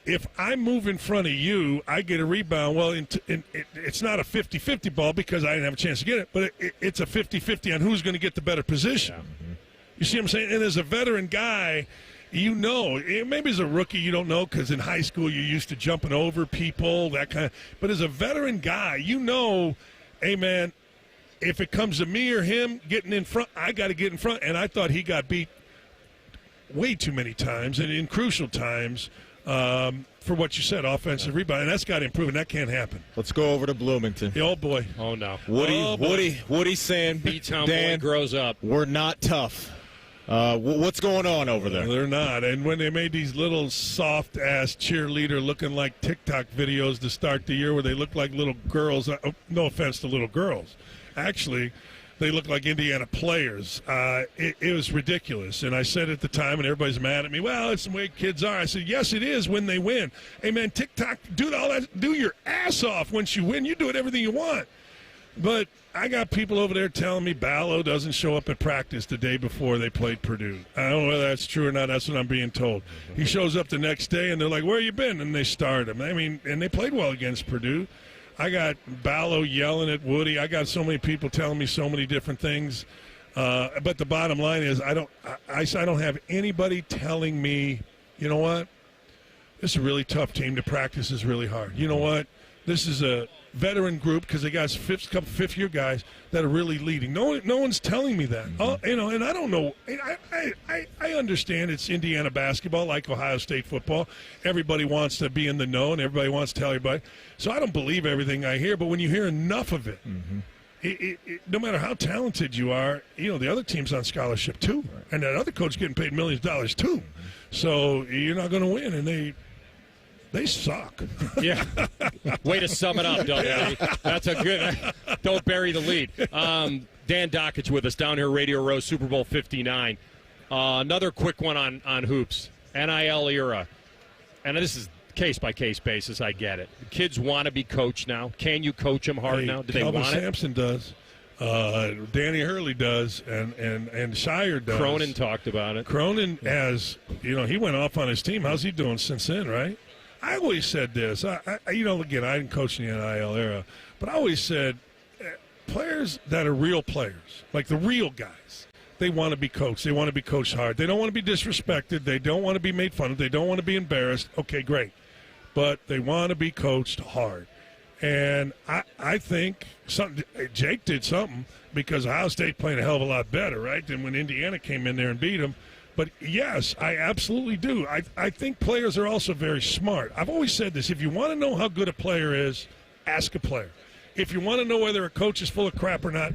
if I move in front of you, I get a rebound. Well, it's not a 50-50 ball because I didn't have a chance to get it, but it's a 50-50 on who's going to get the better position. Yeah. You see what I'm saying? And as a veteran guy, maybe as a rookie you don't know because in high school you're used to jumping over people, that kind of. But as a veteran guy, hey, man, if it comes to me or him getting in front, I got to get in front. And I thought he got beat way too many times and in crucial times. For what you said, offensive rebound, and that's got to improve, and that can't happen. Let's go over to Bloomington. Oh, boy. Oh, no. Woody saying, B-Town Dan, boy grows up. We're not tough. What's going on over there? They're not. And when they made these little soft-ass cheerleader looking like TikTok videos to start the year where they look like little girls, no offense to little girls, actually, they look like Indiana players. It was ridiculous. And I said at the time, and everybody's mad at me, well, it's the way kids are. I said, yes, it is when they win. Hey, man, TikTok, do all that. Do your ass off once you win. You do it everything you want. But I got people over there telling me Ballo doesn't show up at practice the day before they played Purdue. I don't know whether that's true or not. That's what I'm being told. He shows up the next day, and they're like, where you been? And they start him. I mean, and they played well against Purdue. I got Ballo yelling at Woody. I got so many people telling me so many different things. But the bottom line is I don't have anybody telling me, you know what, this is a really tough team. The practice is really hard. You know what, this is a veteran group because they got couple fifth-year guys that are really leading. No one's telling me that. And I don't know. I understand it's Indiana basketball like Ohio State football. Everybody wants to be in the know and everybody wants to tell everybody. So I don't believe everything I hear, but when you hear enough of it, no matter how talented you are, the other team's on scholarship too. Right. And that other coach getting paid millions of dollars too. So you're not going to win, and they suck. Yeah. Way to sum it up, Double D. That's a good – don't bury the lead. Dan Dakich with us down here, Radio Row, Super Bowl 59. Another quick one on hoops, NIL era. And this is case-by-case basis, I get it. Kids want to be coached now. Can you coach them hard now? Do they want it? Sampson does. Danny Hurley does, and Shire does. Cronin talked about it. Cronin has – he went off on his team. How's he doing since then, right? I always said this. Again, I didn't coach in the NIL era, but I always said players that are real players, like the real guys, they want to be coached. They want to be coached hard. They don't want to be disrespected. They don't want to be made fun of. They don't want to be embarrassed. Okay, great. But they want to be coached hard. And I think Jake did something because Ohio State playing a hell of a lot better, right, than when Indiana came in there and beat them. But, yes, I absolutely do. I think players are also very smart. I've always said this. If you want to know how good a player is, ask a player. If you want to know whether a coach is full of crap or not,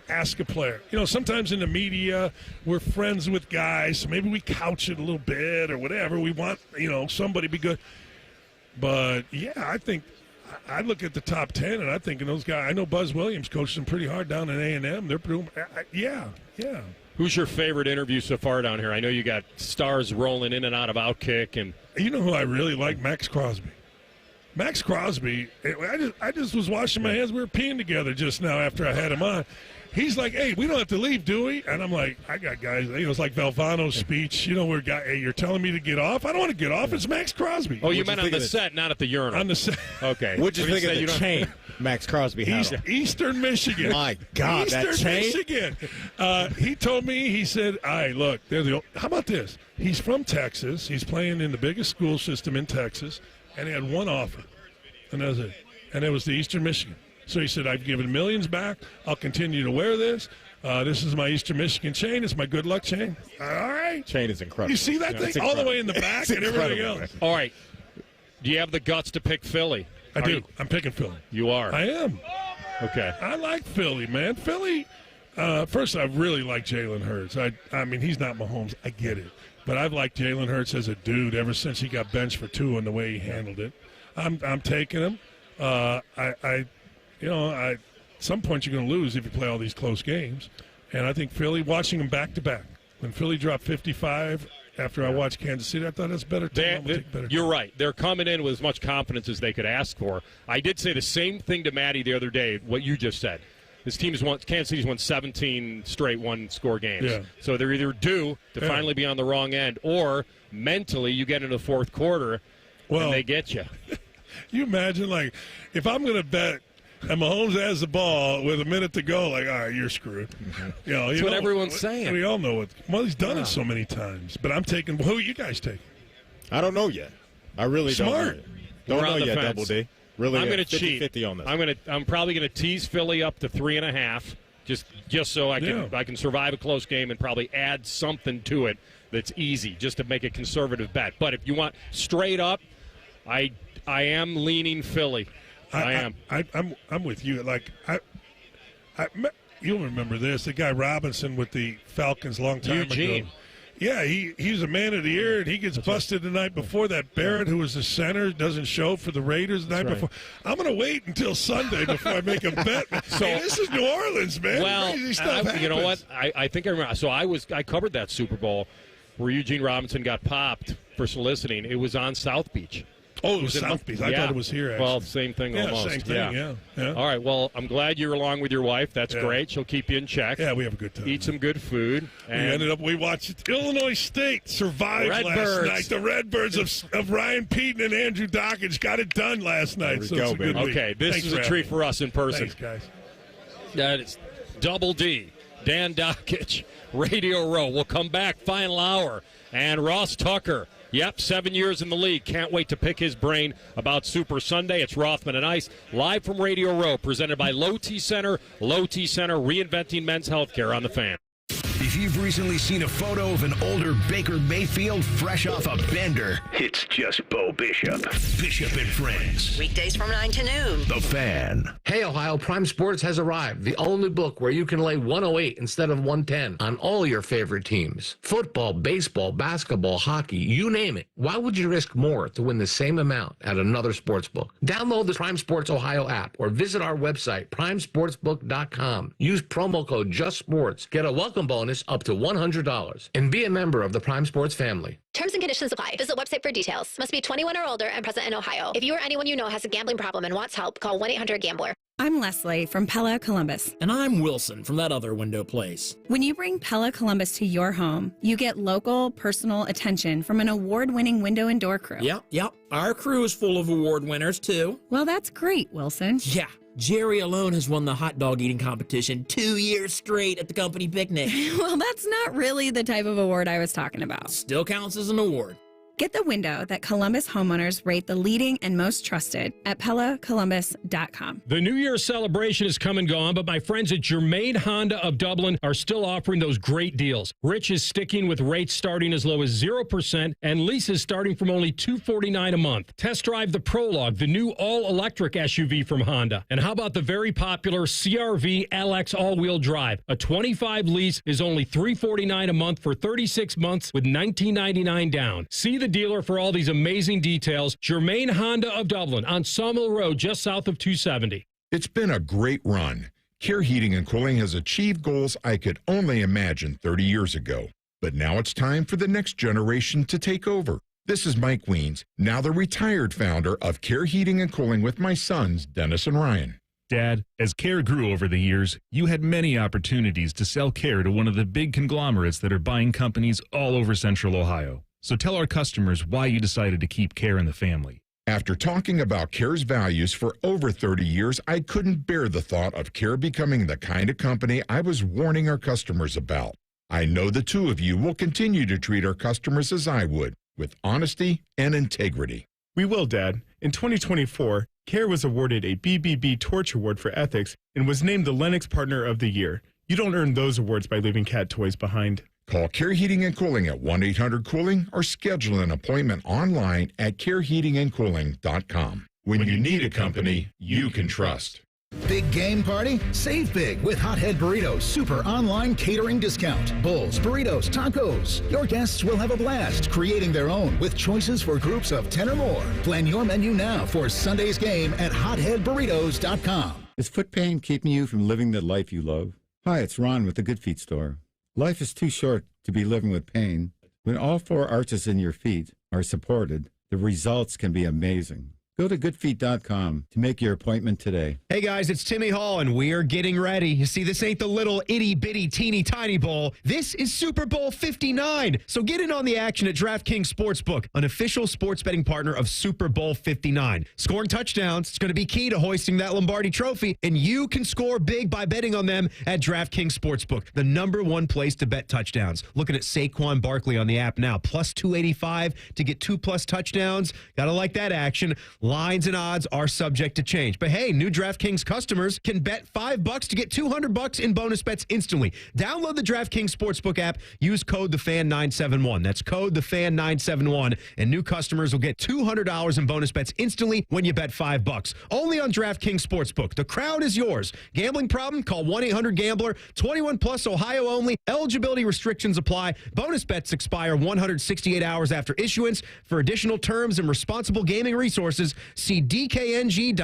ask a player. Sometimes in the media, we're friends with guys, so maybe we couch it a little bit or whatever. We want, somebody to be good. But, yeah, I think I look at the top 10, and I'm thinking those guys. I know Buzz Williams coached them pretty hard down in A&M. They're doing, yeah. Who's your favorite interview so far down here? I know you got stars rolling in and out of Outkick. And you know who I really like? Max Crosby. Max Crosby, I just was washing my hands. We were peeing together just now after I had him on. He's like, hey, we don't have to leave, do we? And I'm like, I got guys. It's like Valvano's speech. Where hey, you're telling me to get off? I don't want to get off. It's Max Crosby. Oh, you meant on the set, not at the urinal. On the set. Okay. What'd you think of the chain Max Crosby had? Eastern Michigan. My God, Eastern that chain? Michigan. He told me, he said, all right, look, how about this? He's from Texas. He's playing in the biggest school system in Texas, and he had one offer, and that was it. And it was the Eastern Michigan. So he said, I've given millions back. I'll continue to wear this. This is my Eastern Michigan chain. It's my good luck chain. All right. Chain is incredible. You see that thing? All the way in the back and everything else. All right. Do you have the guts to pick Philly? I do. I'm picking Philly. You are? I am. Okay. I like Philly, man. Philly, first, I really like Jalen Hurts. I mean, he's not Mahomes. I get it. But I've liked Jalen Hurts as a dude ever since he got benched for 2 and the way he handled it. I'm taking him. At some point you're going to lose if you play all these close games. And I think Philly, watching them back-to-back, when Philly dropped 55 after I watched Kansas City, I thought that's better team. You're right. They're coming in with as much confidence as they could ask for. I did say the same thing to Maddie the other day, what you just said. Kansas City's won 17 straight one-score games. Yeah. So they're either due to finally be on the wrong end, or mentally you get into the fourth quarter and they get you. You imagine, like, if I'm going to bet and Mahomes has the ball with a minute to go, like, all right, you're screwed. You know, that's what everyone's saying. We all know it. Well, he's done it so many times. But I'm taking – who are you guys taking? I don't know yet. I really don't know yet. Don't know yet, Double D. Really, I'm going to cheat. 50-50 on this. I'm probably going to tease Philly up to 3.5, just so I can survive a close game and probably add something to it that's easy, just to make a conservative bet. But if you want straight up, I am leaning Philly. I'm with you. Like you'll remember this. The guy Robinson with the Falcons long time Eugene. ago. Yeah, he's a man of the year, and he gets busted the night before. That Barrett, who was the center, doesn't show for the Raiders the night before. I'm going to wait until Sunday before I make a bet. So this is New Orleans, man. Well, crazy stuff happens. You know what? I think I remember. So I covered that Super Bowl where Eugene Robinson got popped for soliciting. It was on South Beach. Oh, it was South Beach. I thought it was here, actually. Well, same thing almost. Same thing, yeah. All right, well, I'm glad you're along with your wife. That's great. She'll keep you in check. Yeah, we have a good time. Eat some good food. And we watched Illinois State survive last night. The Redbirds of Ryan Peaton and Andrew Dakich got it done last night. So it's a good week. Okay, this is a treat for us in person. Thanks, guys. That is Double D, Dan Dakich, Radio Row. We'll come back, final hour. And Ross Tucker. Yep, 7 years in the league. Can't wait to pick his brain about Super Sunday. It's Rothman and Ice, live from Radio Row, presented by Low T Center. Low T Center, reinventing men's healthcare on the Fan. If you've recently seen a photo of an older Baker Mayfield fresh off a bender, it's just Bo Bishop. Bishop and Friends. Weekdays from 9 to noon. The Fan. Hey, Ohio, Prime Sports has arrived. The only book where you can lay 108 instead of 110 on all your favorite teams. Football, baseball, basketball, hockey, you name it. Why would you risk more to win the same amount at another sports book? Download the Prime Sports Ohio app or visit our website, primesportsbook.com. Use promo code JUSTSPORTS. Get a welcome bonus up to $100 and be a member of the Prime Sports family. Terms and conditions apply. Visit website for details. Must be 21 or older and present in Ohio. If you or anyone you know has a gambling problem and wants help, call 1-800-GAMBLER. I'm Leslie from Pella Columbus. And I'm Wilson from that other window place. When you bring Pella Columbus to your home, you get local, personal attention from an award-winning window and door crew. Yep. Our crew is full of award winners, too. Well, that's great, Wilson. Yeah. Jerry alone has won the hot dog eating competition 2 years straight at the company picnic. Well, that's not really the type of award I was talking about. Still counts as an award. Get the window that Columbus homeowners rate the leading and most trusted at PellaColumbus.com. The New Year's celebration is come and gone, but my friends at Germain Honda of Dublin are still offering those great deals. Rich is sticking with rates starting as low as 0% and leases starting from only $249 a month. Test drive the Prologue, the new all-electric SUV from Honda. And how about the very popular CR-V LX all-wheel drive? A 25 lease is only $349 a month for 36 months with $19.99 down. See the dealer for all these amazing details. Germain Honda of Dublin on Sawmill Road, just south of 270. It's been a great run. Care Heating and Cooling has achieved goals I could only imagine 30 years ago. But now it's time for the next generation to take over. This is Mike Weens, now the retired founder of Care Heating and Cooling with my sons, Dennis and Ryan. Dad, as Care grew over the years, you had many opportunities to sell Care to one of the big conglomerates that are buying companies all over Central Ohio. So tell our customers why you decided to keep Care in the family. After talking about Care's values for over 30 years, I couldn't bear the thought of Care becoming the kind of company I was warning our customers about. I know the two of you will continue to treat our customers as I would, with honesty and integrity. We will, Dad. In 2024, CARE was awarded a BBB Torch Award for Ethics and was named the Lennox Partner of the Year. You don't earn those awards by leaving cat toys behind. Call Care Heating and Cooling at 1-800-COOLING or schedule an appointment online at careheatingandcooling.com. When you need a company you can trust. Big game party? Save big with Hothead Burritos Super Online Catering Discount. Bowls, burritos, tacos. Your guests will have a blast creating their own with choices for groups of 10 or more. Plan your menu now for Sunday's game at hotheadburritos.com. Is foot pain keeping you from living the life you love? Hi, it's Ron with the Good Feet store. Life is too short to be living with pain. When all 4 arches in your feet are supported, the results can be amazing. Go to goodfeet.com to make your appointment today. Hey guys, it's Timmy Hall, and we are getting ready. You see, this ain't the little itty-bitty teeny-tiny bowl. This is Super Bowl 59. So get in on the action at DraftKings Sportsbook, an official sports betting partner of Super Bowl 59. Scoring touchdowns is going to be key to hoisting that Lombardi trophy, and you can score big by betting on them at DraftKings Sportsbook, the #1 place to bet touchdowns. Looking at Saquon Barkley on the app now, plus 285 to get 2+ touchdowns. Gotta like that action. Lines and odds are subject to change. But hey, new DraftKings customers can bet $5 to get $200 in bonus bets instantly. Download the DraftKings Sportsbook app. Use code TheFan971. That's code TheFan971. And new customers will get $200 in bonus bets instantly when you bet $5. Only on DraftKings Sportsbook. The crowd is yours. Gambling problem? Call 1-800-GAMBLER. 21 plus, Ohio only. Eligibility restrictions apply. Bonus bets expire 168 hours after issuance. For additional terms and responsible gaming resources, see dkng.co/audio.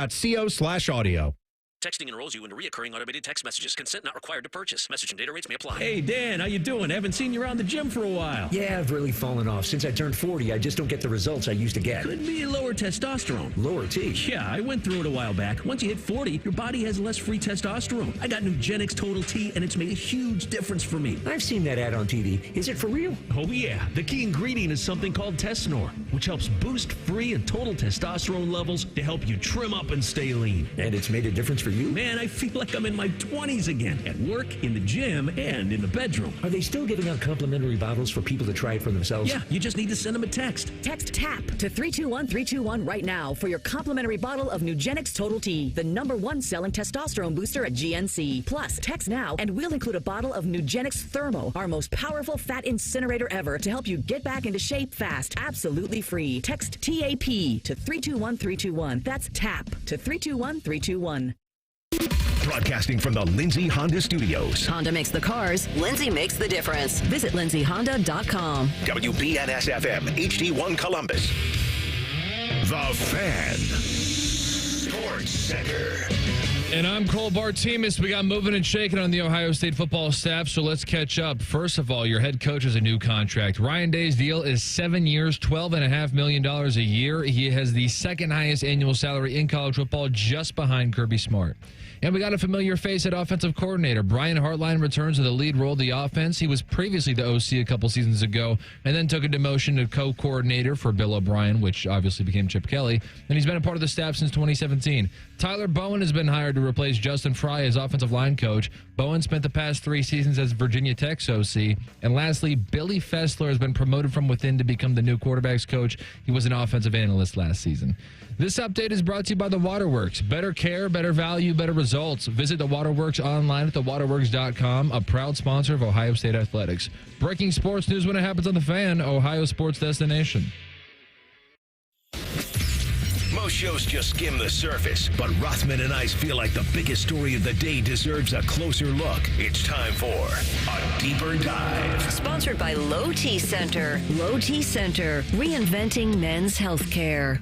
Texting enrolls you into recurring automated text messages. Consent not required to purchase. Message and data rates may apply. Hey, Dan, how you doing? Haven't seen you around the gym for a while. Yeah, I've really fallen off. Since I turned 40, I just don't get the results I used to get. Could be lower testosterone. Lower T? Yeah, I went through it a while back. Once you hit 40, your body has less free testosterone. I got Nugenix Total T, and it's made a huge difference for me. I've seen that ad on TV. Is it for real? Oh, yeah. The key ingredient is something called Tesnor, which helps boost free and total testosterone levels to help you trim up and stay lean. And it's made a difference for you? Man, I feel like I'm in my 20s again, at work, in the gym, and in the bedroom. Are they still giving out complimentary bottles for people to try it for themselves? Yeah, you just need to send them a text. Text TAP to 321-321 right now for your complimentary bottle of Nugenix Total T, the #1 selling testosterone booster at GNC. Plus, text now and we'll include a bottle of Nugenix Thermo, our most powerful fat incinerator ever, to help you get back into shape fast, absolutely free. Text TAP to 321-321. That's TAP to 321-321. Broadcasting from the Lindsay Honda Studios. Honda makes the cars. Lindsay makes the difference. Visit lindsayhonda.com. WBNS-FM, HD1 Columbus. The Fan. Sports Center. And I'm Cole Bartemus. We got moving and shaking on the Ohio State football staff, so let's catch up. First of all, your head coach has a new contract. Ryan Day's deal is 7 years, $12.5 million a year. He has the second highest annual salary in college football, just behind Kirby Smart. And we got a familiar face at offensive coordinator. Brian Hartline returns to the lead role of the offense. He was previously the OC a couple seasons ago and then took a demotion to co-coordinator for Bill O'Brien, which obviously became Chip Kelly. And he's been a part of the staff since 2017. Tyler Bowen has been hired to replace Justin Fry as offensive line coach. Bowen spent the past 3 seasons as Virginia Tech's OC. And lastly, Billy Fessler has been promoted from within to become the new quarterback's coach. He was an offensive analyst last season. This update is brought to you by The Waterworks. Better care, better value, better results. Visit The Waterworks online at thewaterworks.com, a proud sponsor of Ohio State Athletics. Breaking sports news when it happens on The Fan, Ohio sports destination. Most shows just skim the surface, but Rothman and I feel like the biggest story of the day deserves a closer look. It's time for a deeper dive. Sponsored by Low T Center. Low T Center, reinventing men's health care.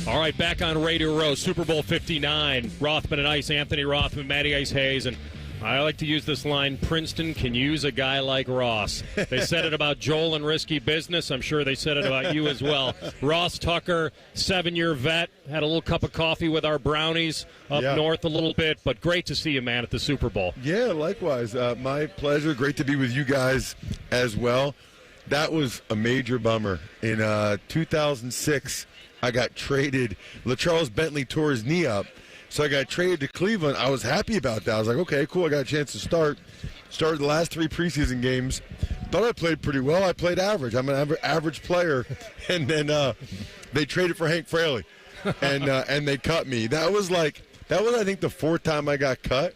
All right, back on Radio Row, Super Bowl 59. Rothman and Ice, Anthony Rothman, Matty Ice Hayes, and I like to use this line, Princeton can use a guy like Ross. They said it about Joel and Risky Business. I'm sure they said it about you as well. Ross Tucker, 7-year vet, had a little cup of coffee with our brownies up north a little bit, but great to see you, man, at the Super Bowl. Yeah, likewise. My pleasure. Great to be with you guys as well. That was a major bummer. In 2006, I got traded. LaCharles Bentley tore his knee up, so I got traded to Cleveland. I was happy about that. I was like, okay, cool, I got a chance to start. Started the last 3 preseason games. Thought I played pretty well. I played average. I'm an average player. And then they traded for Hank Fraley. and they cut me. That was I think the fourth time I got cut,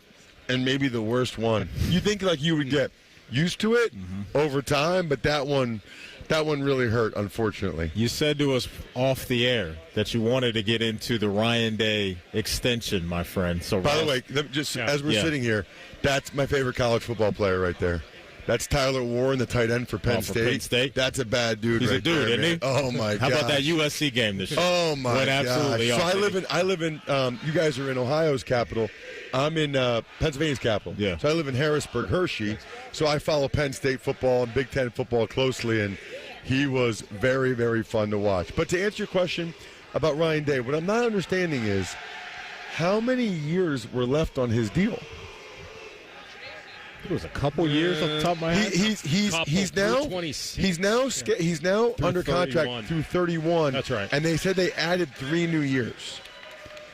and maybe the worst one. You think like you would get used to it over time, but that one really hurt, unfortunately. You said to us off the air that you wanted to get into the Ryan Day extension, my friend. So, by the way, as we're sitting here, that's my favorite college football player right there. That's Tyler Warren, the tight end for Penn State. That's a bad dude. He's right a dude, there, isn't he? Oh my god! How about that USC game this year? Oh my god! Absolutely. So I live in. You guys are in Ohio's capital. I'm in Pennsylvania's capital. Yeah. So I live in Harrisburg, Hershey. So I follow Penn State football and Big Ten football closely, and he was very, very fun to watch. But to answer your question about Ryan Day, what I'm not understanding is how many years were left on his deal. It was a couple years off the top of my head. He's now under contract through 31. That's right. And they said they added 3 new years.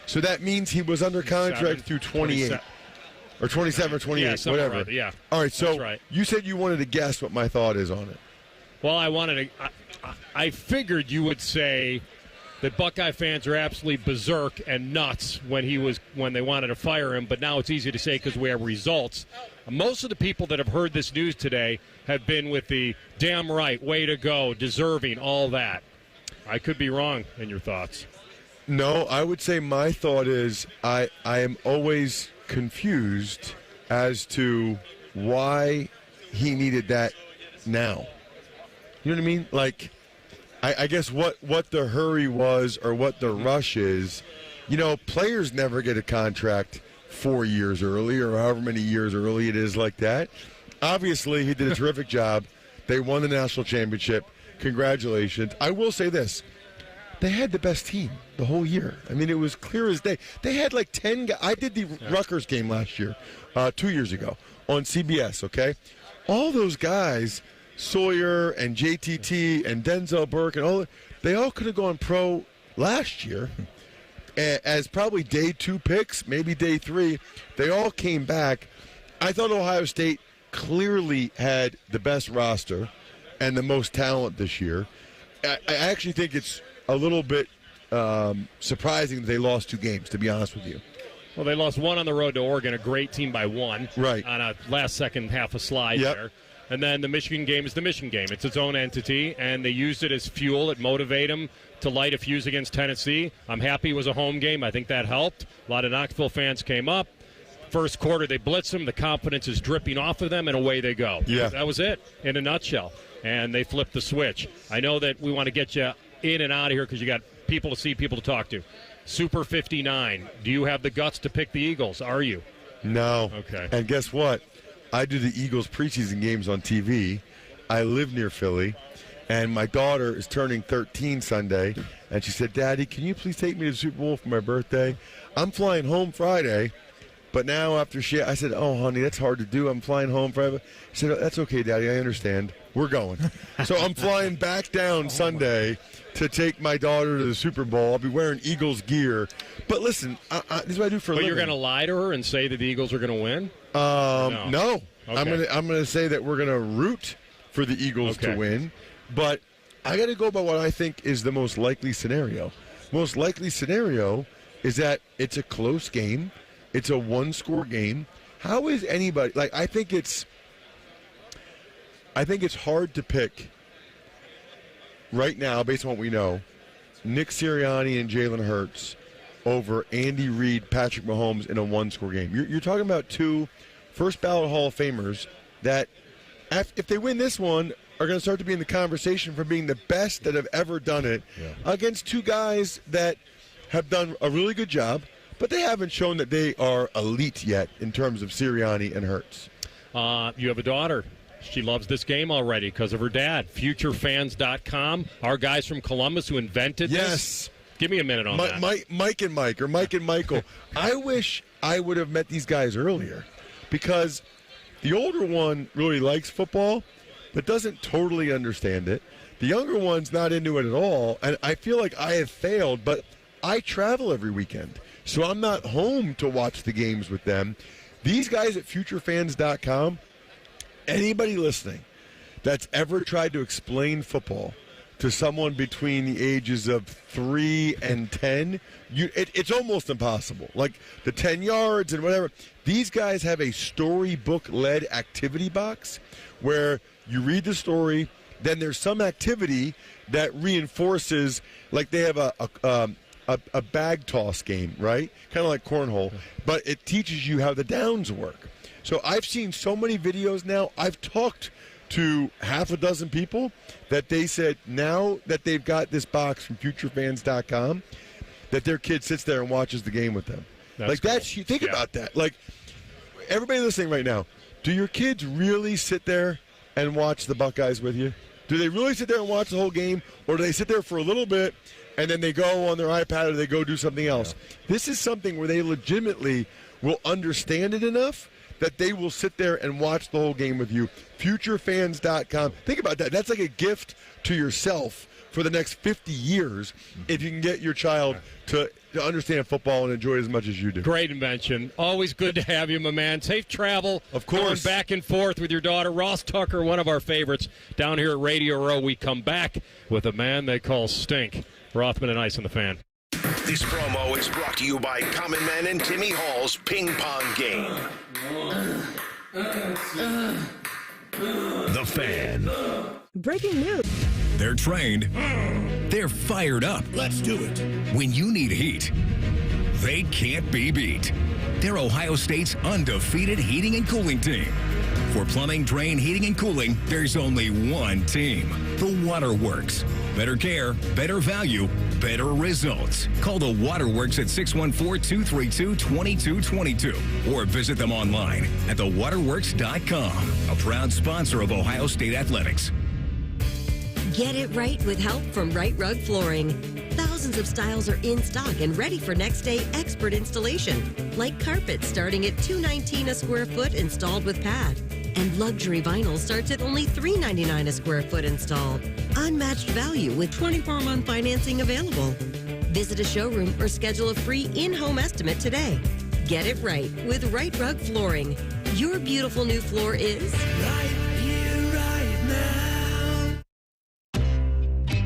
So that means he was under contract through 28. Or 27 or 28, whatever. Right, yeah. All right, so right. You said you wanted to guess what my thought is on it. Well, I figured you would say that Buckeye fans are absolutely berserk and nuts when they wanted to fire him, but now it's easy to say because we have results. Most of the people that have heard this news today have been with the damn right, way to go, deserving, all that. I could be wrong in your thoughts. No, I would say my thought is I am always confused as to why he needed that now. You know what I mean? Like, I guess what the hurry was or what the rush is. You know, players never get a contract 4 years early or however many years early it is like that. Obviously, he did a terrific job. They won the national championship. Congratulations. I will say this. They had the best team the whole year. I mean, it was clear as day. They had like 10 guys. I did the Rutgers game last year, 2 years ago, on CBS, okay? All those guys, Sawyer and JTT and Denzel Burke and all, they all could have gone pro last year as probably day 2 picks, maybe day 3. They all came back. I thought Ohio State clearly had the best roster and the most talent this year. I actually think it's a little bit surprising that they lost 2 games, to be honest with you. Well, they lost one on the road to Oregon, a great team by 1. Right. On a last-second half a slide there. And then the Michigan game is the Michigan game. It's its own entity, and they used it as fuel. It motivated them to light a fuse against Tennessee. I'm happy it was a home game. I think that helped. A lot of Knoxville fans came up. First quarter, they blitz them. The confidence is dripping off of them, and away they go. Yeah. That was it in a nutshell. And they flipped the switch. I know that we want to get you in and out of here because you got people to see, people to talk to. Super 59. Do you have the guts to pick the Eagles? Are you? No. Okay. And guess what? I do the Eagles preseason games on TV. I live near Philly, and my daughter is turning 13 Sunday, and she said, Daddy, can you please take me to the Super Bowl for my birthday? I'm flying home Friday, but now after I said, oh, honey, that's hard to do. I'm flying home Friday. She said, that's okay, Daddy, I understand. We're going. So I'm flying back down Sunday to take my daughter to the Super Bowl. I'll be wearing Eagles gear. But listen, this is what I do for a living. But you're going to lie to her and say that the Eagles are going to win? No. Okay. I'm gonna say that we're gonna root for the Eagles to win, but I got to go by what I think is the most likely scenario. Most likely scenario is that it's a close game, it's a 1-score game. How is anybody like? I think it's hard to pick right now based on what we know. Nick Sirianni and Jalen Hurts over Andy Reid, Patrick Mahomes in a 1-score game. You're talking about 2 first-ballot Hall of Famers that, if they win this one, are going to start to be in the conversation for being the best that have ever done it against 2 guys that have done a really good job, but they haven't shown that they are elite yet in terms of Sirianni and Hurts. You have a daughter. She loves this game already because of her dad. Futurefans.com. Our guys from Columbus who invented this. Give me a minute on that. Mike and Mike, or Mike and Michael. I wish I would have met these guys earlier because the older one really likes football but doesn't totally understand it. The younger one's not into it at all, and I feel like I have failed, but I travel every weekend, so I'm not home to watch the games with them. These guys at futurefans.com, anybody listening that's ever tried to explain football to someone between the ages of 3 and 10, it's almost impossible. Like the 10 yards and whatever. These guys have a storybook-led activity box where you read the story, then there's some activity that reinforces, like they have a bag toss game, right? Kind of like cornhole, but it teaches you how the downs work. So I've seen so many videos now. I've talked to half a dozen people that they said now that they've got this box from futurefans.com that their kid sits there and watches the game with them. Think about that. Like, everybody listening right now, do your kids really sit there and watch the Buckeyes with you? Do they really sit there and watch the whole game, or do they sit there for a little bit and then they go on their iPad or they go do something else? Yeah. This is something where they legitimately will understand it enough that they will sit there and watch the whole game with you. Futurefans.com. Think about that. That's like a gift to yourself for the next 50 years if you can get your child to understand football and enjoy it as much as you do. Great invention. Always good to have you, my man. Safe travel. Of course. Going back and forth with your daughter. Ross Tucker, one of our favorites down here at Radio Row. We come back with a man they call Stink. Rothman and Ice on the Fan. This promo is brought to you by Common Man and Timmy Hall's Ping Pong Game. The Fan. Breaking news. They're trained. They're fired up. Let's do it. When you need heat, they can't be beat. They're Ohio State's undefeated heating and cooling team. For plumbing, drain, heating, and cooling, there's only one team. The Waterworks. Better care, better value, better results. Call the Waterworks at 614-232-2222 or visit them online at thewaterworks.com. A proud sponsor of Ohio State Athletics. Get it right with help from Right Rug Flooring. Thousands of styles are in stock and ready for next day expert installation. Like carpet starting at $219 a square foot installed with pad. And luxury vinyl starts at only $399 a square foot installed. Unmatched value with 24-month financing available. Visit a showroom or schedule a free in-home estimate today. Get it right with Right Rug Flooring. Your beautiful new floor is right here, right now.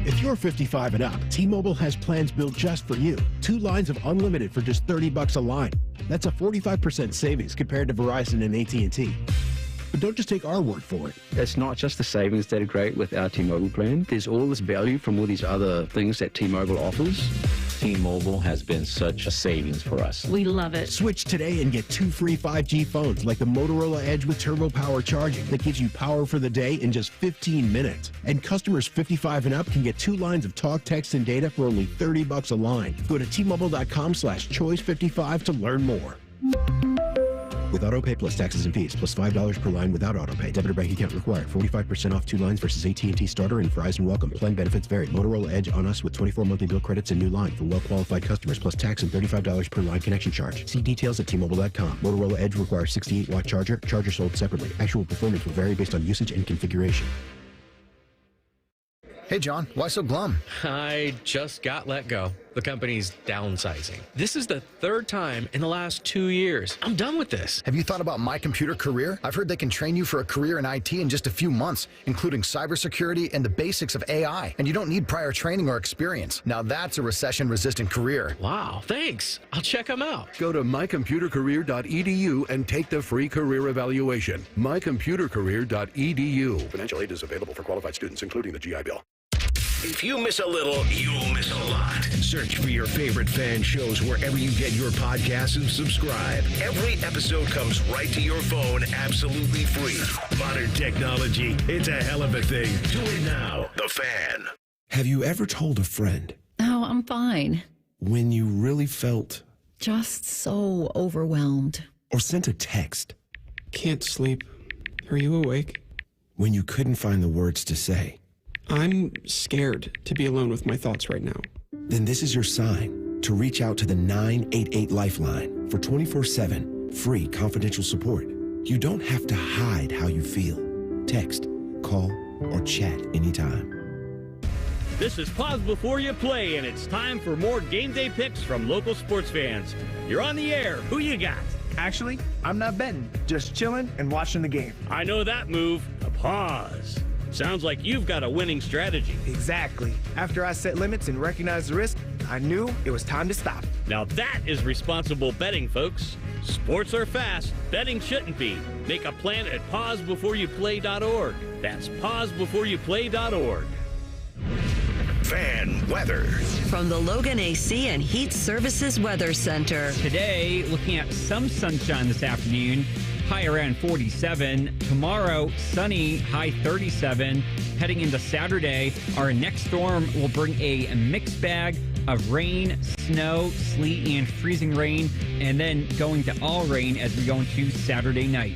If you're 55 and up, T-Mobile has plans built just for you. 2 lines of unlimited for just $30 a line. That's a 45% savings compared to Verizon and AT&T. But don't just take our word for it. It's not just the savings that are great with our T-Mobile plan. There's all this value from all these other things that T-Mobile offers. T-Mobile has been such a savings for us. We love it. Switch today and get 2 free 5G phones like the Motorola Edge with Turbo Power charging that gives you power for the day in just 15 minutes. And customers 55 and up can get 2 lines of talk, text, and data for only $30 a line. Go to T-Mobile.com/choice55 to learn more. With AutoPay plus taxes and fees, plus $5 per line without AutoPay. Debit or bank account required. 45% off 2 lines versus AT&T Starter and Verizon Welcome. Plan benefits vary. Motorola Edge on us with 24 monthly bill credits and new line for well-qualified customers, plus tax and $35 per line connection charge. See details at T-Mobile.com. Motorola Edge requires 68-watt charger. Charger sold separately. Actual performance will vary based on usage and configuration. Hey, John, why so glum? I just got let go. The company's downsizing. This is the 3rd time in the last 2 years. I'm done with this. Have you thought about My Computer Career? I've heard they can train you for a career in IT in just a few months, including cybersecurity and the basics of AI. And you don't need prior training or experience. Now that's a recession-resistant career. Wow, thanks. I'll check them out. Go to mycomputercareer.edu and take the free career evaluation. mycomputercareer.edu. Financial aid is available for qualified students, including the GI Bill. If you miss a little, you'll miss a lot. Search for your favorite fan shows wherever you get your podcasts and subscribe. Every episode comes right to your phone absolutely free. Modern technology, it's a hell of a thing. Do it now. The Fan. Have you ever told a friend? Oh, I'm fine. When you really felt? Just so overwhelmed. Or sent a text? Can't sleep. Are you awake? When you couldn't find the words to say? I'm scared to be alone with my thoughts right now. Then this is your sign to reach out to the 988 Lifeline for 24/7 free confidential support. You don't have to hide how you feel. Text, call, or chat anytime. This is Pause Before You Play, and it's time for more game day picks from local sports fans. You're on the air. Who you got? Actually, I'm not betting, just chilling and watching the game. I know that move. A pause. Sounds like you've got a winning strategy. Exactly. After I set limits and recognized the risk, I knew it was time to stop. Now that is responsible betting, folks. Sports are fast. Betting shouldn't be. Make a plan at pausebeforeyouplay.org. That's pausebeforeyouplay.org. Fan weather. From the Logan AC and Heat Services Weather Center. Today, looking at some sunshine this afternoon, high around 47. Tomorrow, sunny, high 37. Heading into Saturday, our next storm will bring a mixed bag of rain, snow, sleet, and freezing rain, and then going to all rain as we go into Saturday night.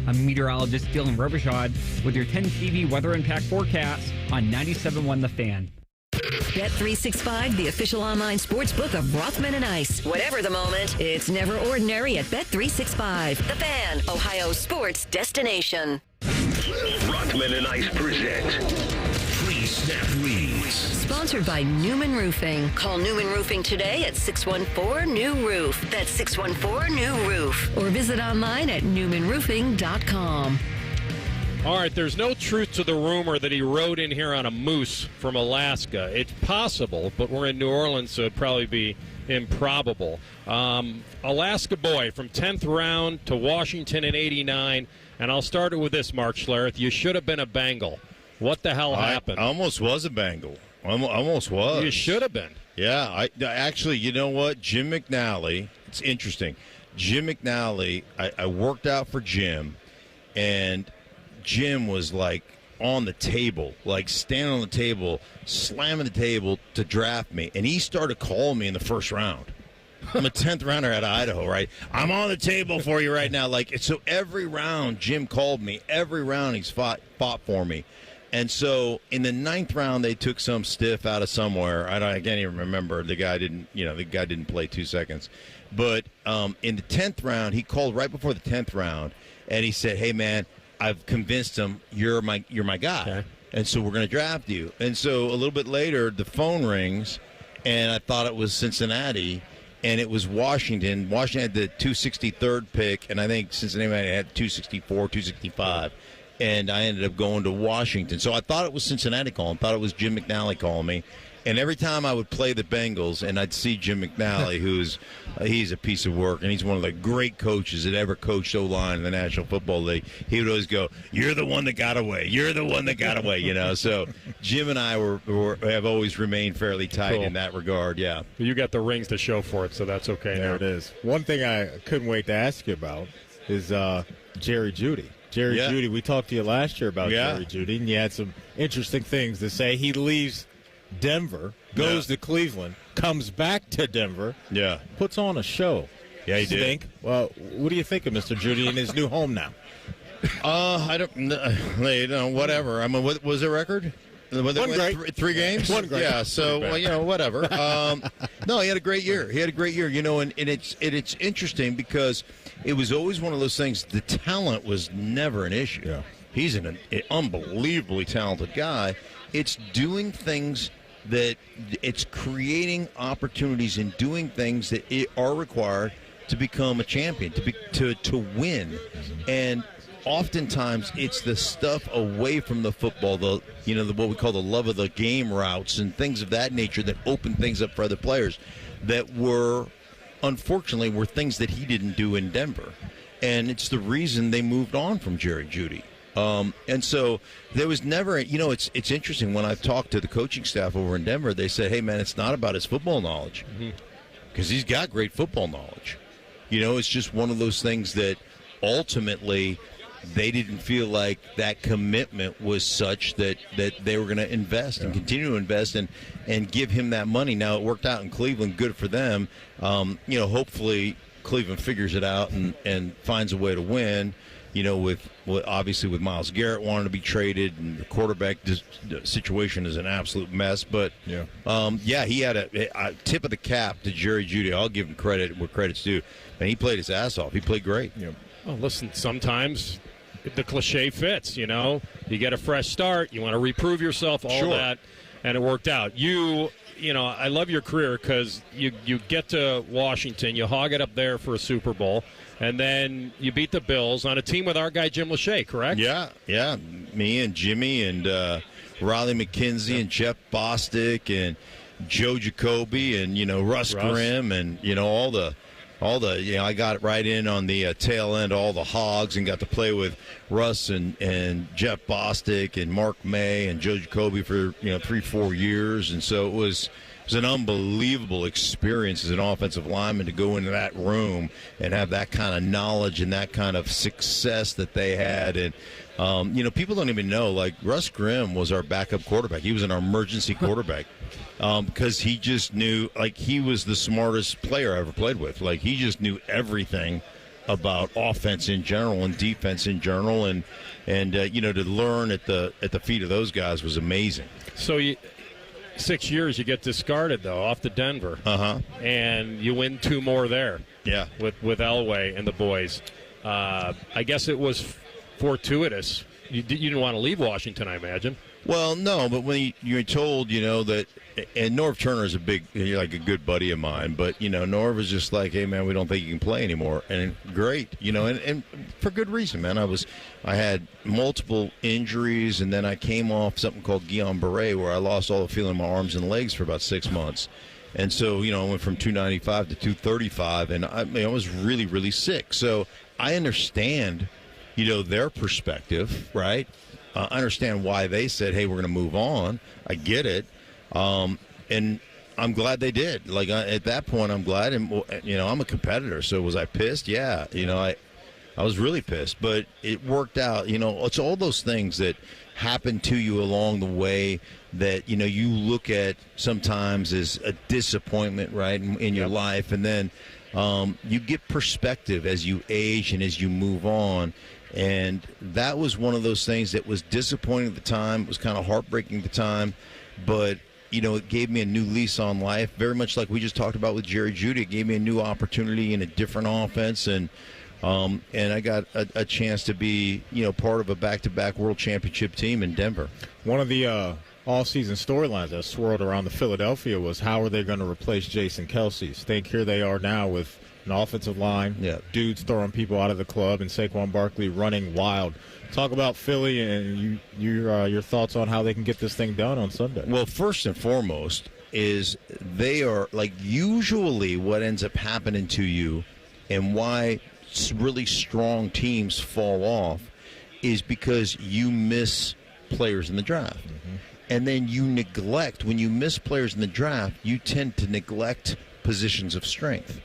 I'm meteorologist Dylan Robichaud with your 10 TV Weather Impact forecast on 97.1 The Fan. Bet365, the official online sports book of Rothman and Ice. Whatever the moment, it's never ordinary at Bet365. The Fan, Ohio's sports destination. Rothman and Ice present Free Snap Leads. Sponsored by Newman Roofing. Call Newman Roofing today at 614-NEW-ROOF. That's 614-NEW-ROOF. Or visit online at newmanroofing.com. All right, there's no truth to the rumor that he rode in here on a moose from Alaska. It's possible, but we're in New Orleans, so it'd probably be improbable. Alaska boy from 10th round to Washington in 89. And I'll start it with this, Mark Schlereth. You should have been a Bengal. What the hell happened? I almost was a Bengal. I almost was. You should have been. Yeah. Actually, you know what? Jim McNally, it's interesting. Jim McNally, I worked out for Jim, and Jim was like on the table, like standing on the table, slamming the table to draft me. And he started calling me in the first round. I'm a 10th rounder out of Idaho, right? I'm on the table for you right now. Like, so every round Jim called me. Every round he's fought for me. And so in the 9th round, they took some stiff out of somewhere. I can't even remember. The guy didn't play 2 seconds. But in the 10th round, he called right before the 10th round, and he said, "Hey man, I've convinced him you're my guy, okay, and so we're going to draft you." And so a little bit later, the phone rings, and I thought it was Cincinnati, and it was Washington. Washington had the 263rd pick, and I think Cincinnati had 264, 265. And I ended up going to Washington. So I thought it was Cincinnati calling, thought it was Jim McNally calling me. And every time I would play the Bengals and I'd see Jim McNally, he's a piece of work, and he's one of the great coaches that ever coached O-line in the National Football League. He would always go, "You're the one that got away. You're the one that got away," you know. So Jim and I have always remained fairly tight in that regard, yeah. You got the rings to show for it, so that's okay. There it is. One thing I couldn't wait to ask you about is Jerry Jeudy. Jerry Jeudy, we talked to you last year about Jerry Jeudy, and you had some interesting things to say. He leaves Denver, goes to Cleveland, comes back to Denver, puts on a show. Yeah, he did. Well, what do you think of Mr. Jeudy in his new home now? I don't know, whatever. I mean, what was the record? One great. 3 games? One great. Yeah, so, whatever. No, he had a great year. You know, and it's interesting because it was always one of those things. The talent was never an issue. Yeah. He's an unbelievably talented guy. It's doing things that it's creating opportunities and doing things that are required to become a champion, to win. And oftentimes it's the stuff away from the football, what we call the love of the game routes and things of that nature that open things up for other players that unfortunately were things that he didn't do in Denver. And it's the reason they moved on from Jerry Jeudy. And so there was never, it's interesting when I've talked to the coaching staff over in Denver, they say, "Hey man, it's not about his football knowledge," because he's got great football knowledge. It's just one of those things that ultimately they didn't feel like that commitment was such that they were going to invest and continue to invest and give him that money. Now, it worked out in Cleveland. Good for them. Hopefully Cleveland figures it out and finds a way to win. Obviously with Myles Garrett wanting to be traded, and the quarterback situation is an absolute mess. But, he had a tip of the cap to Jerry Jeudy. I'll give him credit where credit's due. And he played his ass off. He played great. Yeah. Well, listen, sometimes the cliche fits, you get a fresh start, you want to reprove yourself, all that, and it worked out. I love your career because you get to Washington, you hog it up there for a Super Bowl. And then you beat the Bills on a team with our guy Jim Lachey, correct? Yeah. Me and Jimmy and Riley McKenzie and Jeff Bostic and Joe Jacoby and Russ Grimm and all the I got right in on the tail end, all the Hogs, and got to play with Russ and Jeff Bostic and Mark May and Joe Jacoby for 3-4 years, and so it was an unbelievable experience as an offensive lineman to go into that room and have that kind of knowledge and that kind of success that they had. And people don't even know, like, Russ Grimm was our backup quarterback. He was an emergency quarterback because he just knew, like, he was the smartest player I ever played with. Like, he just knew everything about offense in general and defense in general, and to learn at the feet of those guys was amazing. So 6 years you get discarded, though, off to Denver. And you win 2 more there. Yeah. With Elway and the boys. I guess it was fortuitous. You didn't want to leave Washington, I imagine. Well, no, but when you're told, that, and Norv Turner is a good buddy of mine, but, Norv was just like, hey, man, we don't think you can play anymore. And great, and for good reason, man. I had multiple injuries, and then I came off something called Guillain-Barré, where I lost all the feeling in my arms and legs for about 6 months. And so, I went from 295 to 235, and I was really, really sick. So I understand, their perspective, right? I understand why they said, hey, we're going to move on. I get it. And I'm glad they did. Like, at that point, I'm glad. And, I'm a competitor, so was I pissed? Yeah. I was really pissed. But it worked out. It's all those things that happen to you along the way that, you look at sometimes as a disappointment, right, in your life. And then you get perspective as you age and as you move on. And that was one of those things that was disappointing at the time. It was kind of heartbreaking at the time. But, it gave me a new lease on life, very much like we just talked about with Jerry Jeudy. It gave me a new opportunity in a different offense. And I got a chance to be, part of a back-to-back world championship team in Denver. One of the all-season storylines that swirled around the Philadelphia was how are they going to replace Jason Kelce? Think here they are now with an offensive line, dudes throwing people out of the club, and Saquon Barkley running wild. Talk about Philly and your thoughts on how they can get this thing done on Sunday. Well, first and foremost is they are, like, usually what ends up happening to you and why really strong teams fall off is because you miss players in the draft. And then you neglect, when you miss players in the draft, you tend to neglect positions of strength.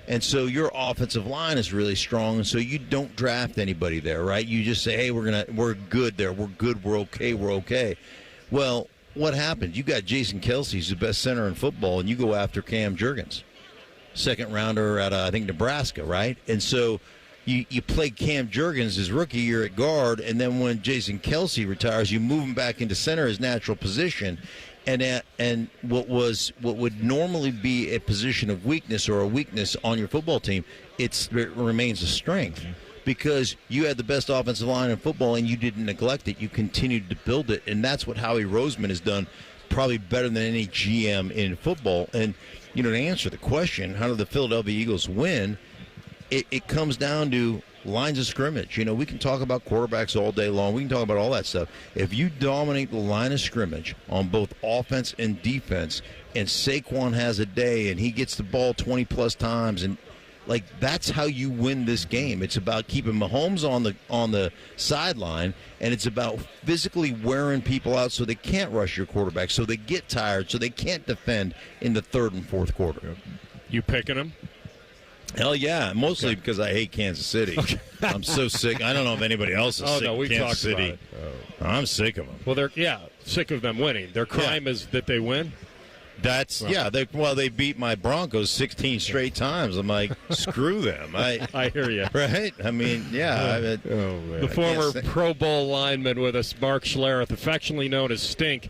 And so your offensive line is really strong, and so you don't draft anybody there, right? You just say, hey, we're good there. We're good. We're okay. Well, what happened? You got Jason Kelce, who's the best center in football, and you go after Cam Jurgens, second rounder out of, I think, Nebraska, right? And so you play Cam Jurgens his rookie year at guard, and then when Jason Kelce retires, you move him back into center, his natural position. And what would normally be a position of weakness or a weakness on your football team, it remains a strength because you had the best offensive line in football and you didn't neglect it. You continued to build it, and that's what Howie Roseman has done probably better than any GM in football. And, to answer the question, how do the Philadelphia Eagles win, it comes down to lines of scrimmage. We can talk about quarterbacks all day long. We can talk about all that stuff. If you dominate the line of scrimmage on both offense and defense, and Saquon has a day and he gets the ball 20-plus times, and, like, that's how you win this game. It's about keeping Mahomes on the sideline, and it's about physically wearing people out so they can't rush your quarterback, so they get tired, so they can't defend in the third and fourth quarter. You picking them? Hell yeah, mostly because I hate Kansas City. I'm so sick. I don't know if anybody else is sick of Kansas City. About it. I'm sick of them. Well, they're sick of them winning. Their crime is that they win. That's they beat my Broncos 16 straight times. I'm like, screw them. I hear you. Right? I mean, the former Pro Bowl lineman with us, Mark Schlereth, affectionately known as Stink.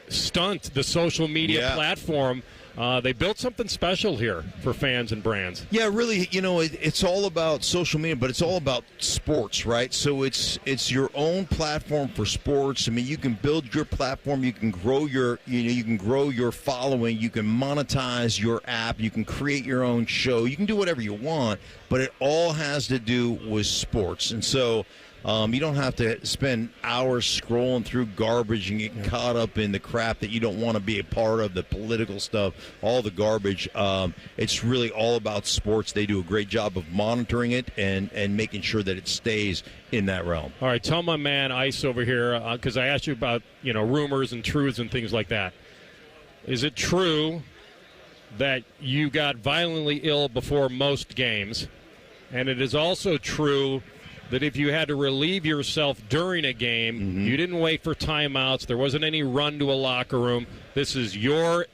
stunt, the social media platform. They built something special here for fans and brands. Yeah, really, it's all about social media, but it's all about sports, right? So it's your own platform for sports. I mean, you can build your platform, you can grow your following, you can monetize your app, you can create your own show, you can do whatever you want, but it all has to do with sports. And so you don't have to spend hours scrolling through garbage and getting caught up in the crap that you don't want to be a part of, the political stuff, all the garbage. It's really all about sports. They do a great job of monitoring it and making sure that it stays in that realm. All right, tell my man Ice over here, because I asked you about rumors and truths and things like that. Is it true that you got violently ill before most games? And it is also true that if you had to relieve yourself during a game, you didn't wait for timeouts, there wasn't any run to a locker room. This is your,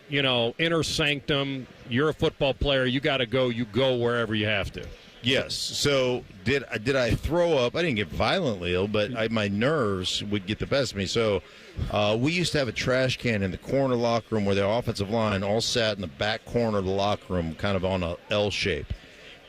inner sanctum. You're a football player. You got to go. You go wherever you have to. Yes. So did I throw up? I didn't get violently ill, but my nerves would get the best of me. So we used to have a trash can in the corner locker room where the offensive line all sat in the back corner of the locker room, kind of on a L shape.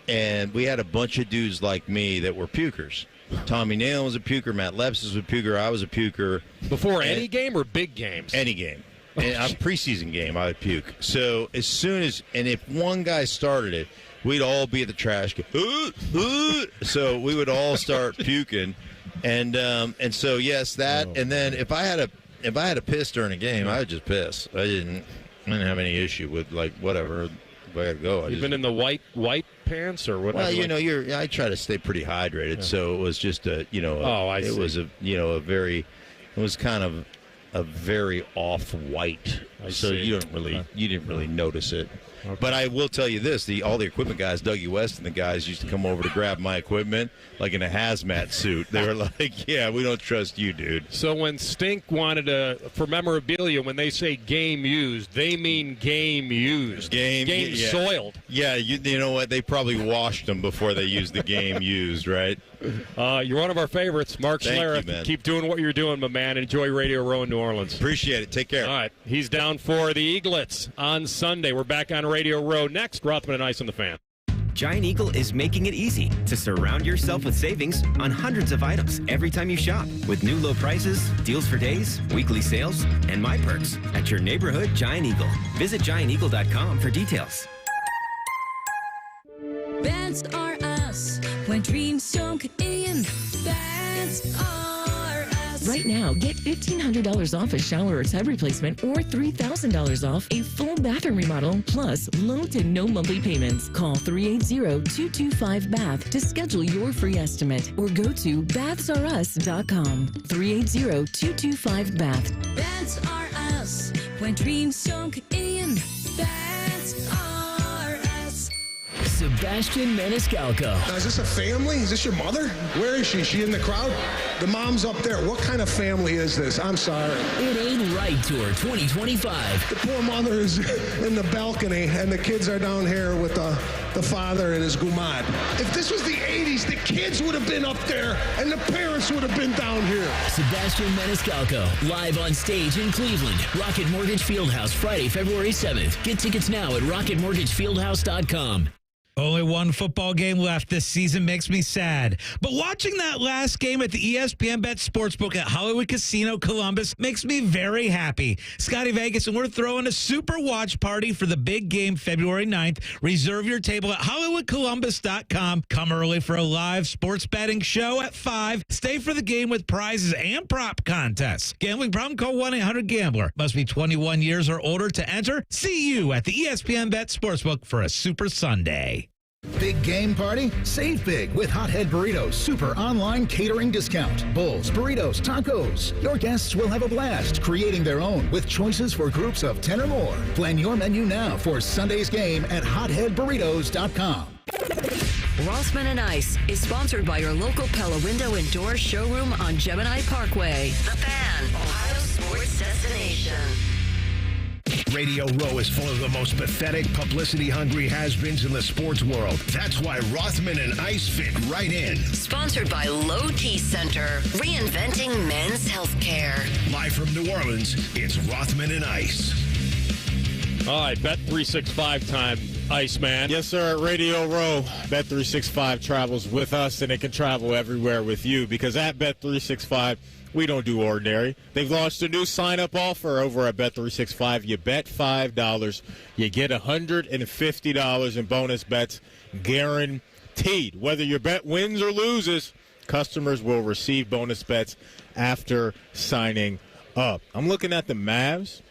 And we had a bunch of dudes like me that were pukers. Tommy Nail was a puker. Matt Lepsis was a puker. I was a puker. Before any game or big games? Any game. And a preseason game, I would puke. So as soon as, and if one guy started it, we'd all be at the trash can. So we would all start puking. And so, yes, that. And then if I had to piss during a game, I would just piss. I didn't have any issue with, whatever. If I had to go. You've been in the white pants or whatever? Well, I try to stay pretty hydrated, so it was just it was kind of a very off-white, so you didn't really notice it. Okay. But I will tell you this: all the equipment guys, Dougie West and the guys, used to come over to grab my equipment like in a hazmat suit. They were like, "Yeah, we don't trust you, dude." So when Stink wanted for memorabilia, when they say game used, they mean game used, game soiled. Yeah, you know what? They probably washed them before they used the game used, right? You're one of our favorites, Mark Schlereth. Man. Keep doing what you're doing, my man. Enjoy Radio Row in New Orleans. Appreciate it. Take care. All right, he's down for the Eaglets on Sunday. We're back on Radio Row next. Rothman and Ice on the Fan. Giant Eagle is making it easy to surround yourself with savings on hundreds of items every time you shop. With new low prices, deals for days, weekly sales, and My Perks at your neighborhood Giant Eagle. Visit gianteagle.com for details. That's are us. When dreams sunk in, that's are us. Right now, get $1,500 off a shower or tub replacement or $3,000 off a full bathroom remodel, plus low to no monthly payments. Call 380-225-BATH to schedule your free estimate or go to bathsareus.com. 380-225-BATH. That's are us. When dreams sunk in, that's are us. Sebastian Maniscalco. Now, is this a family? Is this your mother? Where is she? Is she in the crowd? The mom's up there. What kind of family is this? I'm sorry. It Ain't Right Tour 2025. The poor mother is in the balcony, and the kids are down here with the father and his gumad. If this was the 80s, the kids would have been up there, and the parents would have been down here. Sebastian Maniscalco, live on stage in Cleveland. Rocket Mortgage Fieldhouse, Friday, February 7th. Get tickets now at rocketmortgagefieldhouse.com. Only one football game left this season makes me sad. But watching that last game at the ESPN Bet Sportsbook at Hollywood Casino Columbus makes me very happy. Scotty Vegas, and we're throwing a super watch party for the big game February 9th. Reserve your table at HollywoodColumbus.com. Come early for a live sports betting show at 5. Stay for the game with prizes and prop contests. Gambling problem? Call 1-800-GAMBLER. Must be 21 years or older to enter. See you at the ESPN Bet Sportsbook for a Super Sunday. Big game party? Save big with Hothead Burritos Super Online Catering Discount. Bowls, burritos, tacos. Your guests will have a blast creating their own with choices for groups of 10 or more. Plan your menu now for Sunday's game at hotheadburritos.com. Rothman and Ice is sponsored by your local Pella Window and Door showroom on Gemini Parkway. The Fan, Ohio sports destination. Radio Row is full of the most pathetic, publicity-hungry has-beens in the sports world. That's why Rothman and Ice fit right in. Sponsored by Low T Center, reinventing men's healthcare. Live from New Orleans, it's Rothman and Ice. All right, Bet365 time, Iceman. Yes, sir. At Radio Row, Bet365 travels with us, and it can travel everywhere with you because at Bet365, we don't do ordinary. They've launched a new sign-up offer over at Bet365. You bet $5, you get $150 in bonus bets guaranteed. Whether your bet wins or loses, customers will receive bonus bets after signing up. I'm looking at the Mavs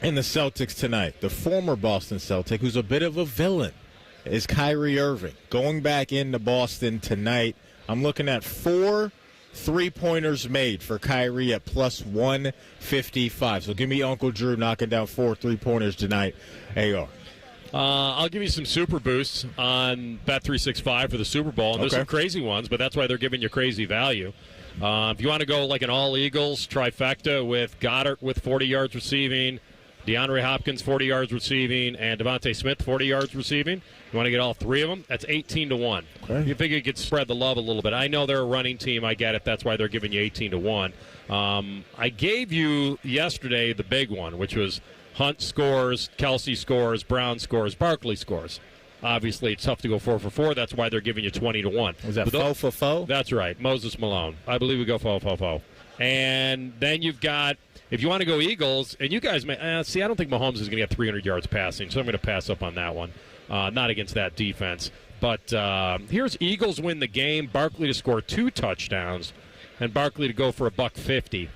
and the Celtics tonight. The former Boston Celtic, who's a bit of a villain, is Kyrie Irving. Going back into Boston tonight, I'm looking at 4 3-pointers made for Kyrie at plus 155. So give me Uncle Drew knocking down 4 3-pointers tonight, AR. I'll give you some super boosts on Bet365 for the Super Bowl. And there's some crazy ones, but that's why they're giving you crazy value. If you want to go like an all-Eagles trifecta with Goddard with 40 yards receiving, DeAndre Hopkins 40 yards receiving, and Devontae Smith 40 yards receiving, you want to get all three of them, that's 18-1. Okay. You figure you could spread the love a little bit. I know they're a running team. I get it. That's why they're giving you 18-1. I gave you yesterday the big one, which was Hunt scores, Kelsey scores, Brown scores, Barkley scores. Obviously, it's tough to go 4 for 4. That's why they're giving you 20-1. Was that 4 for 4? That's right. Moses Malone. I believe we go 4 for 4. And then you've got, if you want to go Eagles, and you guys may, see, I don't think Mahomes is going to get 300 yards passing, so I'm going to pass up on that one. Not against that defense. But here's Eagles win the game, Barkley to score 2 touchdowns, and Barkley to go for $150.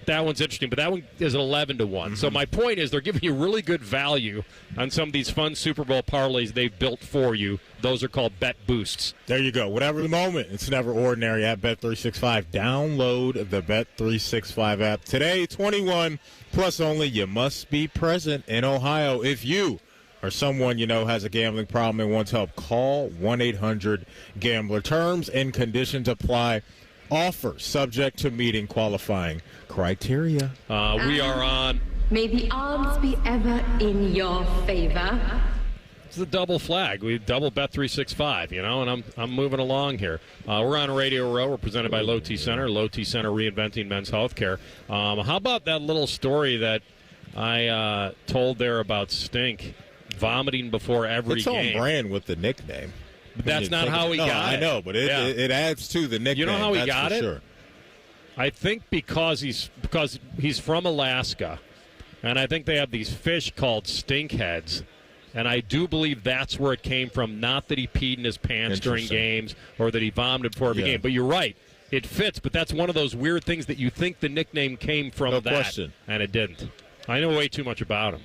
That one's interesting, but that one is 11-1. Mm-hmm. So my point is they're giving you really good value on some of these fun Super Bowl parlays they've built for you. Those are called bet boosts. There you go. Whatever the moment, it's never ordinary at Bet365. Download the Bet365 app today. 21 plus only. You must be present in Ohio. If you or someone you know has a gambling problem and wants help, call 1-800-GAMBLER. Terms and conditions apply. Offer subject to meeting qualifying criteria. We are on. May the odds be ever in your favor. It's the double flag. We double Bet365, and I'm moving along here. We're on Radio Row. We're presented by Low T Center. Low T Center reinventing men's healthcare. How about that little story that I told there about Stink vomiting before every game? It's on brand with the nickname. But that's not how he got it. I know, but it adds to the nickname. You know how he got it? Sure. I think because he's from Alaska, and I think they have these fish called stinkheads, and I do believe that's where it came from. Not that he peed in his pants during games or that he vomited before every game. But you're right. It fits, but that's one of those weird things that you think the nickname came from no question. And it didn't. I know way too much about him.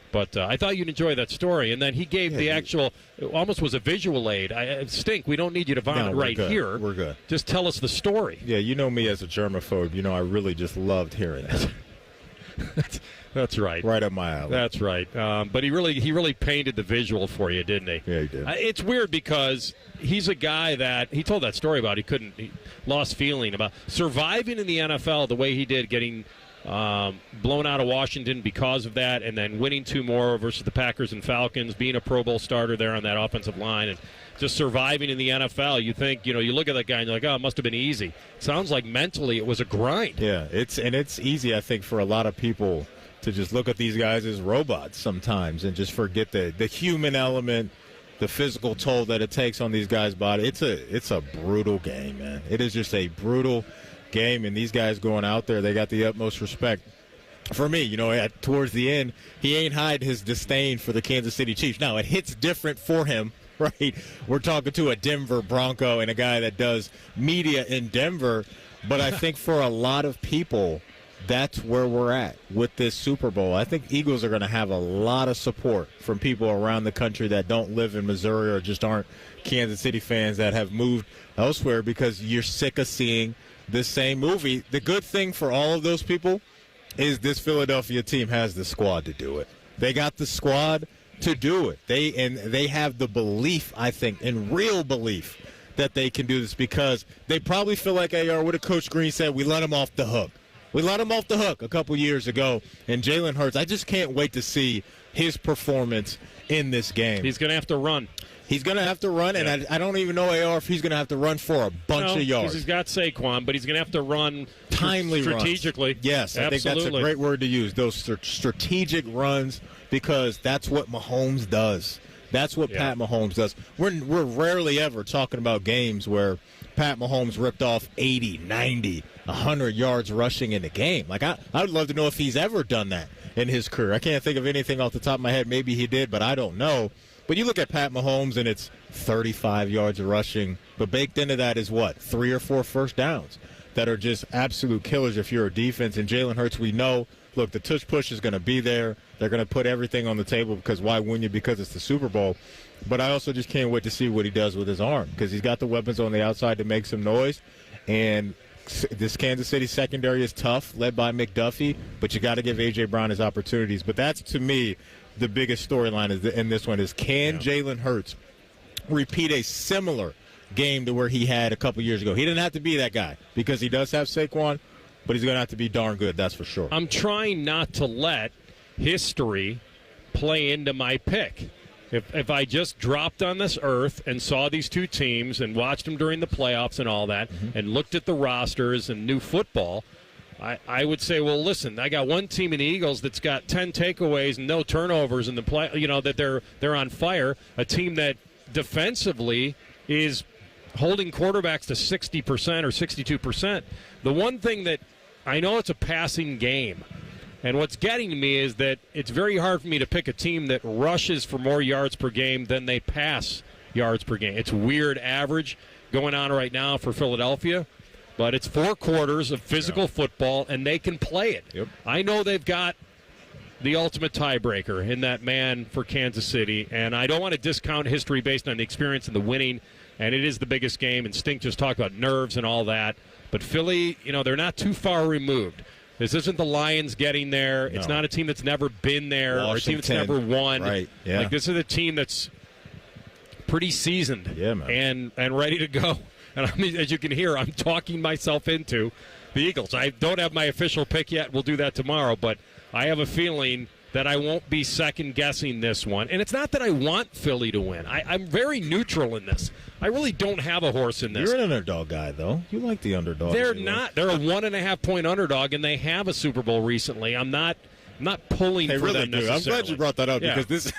But I thought you'd enjoy that story. And then he gave the actual, it almost was a visual aid. Stink, we don't need you to vomit here. We're good. Just tell us the story. Yeah, you know me as a germaphobe. I really just loved hearing that. That's right. Right up my alley. That's right. But he really painted the visual for you, didn't he? Yeah, he did. It's weird because he's a guy that, he told that story about he lost feeling about surviving in the NFL the way he did, getting blown out of Washington because of that, and then winning 2 more versus the Packers and Falcons, being a Pro Bowl starter there on that offensive line, and just surviving in the NFL. You think, you look at that guy and you're like, oh, it must have been easy. Sounds like mentally it was a grind. Yeah, it's easy, I think, for a lot of people to just look at these guys as robots sometimes and just forget the human element, the physical toll that it takes on these guys' body. It's a brutal game, man. It is just a brutal game, and these guys going out there, they got the utmost respect. For me, towards the end, he ain't hide his disdain for the Kansas City Chiefs. Now, it hits different for him, right? We're talking to a Denver Bronco and a guy that does media in Denver, but I think for a lot of people, that's where we're at with this Super Bowl. I think Eagles are going to have a lot of support from people around the country that don't live in Missouri or just aren't Kansas City fans that have moved elsewhere because you're sick of seeing this same movie. The good thing for all of those people is this Philadelphia team has the squad to do it. They got the squad to do it. They have the belief, I think, and real belief that they can do this because they probably feel like, AR, what did Coach Green said? We let them off the hook. We let him off the hook a couple years ago. And Jalen Hurts, I just can't wait to see his performance in this game. He's going to have to run. He's going to have to run, and I don't even know, AR, if he's going to have to run for a bunch of yards. Because he's got Saquon, but he's going to have to run timely strategically. Runs. Yes, I think that's a great word to use, those strategic runs, because that's what Mahomes does. That's what Pat Mahomes does. We're rarely ever talking about games where Pat Mahomes ripped off 80, 90, 100 yards rushing in the game. Like, I would love to know if he's ever done that in his career. I can't think of anything off the top of my head. Maybe he did, but I don't know. But you look at Pat Mahomes, and it's 35 yards of rushing. But baked into that is what? 3 or 4 first downs that are just absolute killers if you're a defense. And Jalen Hurts, we know, look, the tush push is going to be there. They're going to put everything on the table because why wouldn't you? Because it's the Super Bowl. But I also just can't wait to see what he does with his arm because he's got the weapons on the outside to make some noise. And this Kansas City secondary is tough, led by McDuffie, but you got to give A.J. Brown his opportunities. But that's, to me, the biggest storyline in this one is can Jalen Hurts repeat a similar game to where he had a couple years ago? He didn't have to be that guy because he does have Saquon, but he's going to have to be darn good, that's for sure. I'm trying not to let history play into my pick. If I just dropped on this earth and saw these two teams and watched them during the playoffs and all that and looked at the rosters and knew football, I would say, well, listen, I got one team in the Eagles that's got 10 takeaways and no turnovers in the play, that they're on fire. A team that defensively is holding quarterbacks to 60% or 62%. The one thing that I know it's a passing game, and what's getting to me is that it's very hard for me to pick a team that rushes for more yards per game than they pass yards per game. It's weird average going on right now for Philadelphia. But it's 4 quarters of physical football, and they can play it. Yep. I know they've got the ultimate tiebreaker in that man for Kansas City, and I don't want to discount history based on the experience and the winning, and it is the biggest game, and Stink just talked about nerves and all that. But Philly, they're not too far removed. This isn't the Lions getting there. No. It's not a team that's never been there or a team that's never won. Right. Yeah. Like, this is a team that's pretty seasoned and ready to go. And I mean, as you can hear, I'm talking myself into the Eagles. I don't have my official pick yet. We'll do that tomorrow. But I have a feeling that I won't be second-guessing this one. And it's not that I want Philly to win. I'm very neutral in this. I really don't have a horse in this. You're an underdog guy, though. You like the underdog. They're not. They're a 1.5-point underdog, and they have a Super Bowl recently. I'm not pulling for them necessarily. I'm glad you brought that up because this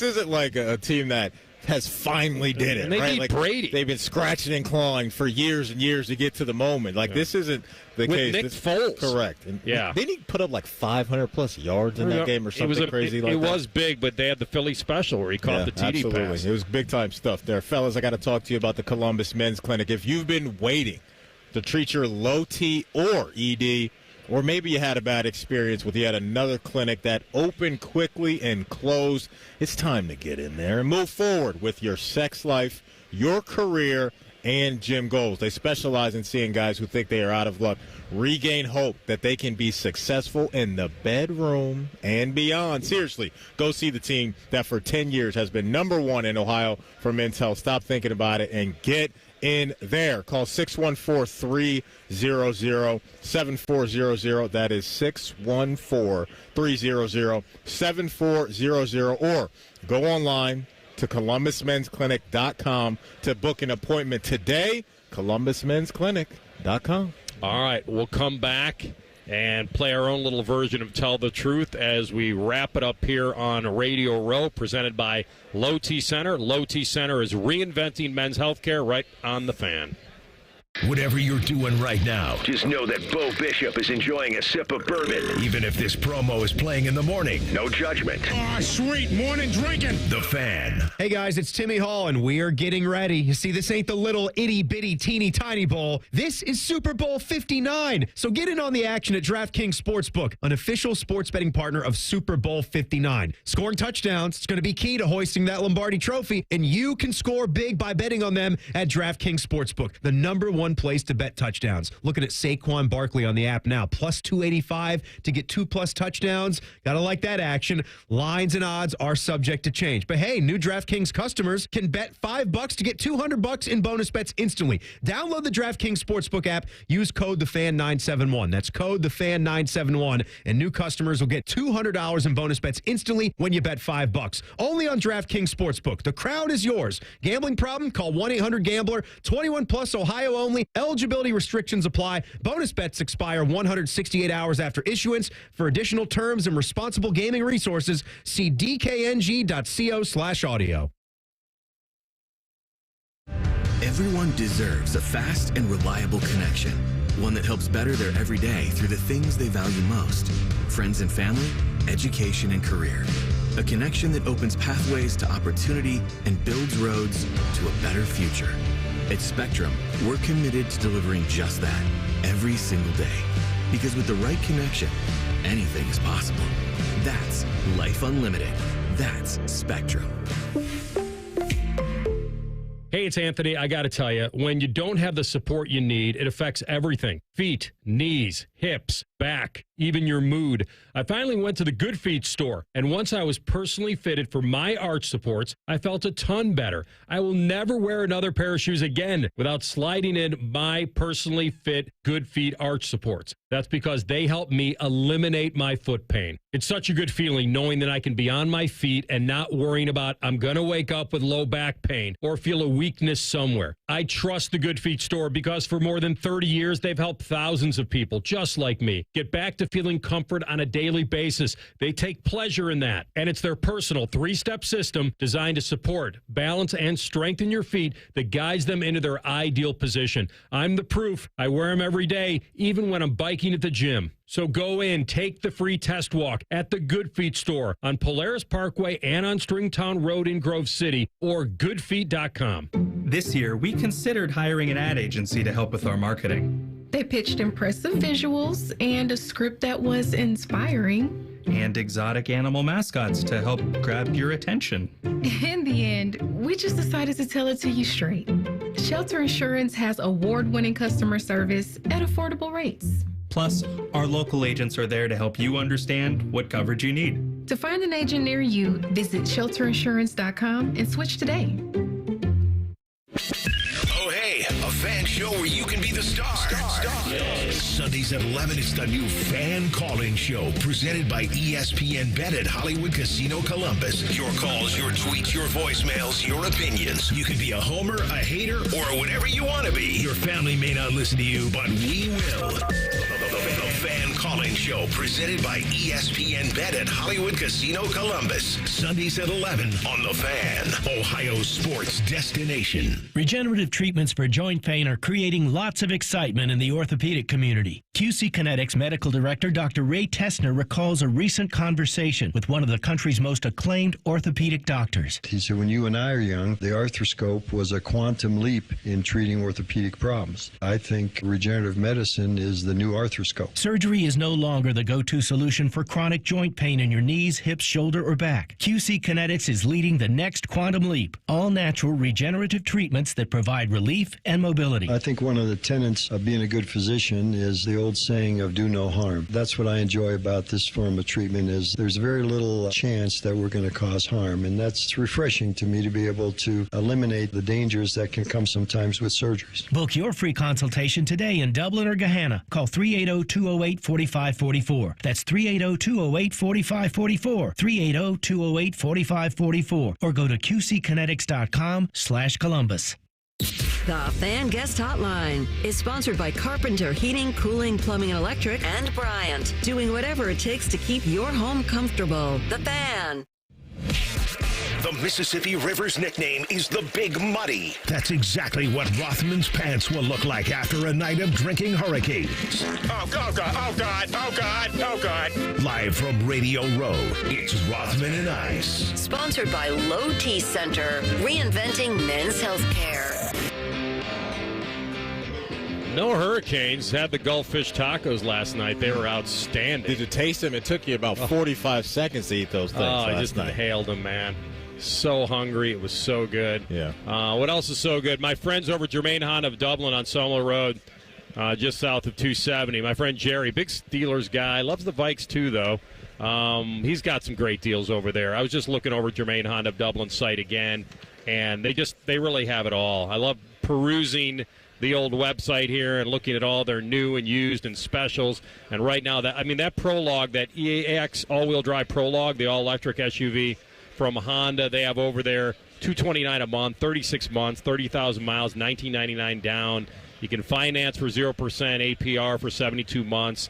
isn't like a team that has finally did it. And they right? beat Brady. They've been scratching and clawing for years and years to get to the moment. Like, this isn't the case. With Nick Foles. Correct. And didn't he put up like 500-plus yards in that game or something crazy like that? It was big, but they had the Philly special where he caught the TD absolutely. pass. It was big-time stuff there. Fellas, I got to talk to you about the Columbus Men's Clinic. If you've been waiting to treat your low T or ED, or maybe you had a bad experience with yet another clinic that opened quickly and closed, it's time to get in there and move forward with your sex life, your career, and gym goals. They specialize in seeing guys who think they are out of luck regain hope that they can be successful in the bedroom and beyond. Seriously, go see the team that for 10 years has been #1 in Ohio for men's health. Stop thinking about it and get in there. Call 614-300-7400. That is 614-300-7400. Or go online to ColumbusMen'sClinic.com to book an appointment today. ColumbusMen'sClinic.com. All right, we'll come back and play our own little version of Tell the Truth as we wrap it up here on Radio Row, presented by Low T Center. Low T Center is reinventing men's health care right on the Fan. Whatever you're doing right now, just know that Bo Bishop is enjoying a sip of bourbon, even if this promo is playing in the morning. No judgment. Ah, sweet morning drinking. The Fan. Hey guys, it's Timmy Hall, and we are getting ready. You see, this ain't the little itty bitty teeny tiny bowl. This is Super Bowl 59. So get in on the action at DraftKings Sportsbook, an official sports betting partner of Super Bowl 59. Scoring touchdowns is going to be key to hoisting that Lombardi trophy, and you can score big by betting on them at DraftKings Sportsbook, the #1 #1 place to bet touchdowns. Looking at Saquon Barkley on the app now. Plus 285 to get 2+ touchdowns. Gotta like that action. Lines and odds are subject to change. But hey, new DraftKings customers can bet $5 to get $200 in bonus bets instantly. Download the DraftKings Sportsbook app. Use code TheFan971. That's code TheFan971. And new customers will get $200 in bonus bets instantly when you bet $5. Only on DraftKings Sportsbook. The crowd is yours. Gambling problem? Call 1-800-GAMBLER. 21 plus, Ohio only. Eligibility restrictions apply. Bonus bets expire 168 hours after issuance. For additional terms and responsible gaming resources, see dkng.co/audio. Everyone deserves a fast and reliable connection. One that helps better their everyday through the things they value most. Friends and family, education and career. A connection that opens pathways to opportunity and builds roads to a better future. At Spectrum, we're committed to delivering just that every single day. Because with the right connection, anything is possible. That's Life Unlimited. That's Spectrum. Hey, it's Anthony. I got to tell you, when you don't have the support you need, it affects everything. Feet, knees, hips, back, even your mood. I finally went to the Good Feet store, and once I was personally fitted for my arch supports, I felt a ton better. I will never wear another pair of shoes again without sliding in my personally fit Good Feet arch supports. That's because they help me eliminate my foot pain. It's such a good feeling knowing that I can be on my feet and not worrying about I'm going to wake up with low back pain or feel a weakness somewhere. I trust the Good Feet store because for more than 30 years, they've helped thousands of people just like me get back to feeling comfort on a daily basis. They take pleasure in that, and it's their personal 3-step system designed to support, balance, and strengthen your feet that guides them into their ideal position. I'm the proof. I wear them every day, even when I'm biking at the gym. So go in, take the free test walk at the Good Feet store on Polaris Parkway and on Stringtown Road in Grove City or goodfeet.com. This year, we considered hiring an ad agency to help with our marketing. They pitched impressive visuals and a script that was inspiring. And exotic animal mascots to help grab your attention. In the end, we just decided to tell it to you straight. Shelter Insurance has award-winning customer service at affordable rates. Plus, our local agents are there to help you understand what coverage you need. To find an agent near you, visit shelterinsurance.com and switch today. Oh, hey, a fan show where you can be the star. Yes. Sundays at 11, it's the new Fan Calling Show presented by ESPN Bet at Hollywood Casino Columbus. Your calls, your tweets, your voicemails, your opinions. You can be a homer, a hater, or whatever you want to be. Your family may not listen to you, but we will. The Fan Calling Show presented by ESPN Bet at Hollywood Casino Columbus. Sundays at 11 on The Fan, Ohio's sports destination. Regenerative treatments for joint pain are creating lots of excitement in the orthopedic community. QC Kinetics Medical Director Dr. Ray Tessner recalls a recent conversation with one of the country's most acclaimed orthopedic doctors. He said, when you and I are young, the arthroscope was a quantum leap in treating orthopedic problems. I think regenerative medicine is the new arthroscope. Surgery is no longer the go-to solution for chronic joint pain in your knees, hips, shoulder, or back. QC Kinetics is leading the next quantum leap. All-natural regenerative treatments that provide relief and mobility. I think one of the tenets of being a good physician is the old saying of do no harm. That's what I enjoy about this form of treatment is there's very little chance that we're going to cause harm, and that's refreshing to me to be able to eliminate the dangers that can come sometimes with surgeries. Book your free consultation today in Dublin or Gahanna. Call 380-208-4544. That's 380-208-4544. 380-208-4544. Or go to qckinetics.com/Columbus. The Fan Guest Hotline is sponsored by Carpenter Heating, Cooling, Plumbing, and Electric, and Bryant, doing whatever it takes to keep your home comfortable. The Fan. The Mississippi River's nickname is the Big Muddy. That's exactly what Rothman's pants will look like after a night of drinking hurricanes. Oh, God, oh, God, oh, God, oh, God. Live from Radio Row, it's Rothman and Ice. Sponsored by Low T Center, reinventing men's health care. No hurricanes. Had the Gulf fish tacos last night. They were outstanding. Did you taste them? It took you about 45 seconds to eat those things last I just night. inhaled them, man. So hungry. It was so good. Yeah. What else is so good? My friends over at Germain Honda of Dublin on Summerall Road, just south of 270. My friend Jerry, big Steelers guy. Loves the Vikes, too, though. He's got some great deals over there. I was just looking over at Germain Honda of Dublin site again, and they really have it all. I love perusing the old website here and looking at all their new and used and specials. And right now, that Prologue, that EAX all-wheel drive Prologue, the all-electric SUV from Honda, they have over there $229 a month, 36 months, 30,000 miles, $19.99 down. You can finance for 0% APR for 72 months.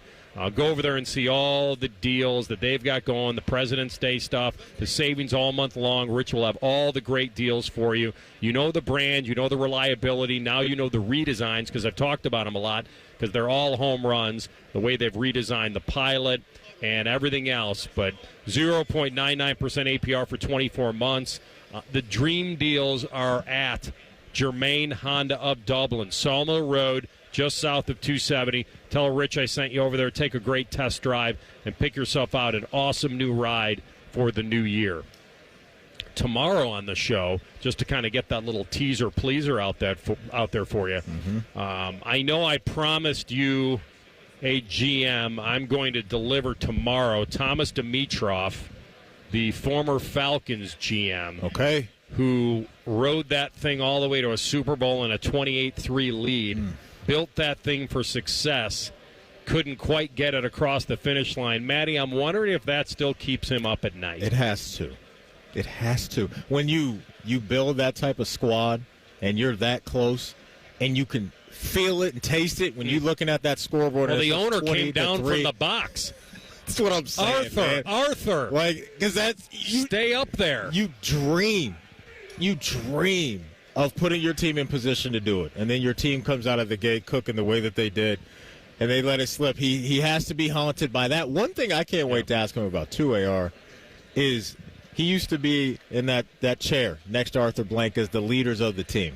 Go over there and see all the deals that they've got going, the President's Day stuff, the savings all month long. Rich will have all the great deals for you. You know the brand, you know the reliability. Now you know the redesigns, because I've talked about them a lot, because they're all home runs, the way they've redesigned the Pilot and everything else. But 0.99% APR for 24 months. The dream deals are at Germain Honda of Dublin, Sawmill Road, just south of 270. Tell Rich I sent you over there. Take a great test drive and pick yourself out an awesome new ride for the new year. Tomorrow on the show, just to kind of get that little teaser pleaser out there for you. I know I promised you a GM. I'm going to deliver tomorrow. Thomas Dimitroff, the former Falcons GM. Okay. Who rode that thing all the way to a Super Bowl in a 28-3 lead. Built that thing for success, couldn't quite get it across the finish line. Matty, I'm wondering if that still keeps him up at night. It has to. It has to. When you build that type of squad and you're that close and you can feel it and taste it when you're looking at that scoreboard. Well, the owner came down from the box. That's what I'm saying, Arthur. Like, because stay up there. You dream of putting your team in position to do it, and then your team comes out of the gate cooking the way that they did, and they let it slip. He has to be haunted by that. One thing I can't wait to ask him about, too, AR, is he used to be in that chair next to Arthur Blank as the leaders of the team.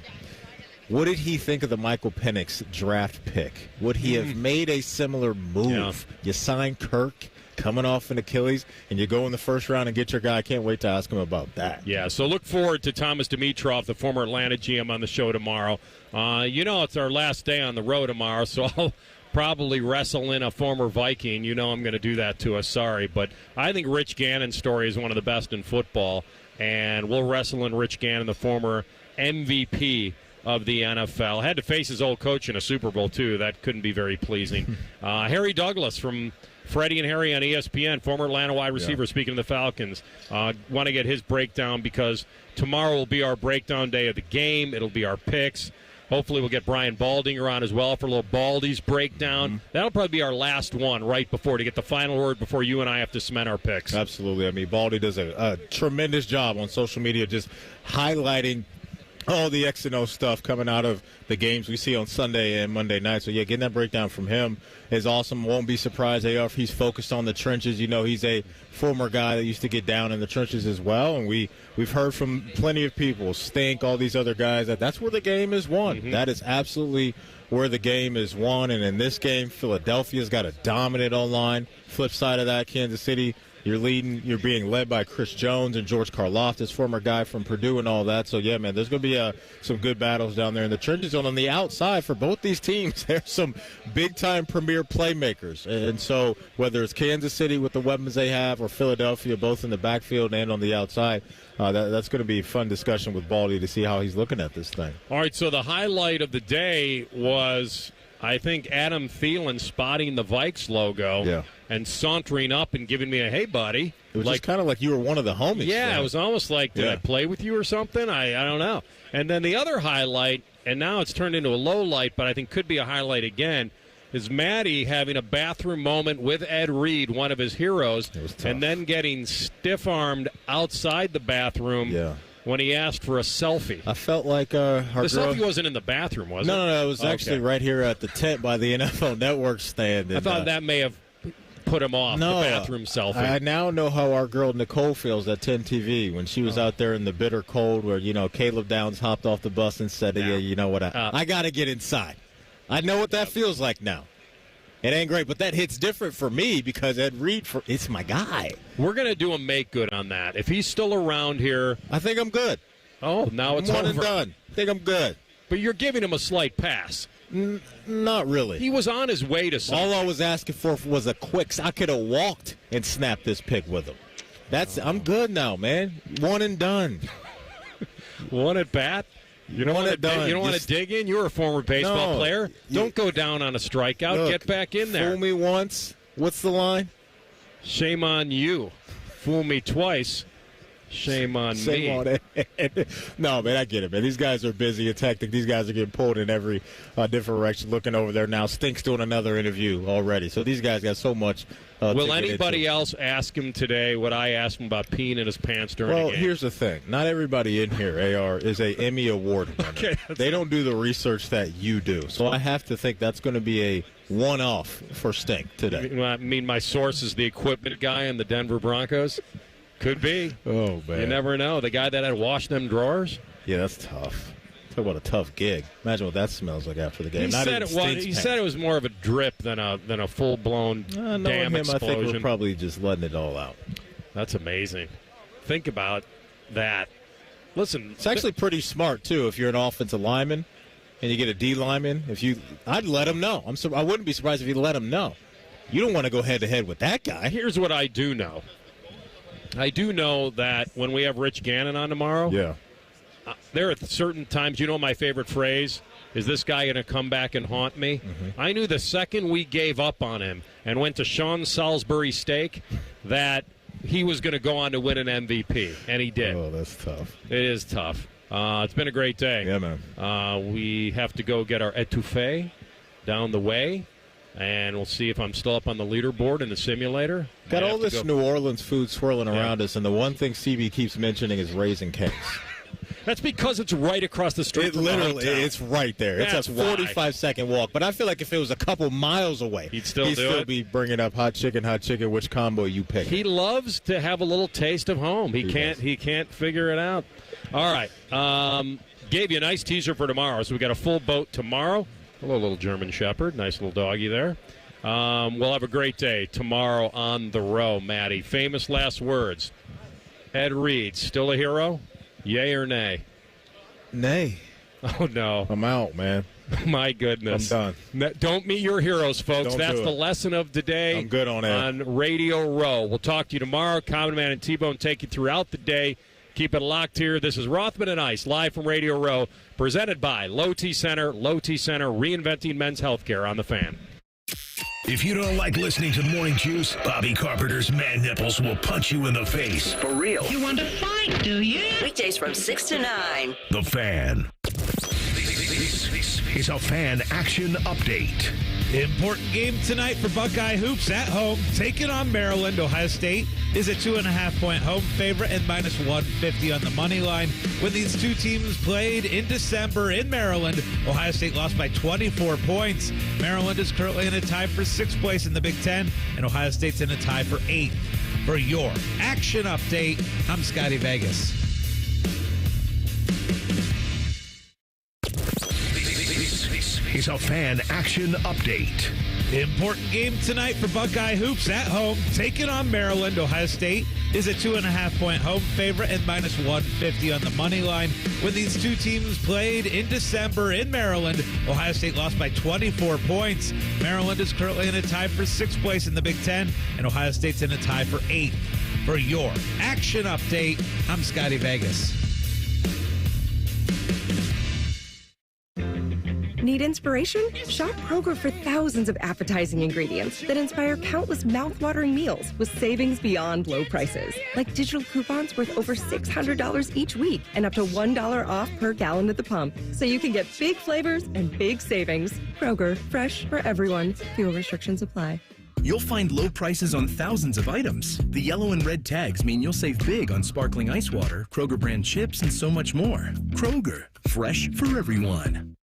What did he think of the Michael Penix draft pick? Would he have made a similar move? You sign Kirk, coming off an Achilles, and you go in the first round and get your guy. I can't wait to ask him about that. Yeah, so look forward to Thomas Dimitroff, the former Atlanta GM, on the show tomorrow. It's our last day on the road tomorrow, so I'll probably wrestle in a former Viking. You know I'm going to do that to us. Sorry. But I think Rich Gannon's story is one of the best in football, and we'll wrestle in Rich Gannon, the former MVP of the NFL. Had to face his old coach in a Super Bowl, too. That couldn't be very pleasing. Harry Douglas from Freddie and Harry on ESPN, former Atlanta wide receiver, speaking of the Falcons. Want to get his breakdown because tomorrow will be our breakdown day of the game. It'll be our picks. Hopefully we'll get Brian Baldinger on as well for a little Baldy's breakdown. That'll probably be our last one right before to get the final word before you and I have to cement our picks. Absolutely. I mean, Baldy does a tremendous job on social media just highlighting all the X and O stuff coming out of the games we see on Sunday and Monday night. So, yeah, getting that breakdown from him is awesome. Won't be surprised, AR, if he's focused on the trenches. You know, he's a former guy that used to get down in the trenches as well. And we've heard from plenty of people, Stink, all these other guys, that's where the game is won. That is absolutely where the game is won. And in this game, Philadelphia's got a dominant O-line. Flip side of that, Kansas City, you're being led by Chris Jones and George Karlaftis, former guy from Purdue and all that. So, yeah, man, there's going to be some good battles down there in the trenches. And on the outside, for both these teams, there's some big-time premier playmakers. And so whether it's Kansas City with the weapons they have or Philadelphia, both in the backfield and on the outside, that's going to be a fun discussion with Baldy to see how he's looking at this thing. All right, so the highlight of the day was, I think, Adam Thielen spotting the Vikes logo and sauntering up and giving me a, hey, buddy. It was just kind of like you were one of the homies. Yeah, right? It was almost like, did I play with you or something? I don't know. And then the other highlight, and now it's turned into a low light, but I think could be a highlight again, is Maddie having a bathroom moment with Ed Reed, one of his heroes, and then getting stiff-armed outside the bathroom when he asked for a selfie. I felt like the selfie wasn't in the bathroom, was it? No, it was actually right here at the tent by the NFL Network stand. I thought that may have put him off, the bathroom selfie. I now know how our girl Nicole feels at 10 TV when she was out there in the bitter cold where, Caleb Downs hopped off the bus and said, yeah, you know what, I got to get inside. I know what that feels like now. It ain't great, but that hits different for me because Ed Reed, it's my guy. We're going to do a make good on that. If he's still around here. I think I'm good. Oh, now it's one over. And done. I think I'm good. But you're giving him a slight pass. Not really. He was on his way to something. All I was asking for was a quick. I could have walked and snapped this pick with him. I'm good now, man. One and done. One at bat? You don't want to dig in? You're a former baseball player. Don't go down on a strikeout. Look, get back in there. Fool me once. What's the line? Shame on you. Fool me twice. Shame on me. On it. No, man, I get it, man. These guys are busy. It's hectic. These guys are getting pulled in every different direction. Looking over there now. Stink's doing another interview already. So these guys got so much. Will anybody else ask him today what I asked him about peeing in his pants during a game? Well, here's the thing. Not everybody in here, AR, is a Emmy Award winner. Okay, they don't do the research that you do. So I have to think that's going to be a one-off for Stink today. I mean, my source is the equipment guy in the Denver Broncos? Could be. Oh, man. You never know. The guy that had washed them drawers? Yeah, that's tough. Talk about a tough gig. Imagine what that smells like after the game. He said it was more of a drip than a full-blown damn explosion. I think we're probably just letting it all out. That's amazing. Think about that. Listen. It's actually pretty smart, too, if you're an offensive lineman and you get a D lineman. I'd let him know. I wouldn't be surprised if you let him know. You don't want to go head-to-head with that guy. Here's what I do know. I do know that when we have Rich Gannon on tomorrow, there are certain times, my favorite phrase is, this guy going to come back and haunt me? Mm-hmm. I knew the second we gave up on him and went to Sean Salisbury steak that he was going to go on to win an MVP, and he did. Oh, that's tough. It is tough. It's been a great day. Yeah, man. We have to go get our etouffee down the way. And we'll see if I'm still up on the leaderboard in the simulator. Got all this New Orleans food swirling around us, and the one thing CB keeps mentioning is Raising Cane's. That's because it's right across the street. It's right there. It's a 45-second walk. But I feel like if it was a couple miles away, he'd still be bringing up hot chicken, which combo you pick. He loves to have a little taste of home. He can't figure it out. All right. Gave you a nice teaser for tomorrow. So we got a full boat tomorrow. Hello, little German Shepherd. Nice little doggy there. We'll have a great day tomorrow on the row, Maddie. Famous last words. Ed Reed, still a hero? Yay or nay? Nay. Oh, no. I'm out, man. My goodness. I'm done. Don't meet your heroes, folks. That's the lesson of today. I'm good on Ed. On Radio Row. We'll talk to you tomorrow. Common Man and T-Bone take you throughout the day. Keep it locked here. This is Rothman and Ice, live from Radio Row, presented by Low T Center. Low T Center, reinventing men's healthcare on the Fan. If you don't like listening to Morning Juice, Bobby Carpenter's man nipples will punch you in the face. For real. You want to fight, do you? Weekdays from 6 to 9. The Fan. This is a Fan Action Update. Important game tonight for Buckeye Hoops at home. Taking on Maryland. Ohio State is a 2.5-point home favorite and minus 150 on the money line. When these two teams played in December in Maryland, Ohio State lost by 24 points. Maryland is currently in a tie for 6th place in the Big Ten, and Ohio State's in a tie for 8th. For your action update, I'm Scotty Vegas. Is a Fan Action Update. Important game tonight for Buckeye Hoops at home. Taking on Maryland. Ohio State is a 2.5-point home favorite and minus 150 on the money line. When these two teams played in December in Maryland, Ohio State lost by 24 points. Maryland is currently in a tie for 6th place in the Big Ten, and Ohio State's in a tie for 8th. For your action update, I'm Scotty Vegas. Need inspiration? Shop Kroger for thousands of appetizing ingredients that inspire countless mouthwatering meals with savings beyond low prices. Like digital coupons worth over $600 each week and up to $1 off per gallon at the pump. So you can get big flavors and big savings. Kroger, fresh for everyone. Fuel restrictions apply. You'll find low prices on thousands of items. The yellow and red tags mean you'll save big on sparkling ice water, Kroger brand chips, and so much more. Kroger, fresh for everyone.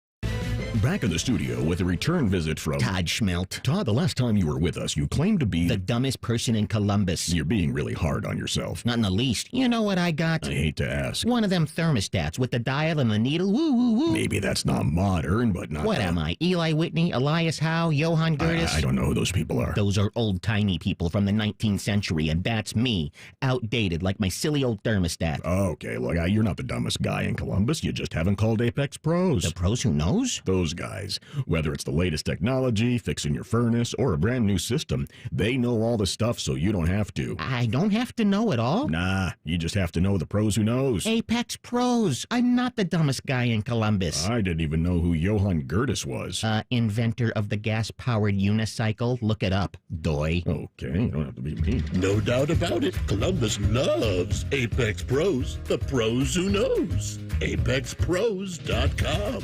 Back in the studio with a return visit from Todd Schmelt. Todd, the last time you were with us, you claimed to be the dumbest person in Columbus. You're being really hard on yourself. Not in the least. You know what I got? I hate to ask. One of them thermostats with the dial and the needle. Woo, woo, woo. Maybe that's not modern, but not... What am I? Eli Whitney, Elias Howe, Johann Gertis? I don't know who those people are. Those are old-timey people from the 19th century, and that's me. Outdated, like my silly old thermostat. Okay, look, you're not the dumbest guy in Columbus. You just haven't called Apex Pros. The pros who knows? Those guys. Whether it's the latest technology, fixing your furnace, or a brand new system, they know all the stuff so you don't have to. I don't have to know it all? Nah, you just have to know the pros who knows. Apex Pros. I'm not the dumbest guy in Columbus. I didn't even know who Johann Gertis was. Inventor of the gas-powered unicycle. Look it up, doy. Okay, you don't have to be mean. No doubt about it. Columbus loves Apex Pros. The pros who knows. ApexPros.com.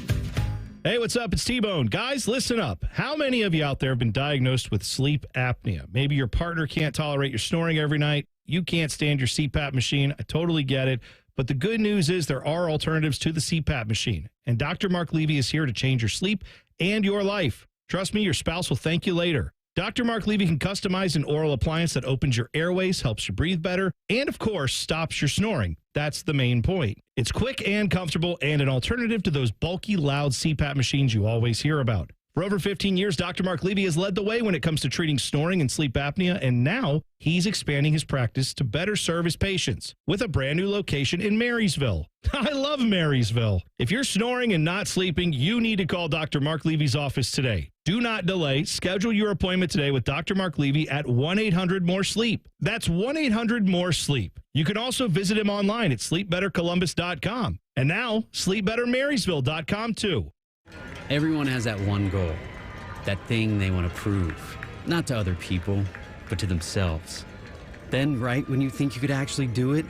Hey, what's up? It's T-Bone. Guys, listen up. How many of you out there have been diagnosed with sleep apnea? Maybe your partner can't tolerate your snoring every night. You can't stand your CPAP machine. I totally get it. But the good news is there are alternatives to the CPAP machine. And Dr. Mark Levy is here to change your sleep and your life. Trust me, your spouse will thank you later. Dr. Mark Levy can customize an oral appliance that opens your airways, helps you breathe better, and, of course, stops your snoring. That's the main point. It's quick and comfortable and an alternative to those bulky, loud CPAP machines you always hear about. For over 15 years, Dr. Mark Levy has led the way when it comes to treating snoring and sleep apnea, and now he's expanding his practice to better serve his patients with a brand new location in Marysville. I love Marysville. If you're snoring and not sleeping, you need to call Dr. Mark Levy's office today. Do not delay. Schedule your appointment today with Dr. Mark Levy at 1-800-MORE-SLEEP. That's 1-800-MORE-SLEEP. You can also visit him online at sleepbettercolumbus.com. And now, sleepbettermarysville.com too. Everyone has that one goal, that thing they want to prove, not to other people, but to themselves. Then, right when you think you could actually do it,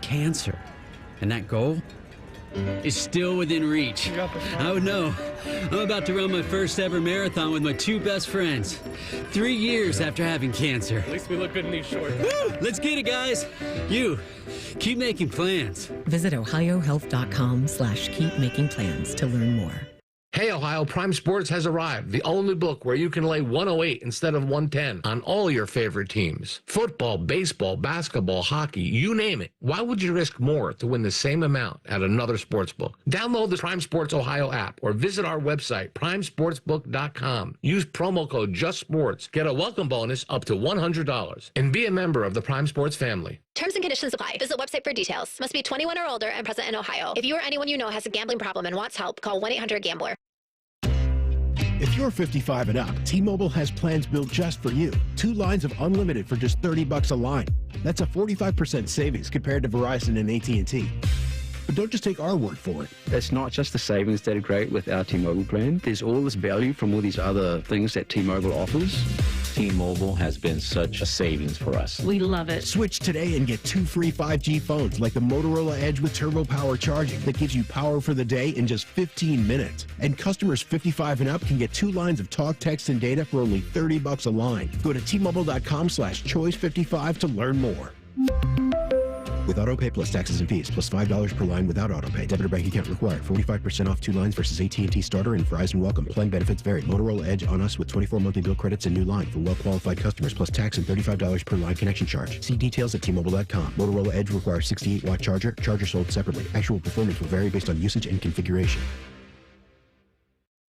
cancer. And that goal is still within reach. Oh no, I'm about to run my first ever marathon with my two best friends. 3 years after having cancer. At least we look good in these shorts. Woo! Let's get it, guys. You, keep making plans. Visit ohiohealth.com/keep making plans to learn more. Hey Ohio, Prime Sports has arrived. The only book where you can lay 108 instead of 110 on all your favorite teams. Football, baseball, basketball, hockey, you name it. Why would you risk more to win the same amount at another sports book? Download the Prime Sports Ohio app or visit our website, primesportsbook.com. Use promo code JUSTSPORTS. Get a welcome bonus up to $100 and be a member of the Prime Sports family. Terms and conditions apply. Visit website for details. Must be 21 or older and present in Ohio. If you or anyone you know has a gambling problem and wants help, call 1-800-GAMBLER. If you're 55 and up, T-Mobile has plans built just for you. 2 lines of unlimited for just $30 a line. That's a 45% savings compared to Verizon and AT&T. But don't just take our word for it. It's not just the savings that are great with our T-Mobile plan. There's all this value from all these other things that T-Mobile offers. T-Mobile has been such a savings for us. We love it. Switch today and get 2 free 5G phones like the Motorola Edge with Turbo Power charging that gives you power for the day in just 15 minutes. And customers 55 and up can get 2 lines of talk, text, and data for only $30 a line. Go to T-Mobile.com/choice55 to learn more. With AutoPay plus taxes and fees, plus $5 per line without AutoPay. Debit or bank account required. 45% off 2 lines versus AT&T Starter and Verizon Welcome. Plan benefits vary. Motorola Edge on us with 24 monthly bill credits and new line for well-qualified customers, plus tax and $35 per line connection charge. See details at T-Mobile.com. Motorola Edge requires 68-watt charger. Charger sold separately. Actual performance will vary based on usage and configuration.